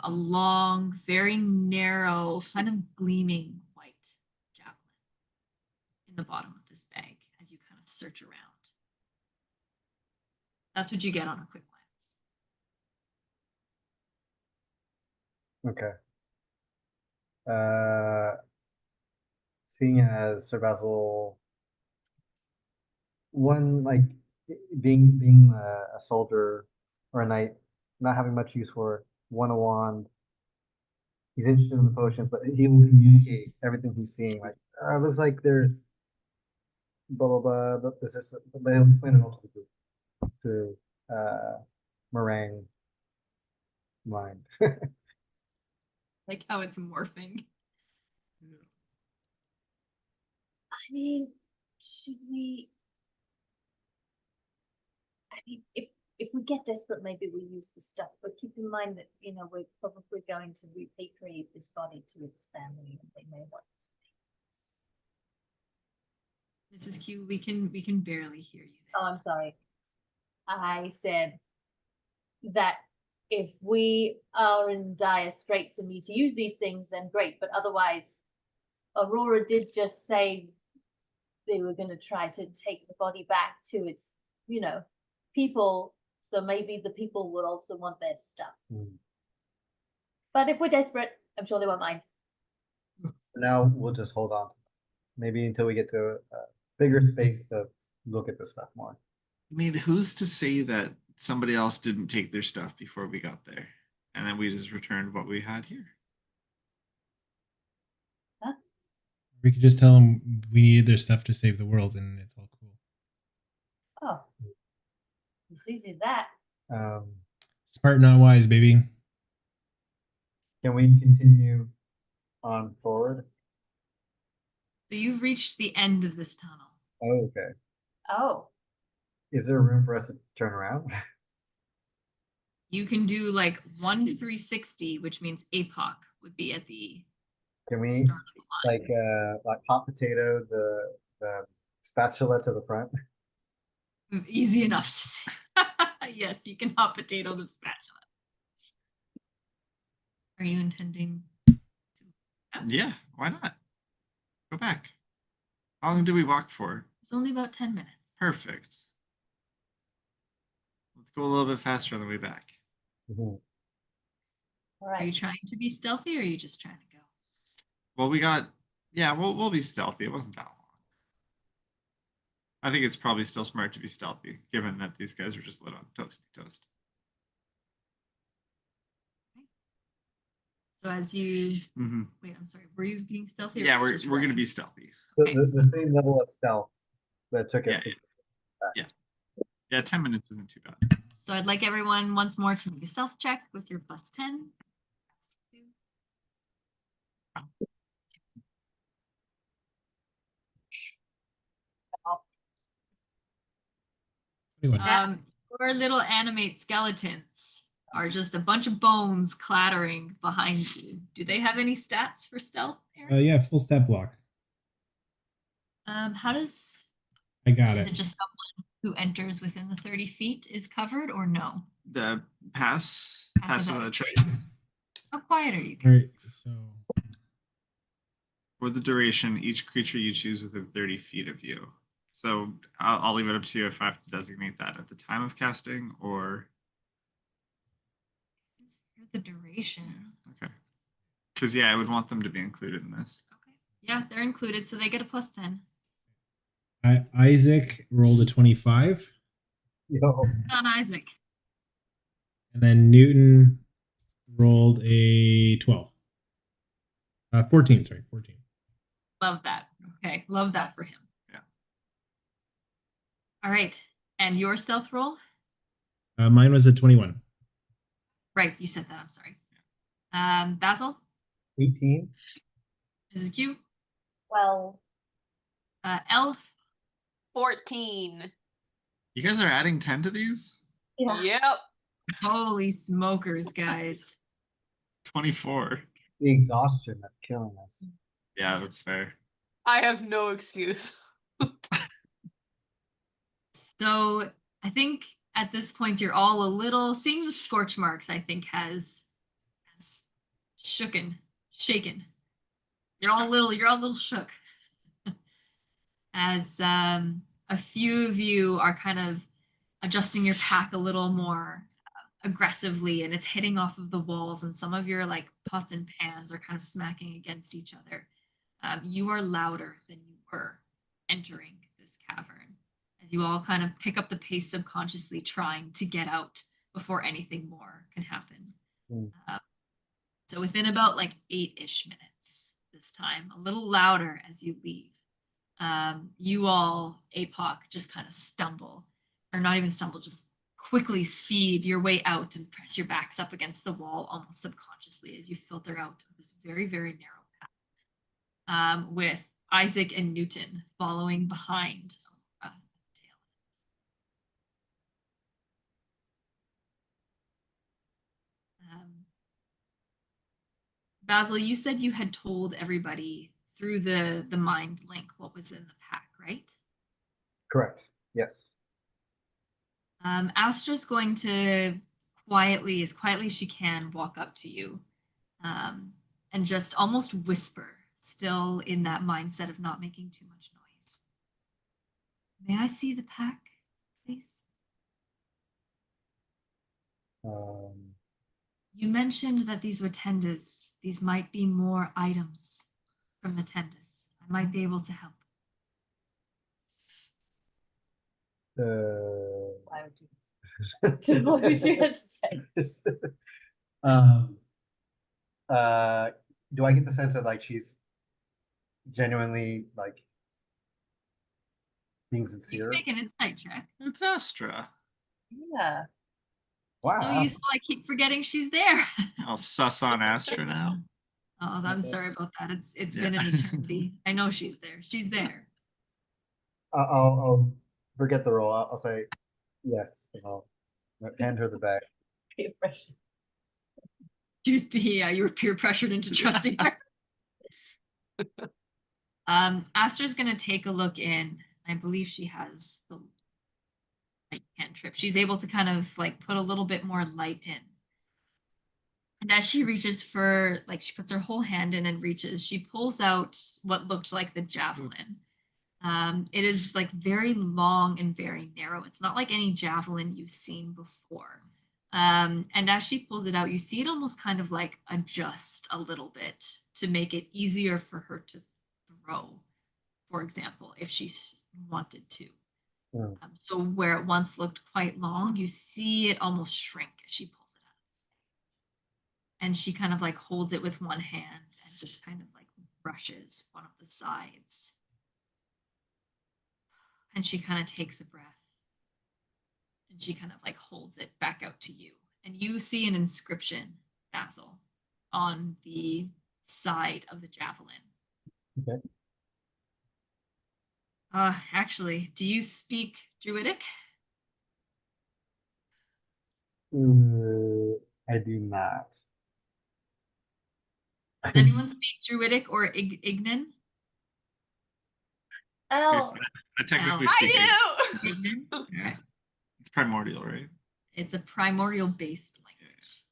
A long, very narrow, kind of gleaming white javelin in the bottom of this bag as you kind of search around. That's what you get on a quick glance. Okay. Seeing as Sir Basil, one like being a soldier or a knight, not having much use for one a wand. He's interested in the potions, but he will communicate everything he's seeing. Like, it looks like there's blah blah blah. But this is, but he'll explain it all to the group, to meringue mind. Like how it's morphing. I mean, should we? I mean, if we get desperate, maybe we use the stuff. But keep in mind that we're probably going to repatriate this body to its family, and they may want. Mrs. Q, we can barely hear you there. Oh, I'm sorry. I said that if we are in dire straits and need to use these things, then great. But otherwise, Aurora did just say they were going to try to take the body back to its, people. So maybe the people will also want their stuff. But if we're desperate, I'm sure they won't mind. Now we'll just hold on to them. Maybe until we get to a bigger space to look at this stuff more. I mean, who's to say that somebody else didn't take their stuff before we got there, and then we just returned what we had here? Huh? We could just tell them we needed their stuff to save the world, and it's all cool. Oh, as easy as that. Smart, not wise, baby. Can we continue on forward. So you've reached the end of this tunnel. Oh, okay. Oh, Is there room for us to turn around? You can do like 1 360, which means Apoc would be at the Can we start of the line. like hot potato the spatula to the front? Easy enough. Yes, you can hot potato the spatula. Are you intending to? Yeah, why not? Go back. How long did we walk for? It's only about 10 minutes. Perfect. Let's go a little bit faster on the way back. Mhm. all Are you right. trying to be stealthy or are you just trying to go? Well, we'll be stealthy. It wasn't that long. I think it's probably still smart to be stealthy, given that these guys are just lit on toasty toast. So as you Mm-hmm. wait, I'm sorry. Were you being stealthy? Or Yeah, were you we're just gonna running? be stealthy. Okay. The same level of stealth that took us Yeah, to. Yeah, 10 minutes isn't too bad. So I'd like everyone once more to make a stealth check with your +10. Anyway, Your little animate skeletons are just a bunch of bones clattering behind you. Do they have any stats for stealth, Aaron? yeah, full step block. How does I got is it. it just someone who enters within the 30 feet is covered or no? The pass Pass without without a a trace. How quiet are you? All right, so For the duration, each creature you choose within 30 feet of you. So I'll leave it up to you if I have to designate that at the time of casting or. For the duration. Okay. Because, yeah, I would want them to be included in this. Okay. Yeah, they're included, so they get a +10. Isaac rolled a 25, Yo, On Isaac. and then Newton rolled a 12. 14, sorry, 14. Love that. Okay, love that for him. Yeah. All right, and your stealth roll? Mine was a 21. Right, you said that. I'm sorry. Basil, 18. Mrs. Q, Well, Elle, 14. You guys are adding 10 to these? yeah. Yep. holy smokers, guys. 24. The exhaustion that's killing us. Yeah, that's fair. I have no excuse. So I think at this point you're all a little seeing the scorch marks. I think has shaken. You're all a little shook as a few of you are kind of adjusting your pack a little more aggressively, and it's hitting off of the walls, and some of your like pots and pans are kind of smacking against each other. You are louder than you were entering this cavern as you all kind of pick up the pace subconsciously, trying to get out before anything more can happen. Mm. So within about like 8-ish minutes this time, a little louder as you leave, you all, Apoc, just kind of stumble, or not even stumble, just quickly speed your way out and press your backs up against the wall almost subconsciously as you filter out this very, very narrow path, with Isaac and Newton following behind. Basil, you said you had told everybody through the mind link what was in the pack, right? Correct. Yes. Astra's going to quietly, as quietly as she can, walk up to you and just almost whisper, still in that mindset of not making too much noise. May I see the pack, please? You mentioned that these were tendas. These might be more items from the tendas. I might be able to help. Why would you? What would you say? Do I get the sense that like she's genuinely like being You can sincere? make an insight check. It's Astra. Yeah. Wow. So useful, I keep forgetting she's there. I'll suss on Astra now. Oh, I'm sorry about that. It's been Yeah. an eternity. I know she's there. She's there. I'll forget the roll. I'll say yes, and I'll hand her the bag. Peer pressure. Yeah, you were peer pressured into trusting her. Aster's gonna take a look in. I believe she has the light cantrip. She's able to kind of like put a little bit more light in. And as she reaches for, like, she puts her whole hand in and reaches, she pulls out what looked like the javelin. It is like very long and very narrow. It's not like any javelin you've seen before. And as she pulls it out, you see it almost kind of like adjust a little bit to make it easier for her to throw, for example, if she wanted to. Mm. So where it once looked quite long, you see it almost shrink as she pulls it out. And she kind of like holds it with one hand and just kind of like brushes one of the sides. And she kind of takes a breath. And she kind of like holds it back out to you. And you see an inscription, Basil, on the side of the javelin. Okay. Actually, do you speak Druidic? I do not. Does anyone speak Druidic or Ignan? Oh, I technically I speaking, do. Ignan? yeah, Okay. it's primordial, right? It's a primordial based language.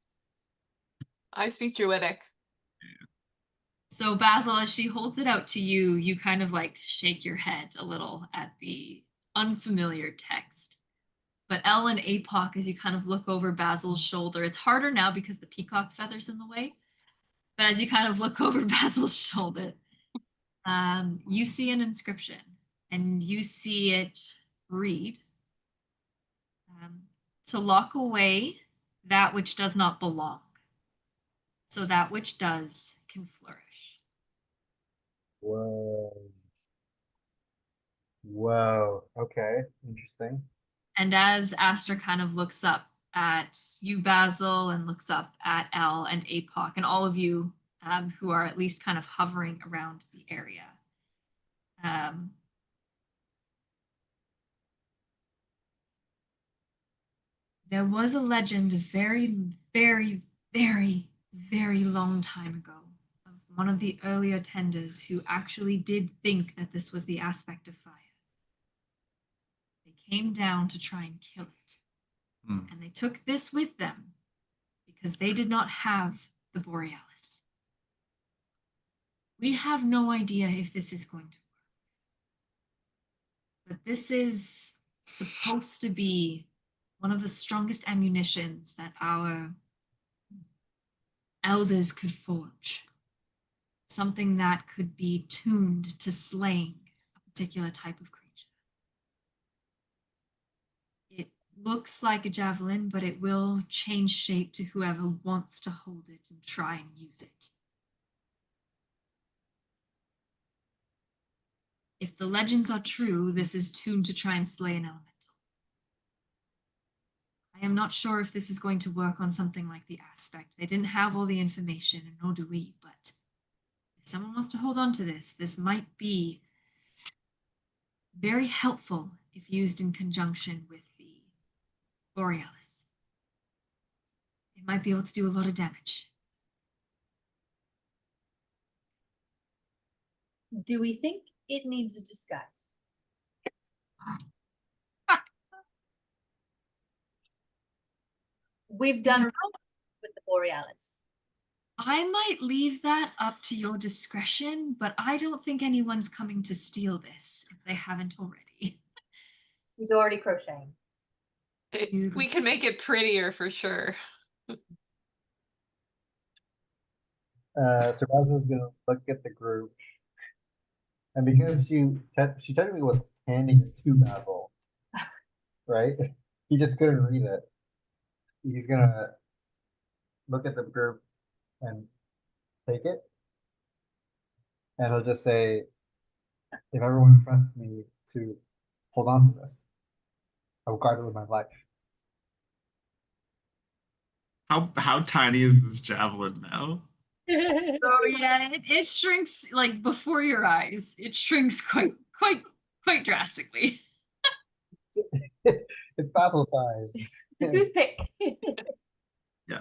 I speak Druidic. So Basil, as she holds it out to you, you kind of like shake your head a little at the unfamiliar text. But Elle and Apoc, as you kind of look over Basil's shoulder, it's harder now because the peacock feather's in the way. But as you kind of look over Basil's shoulder, you see an inscription, and you see it read, to lock away that which does not belong, so that which does can flourish. Whoa. Whoa. Okay. Interesting. And as Aster kind of looks up at you, Basil, and looks up at Elle and Apoc, and all of you who are at least kind of hovering around the area, there was a legend a very, very, very, very long time ago of one of the early attenders who actually did think that this was the aspect of fire. They came down to try and kill it. And they took this with them because they did not have the Borealis. We have no idea if this is going to work. But this is supposed to be one of the strongest ammunitions that our elders could forge. Something that could be tuned to slaying a particular type of creature. It looks like a javelin, but it will change shape to whoever wants to hold it and try and use it. If the legends are true, this is tuned to try and slay an elemental. I am not sure if this is going to work on something like the aspect. They didn't have all the information, and nor do we, but if someone wants to hold on to this might be very helpful if used in conjunction with the Borealis. It might be able to do a lot of damage. do we think it needs a disguise? We've done with the Borealis. I might leave that up to your discretion, but I don't think anyone's coming to steal this if they haven't already. He's already crocheting. We can make it prettier for sure. So Basil's gonna look at the group, and because she technically was handing it to Basil, right? He just couldn't read it. He's gonna look at the group and take it, and he'll just say, "If everyone trusts me to hold on to this, I will guard it with my life." How tiny is this javelin now? So yeah, it shrinks like before your eyes. It shrinks quite drastically. It's Basil size. The toothpick. Yeah.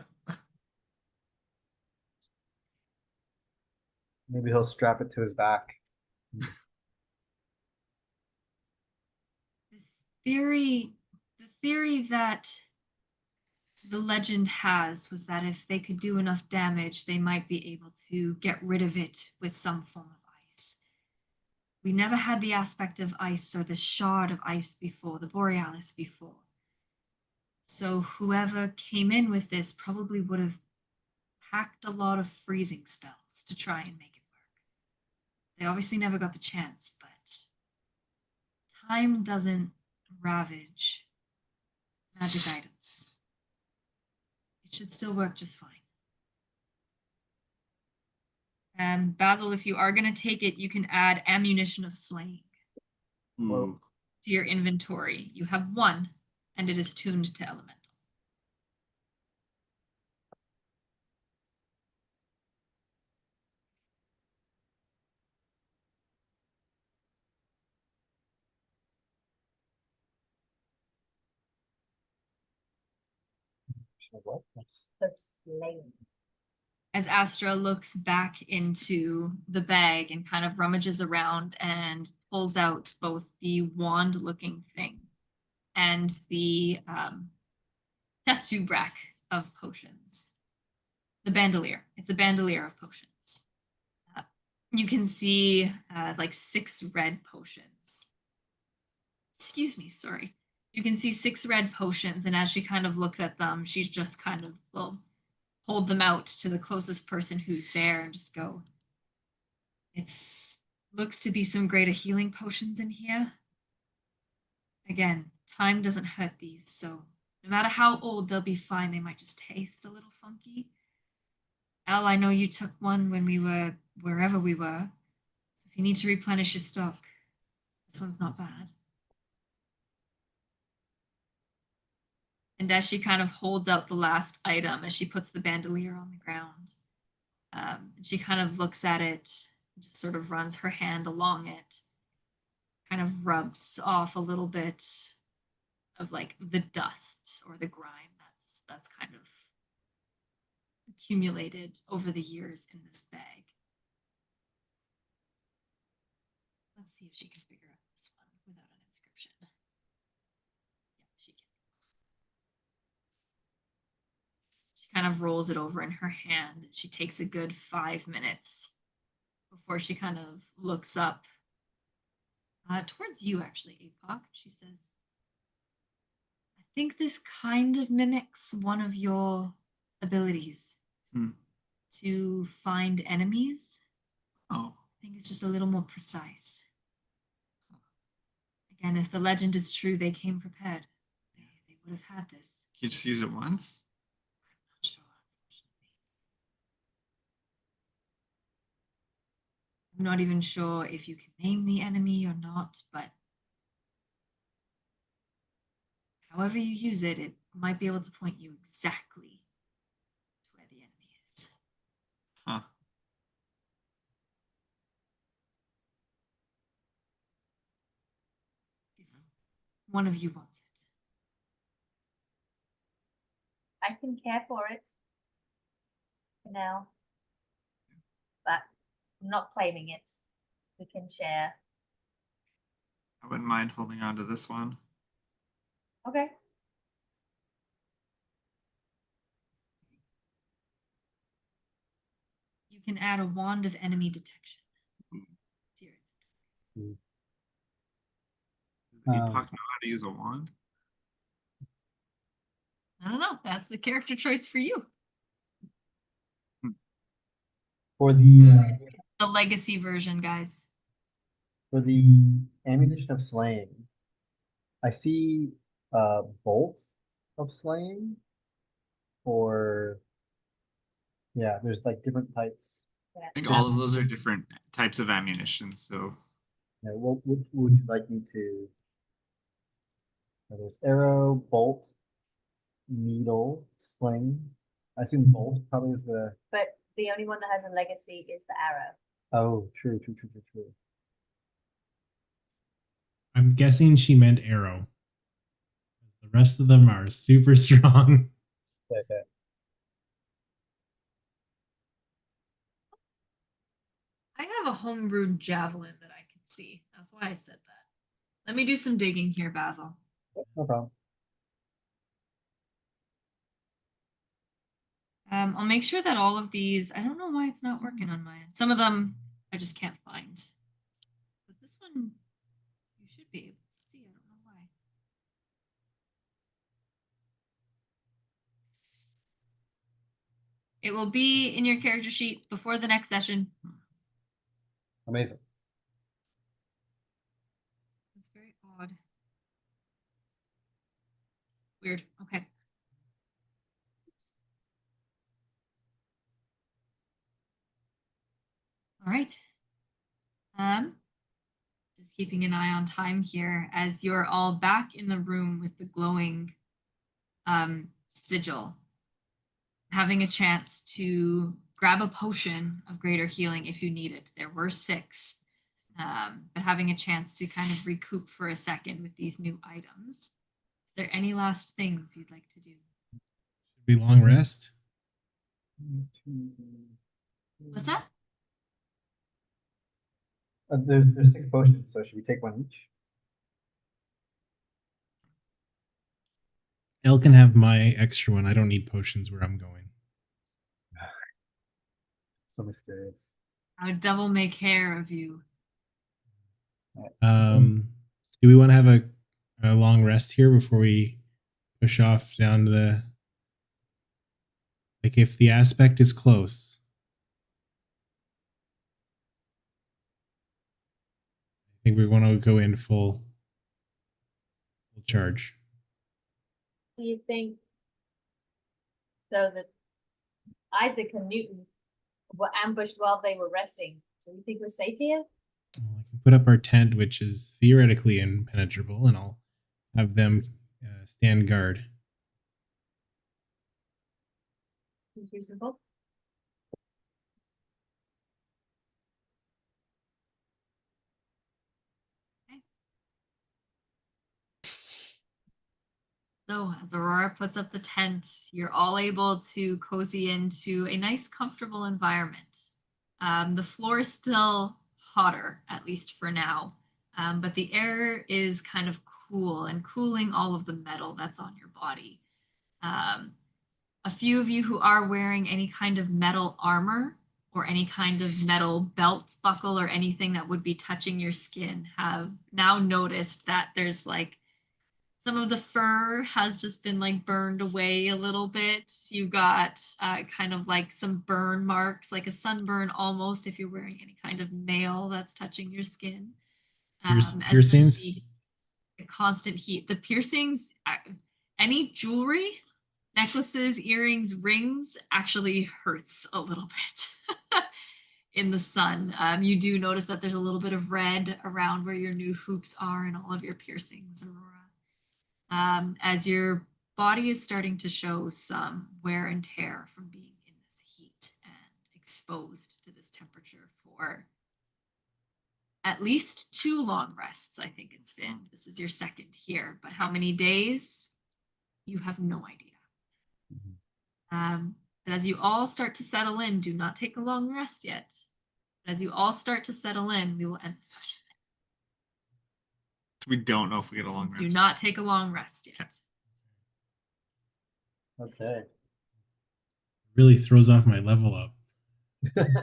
Maybe he'll strap it to his back. The theory that the legend has was that if they could do enough damage, they might be able to get rid of it with some form of ice. We never had the aspect of ice or the shard of ice before, the borealis before. So whoever came in with this probably would have packed a lot of freezing spells to try and make it work. They obviously never got the chance, but time doesn't ravage magic items. It should still work just fine. And Basil, if you are going to take it, you can add ammunition of slaying Ooh. to your inventory. You have one, and it is tuned to elemental. What? Of slaying. As Astra looks back into the bag and kind of rummages around and pulls out both the wand looking thing and the test tube rack of potions. The bandolier. It's a bandolier of potions. You can see like 6 red potions. Excuse me, sorry. You can see 6 red potions, and as she kind of looks at them, she's just kind of will hold them out to the closest person who's there and just go, it's looks to be some greater healing potions in here. Again, time doesn't hurt these, so no matter how old, they'll be fine. They might just taste a little funky. Elle, I know you took one when we were wherever we were. So if you need to replenish your stock, this one's not bad. And as she kind of holds out the last item, as she puts the bandolier on the ground, she kind of looks at it, just sort of runs her hand along it, kind of rubs off a little bit of like the dust or the grime that's kind of accumulated over the years in this bag. Let's see if she can figure out this one without an inscription. Yeah, she can. She kind of rolls it over in her hand. She takes a good 5 minutes before she kind of looks up towards you, actually, Apoc. She says, I think this kind of mimics one of your abilities to find enemies. Oh. I think it's just a little more precise. Again, if the legend is true, they came prepared. They would have had this. You just use it once? I'm not sure, unfortunately. I'm not even sure if you can name the enemy or not, but however you use it, it might be able to point you exactly to where the enemy is. Huh. If one of you wants it. I can care for it for now, but I'm not claiming it. We can share. I wouldn't mind holding on to this one. Okay. You can add a wand of enemy detection to your Does Apoc know how to use a wand? I don't know. That's the character choice for you. For the The legacy version, guys. for the ammunition of slaying, I see bolts of slaying, or yeah, there's like different types. I think all of those are different types of ammunition, so Yeah, what would you like me to? There's arrow, bolt, needle, sling. I assume bolt probably is the. But the only one that has a legacy is the arrow. Oh, true. I'm guessing she meant arrow. The rest of them are super strong. Okay. I have a homebrewed javelin that I can see. That's why I said that. Let me do some digging here, Basil. No problem. I'll make sure that all of these, I don't know why it's not working on mine. Some of them I just can't find. But this one, you should be able to see. I don't know why. It will be in your character sheet before the next session. Amazing. That's very odd. Weird. Okay. All right. Just keeping an eye on time here as you're all back in the room with the glowing sigil, having a chance to grab a potion of greater healing if you need it. There were 6, but having a chance to kind of recoup for a second with these new items. Is there any last things you'd like to do? Should be long rest. What's that? There's 6 potions, so should we take one each? Elle can have my extra one. I don't need potions where I'm going. So mysterious. I would double make hair of you. Do we want to have a long rest here before we push off down to the, like, if the aspect is close? I think we want to go in full charge. Do you think so that Isaac and Newton were ambushed while they were resting? Do you think we're safe here? Well, I can put up our tent, which is theoretically impenetrable, and I'll have them stand guard. Seems reasonable. So as Aurora puts up the tent, you're all able to cozy into a nice, comfortable environment. The floor is still hotter, at least for now, but the air is kind of cool and cooling all of the metal that's on your body. A few of you who are wearing any kind of metal armor or any kind of metal belt buckle or anything that would be touching your skin have now noticed that there's like some of the fur has just been like burned away a little bit. You've got kind of like some burn marks, like a sunburn almost, if you're wearing any kind of mail that's touching your skin. Piercings? The constant heat. The piercings, any jewelry, necklaces, earrings, rings actually hurts a little bit in the sun. You do notice that there's a little bit of red around where your new hoops are and all of your piercings, Aurora. As your body is starting to show some wear and tear from being in this heat and exposed to this temperature for at least 2 long rests, I think it's been. This is your second here, but how many days? You have no idea. But as you all start to settle in, do not take a long rest yet. But as you all start to settle in, we will end the session. We don't know if we get a long rest. Do not take a long rest yet. Okay. Really throws off my level up.